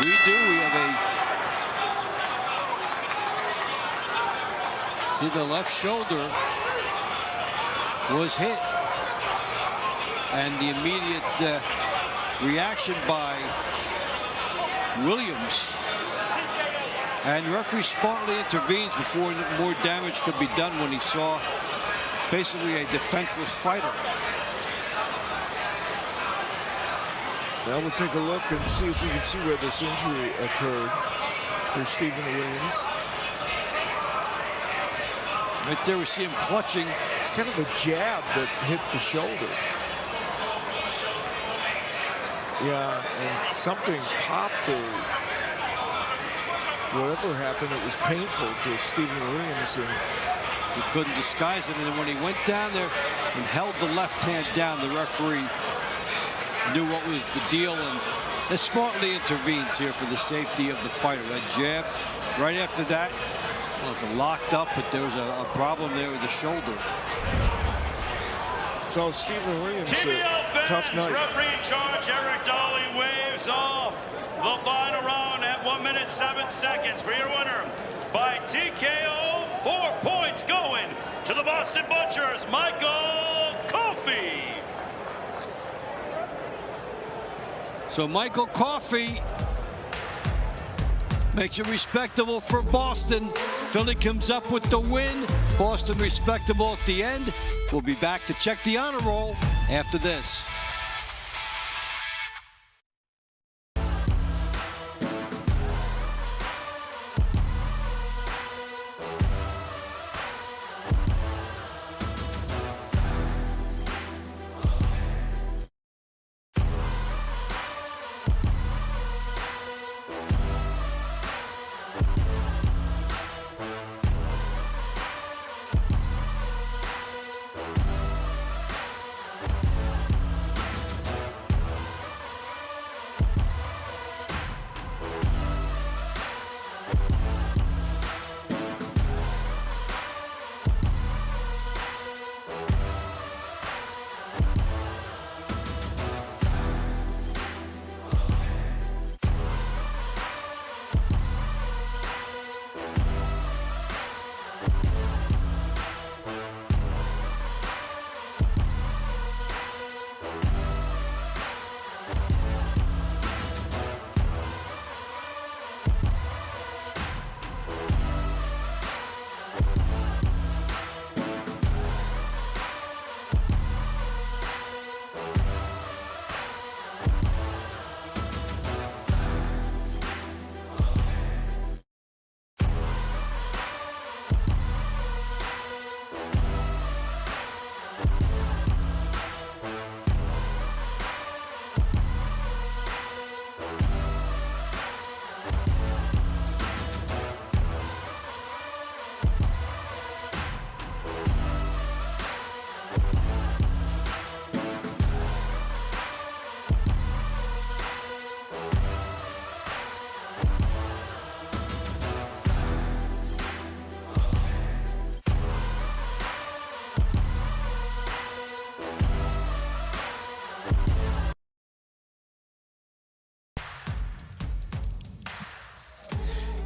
We do. We have a... See, the left shoulder was hit. And the immediate reaction by Williams. And referee smartly intervenes before more damage could be done when he saw basically a defenseless fighter. Now we'll take a look and see if we can see where this injury occurred for Stephen Williams. Right there we see him clutching. It's kind of a jab that hit the shoulder. Yeah, and something popped or whatever happened, it was painful to Stephen Williams. And he couldn't disguise it, and when he went down there, and held the left hand down. The referee knew what was the deal and smartly intervenes here for the safety of the fighter. That jab right after that, well, locked up, but there was a problem there with the shoulder. So Stephen Williams, tough night. Referee in charge Eric Dolly waves off the final round at 1 minute 7 seconds for your winner by TKO. 4 points going to the Boston Butchers, Michael Coffey. So Michael Coffey makes it respectable for Boston. Philly comes up with the win. Boston respectable at the end. We'll be back to check the honor roll after this.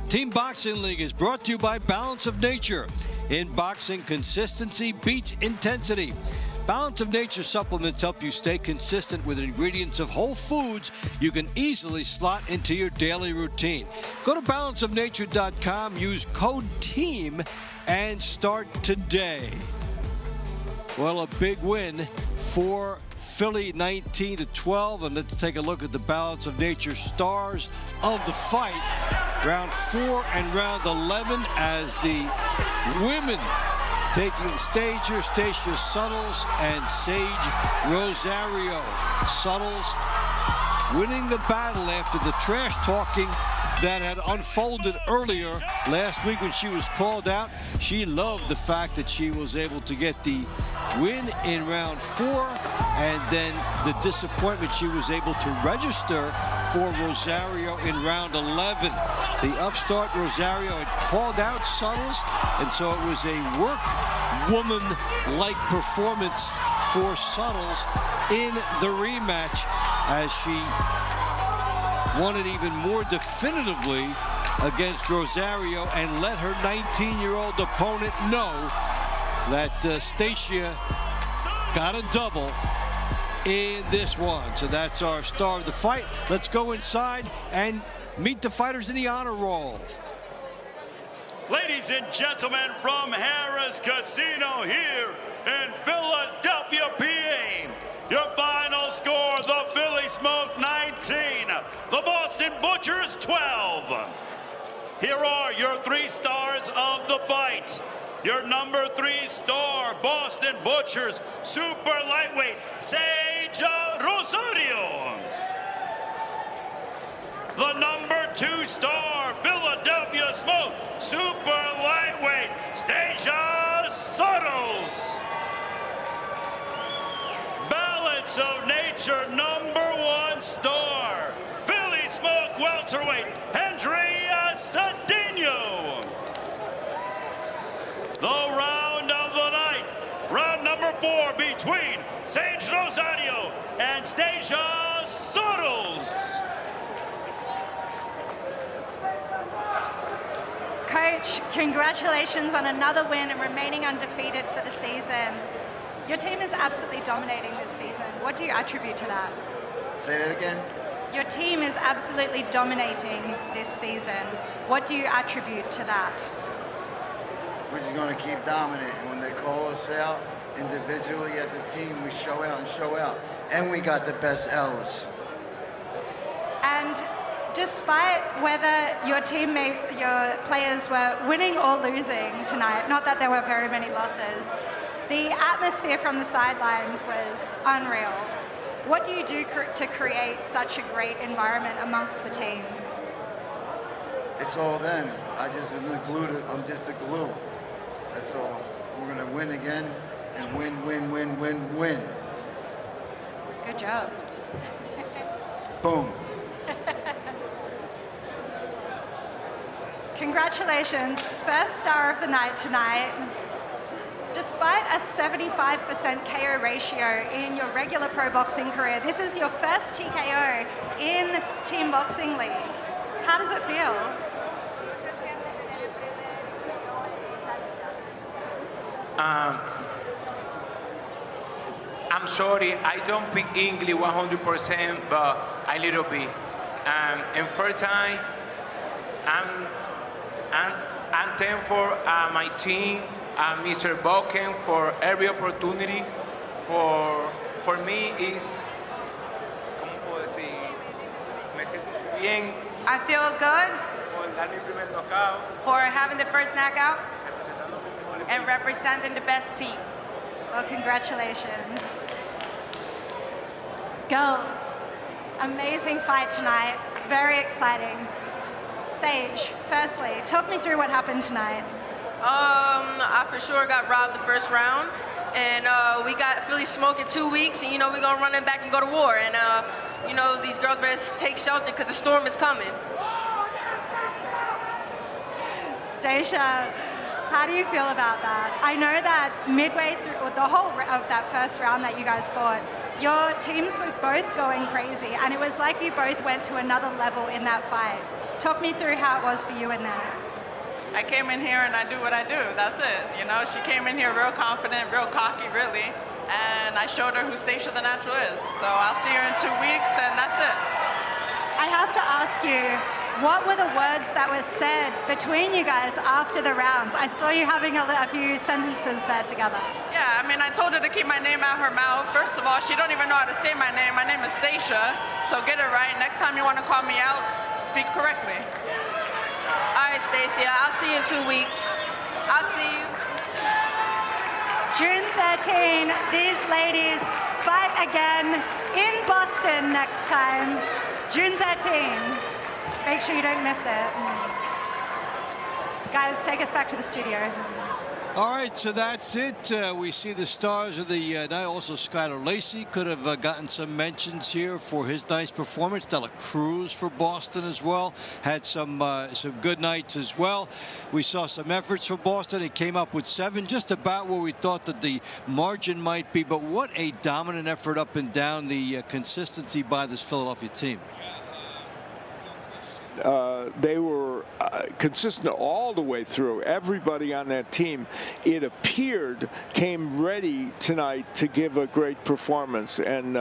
Team Boxing League is brought to you by Balance of Nature. In boxing, consistency beats intensity. Balance of Nature supplements help you stay consistent with ingredients of whole foods you can easily slot into your daily routine. Go to balanceofnature.com, use code TEAM, and start today. Well, a big win for Philly, 19-12, and let's take a look at the Balance of Nature stars of the fight. Round 4 and round 11 as the women taking the stage here, Stacia Suttles and Sage Rosario. Suttles winning the battle after the trash talking that had unfolded earlier last week when she was called out. She loved the fact that she was able to get the win in round 4, and then the disappointment she was able to register for Rosario in round 11. The upstart Rosario had called out Suttles, and so it was a workwoman-like performance for Suttles in the rematch as she won it even more definitively against Rosario and let her 19-year-old opponent know that Stacia got a double in this one. So that's our star of the fight. Let's go inside and meet the fighters in the honor roll. Ladies and gentlemen, from Harrah's Casino here in Philadelphia, PA, your final score, the Philly Smoke 19, the Boston Butchers 12. Here are your 3 stars of the fight. Your number 3 star, Boston Butchers super lightweight, Sage Rosario. The number 2 star, Philadelphia Smoke super lightweight, Stacia Suttles. force of nature #1 star, Philly Smoke welterweight, Andrea Cedeno. The round of the night, round number 4 between Sage Rosario and Stasia Soros. Coach, congratulations on another win and remaining undefeated for the season. Your team is absolutely dominating this season. What do you attribute to that? Say that again? Your team is absolutely dominating this season. What do you attribute to that? We're just going to keep dominating. When they call us out individually as a team, we show out and show out. And we got the best L's. And despite whether your players were winning or losing tonight, not that there were very many losses, the atmosphere from the sidelines was unreal. What do you do to create such a great environment amongst the team? It's all them. I'm just the glue. That's all. We're going to win again and win, win, win, win, win. Good job. Boom. Congratulations, first star of the night tonight. Despite a 75% KO ratio in your regular pro boxing career, this is your first TKO in Team Boxing League. How does it feel? I'm sorry, I don't speak English 100%, but a little bit. And first time, I'm thankful for my team, Mr. Boken, for every opportunity. For me is, ¿cómo puedo decir? Me siento bien. I feel good Por dar mi primer knockout, for having the first knockout and representing the best team. Well, congratulations. Girls, amazing fight tonight. Very exciting. Sage, firstly, talk me through what happened tonight. I for sure got robbed the first round, and we got Philly Smoke in 2 weeks, and we're gonna run it back and go to war. And these girls better take shelter because the storm is coming. Stasia, how do you feel about that? I know that midway through the whole of that first round that you guys fought, your teams were both going crazy, and it was like you both went to another level in that fight. Talk me through how it was for you in there. I came in here and I do what I do. That's it. She came in here real confident, real cocky, really. And I showed her who Stasia the Natural is. So I'll see her in 2 weeks, and that's it. I have to ask you, what were the words that were said between you guys after the rounds? I saw you having a few sentences there together. Yeah, I told her to keep my name out her mouth. First of all, she don't even know how to say my name. My name is Stasia, so get it right. Next time you want to call me out, speak correctly. All right, Stasia, I'll see you in 2 weeks. I'll see you. June 13, these ladies fight again in Boston next time. June 13. Make sure you don't miss it. Guys, take us back to the studio. All right, so that's it. We see the stars of the night. Also, Skylar Lacey could have gotten some mentions here for his nice performance. Dela Cruz for Boston as well. Had some good nights as well. We saw some efforts from Boston. It came up with 7, just about where we thought that the margin might be. But what a dominant effort up and down, the consistency by this Philadelphia team. They were consistent all the way through. Everybody on that team, it appeared, came ready tonight to give a great performance. And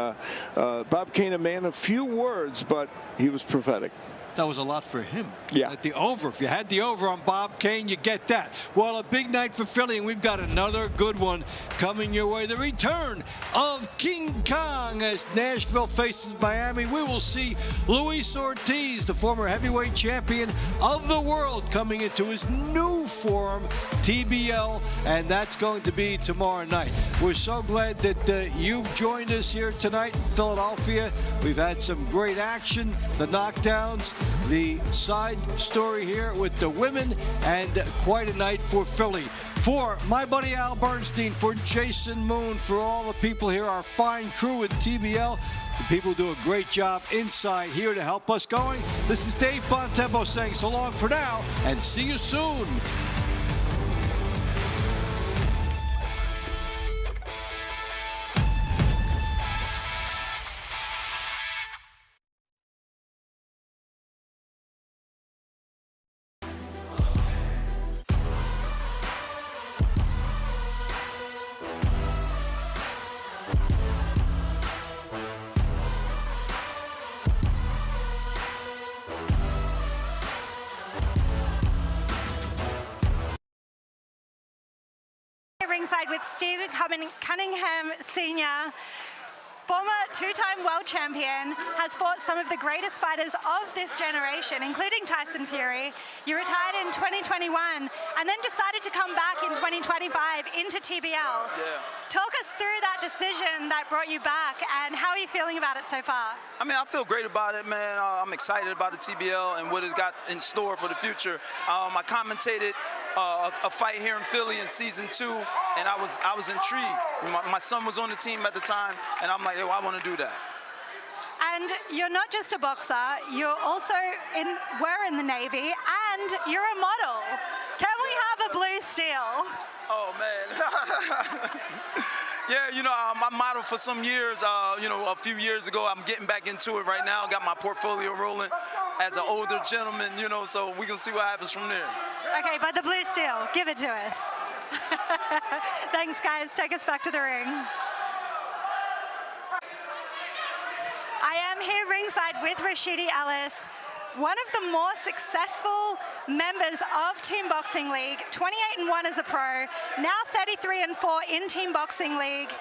Bob Kane, a man of few words, but he was prophetic. That was a lot for him. Yeah. At the over. If you had the over on Bob Kane, you get that. Well, a big night for Philly, and we've got another good one coming your way. The return of King Kong as Nashville faces Miami. We will see Luis Ortiz, the former heavyweight champion of the world, coming into his new form, TBL, and that's going to be tomorrow night. We're so glad that you've joined us here tonight in Philadelphia. We've had some great action, the knockdowns, the side story here with the women, and quite a night for Philly. For my buddy Al Bernstein, for Jason Moon, for all the people here, our fine crew at TBL, the people do a great job inside here to help us going. This is Dave Bontempo saying so long for now, and see you soon. Ringside with Steve Cunningham Sr., former two-time world champion, has fought some of the greatest fighters of this generation, including Tyson Fury. You retired in 2021 and then decided to come back in 2025 into TBL. Yeah. Talk us through that decision that brought you back, and how are you feeling about it so far? I mean, I feel great about it, man. I'm excited about the TBL and what it's got in store for the future. I commentated a fight here in Philly in season 2, and I was intrigued. My son was on the team at the time, and I'm like, yo, I want to do that. And you're not just a boxer, you're also were in the Navy, and you're a model. Can we have a blue steel? Oh, man. Yeah, you know, I modeled for some years, you know, a few years ago. I'm getting back into it right now. Got my portfolio rolling as an older gentleman, you know, so we're going to see what happens from there. Okay, but the blue steel, give it to us. Thanks, guys. Take us back to the ring. I am here ringside with Rashidi Ellis, one of the more successful members of Team Boxing League, 28-1 as a pro, now 33-4 in Team Boxing League.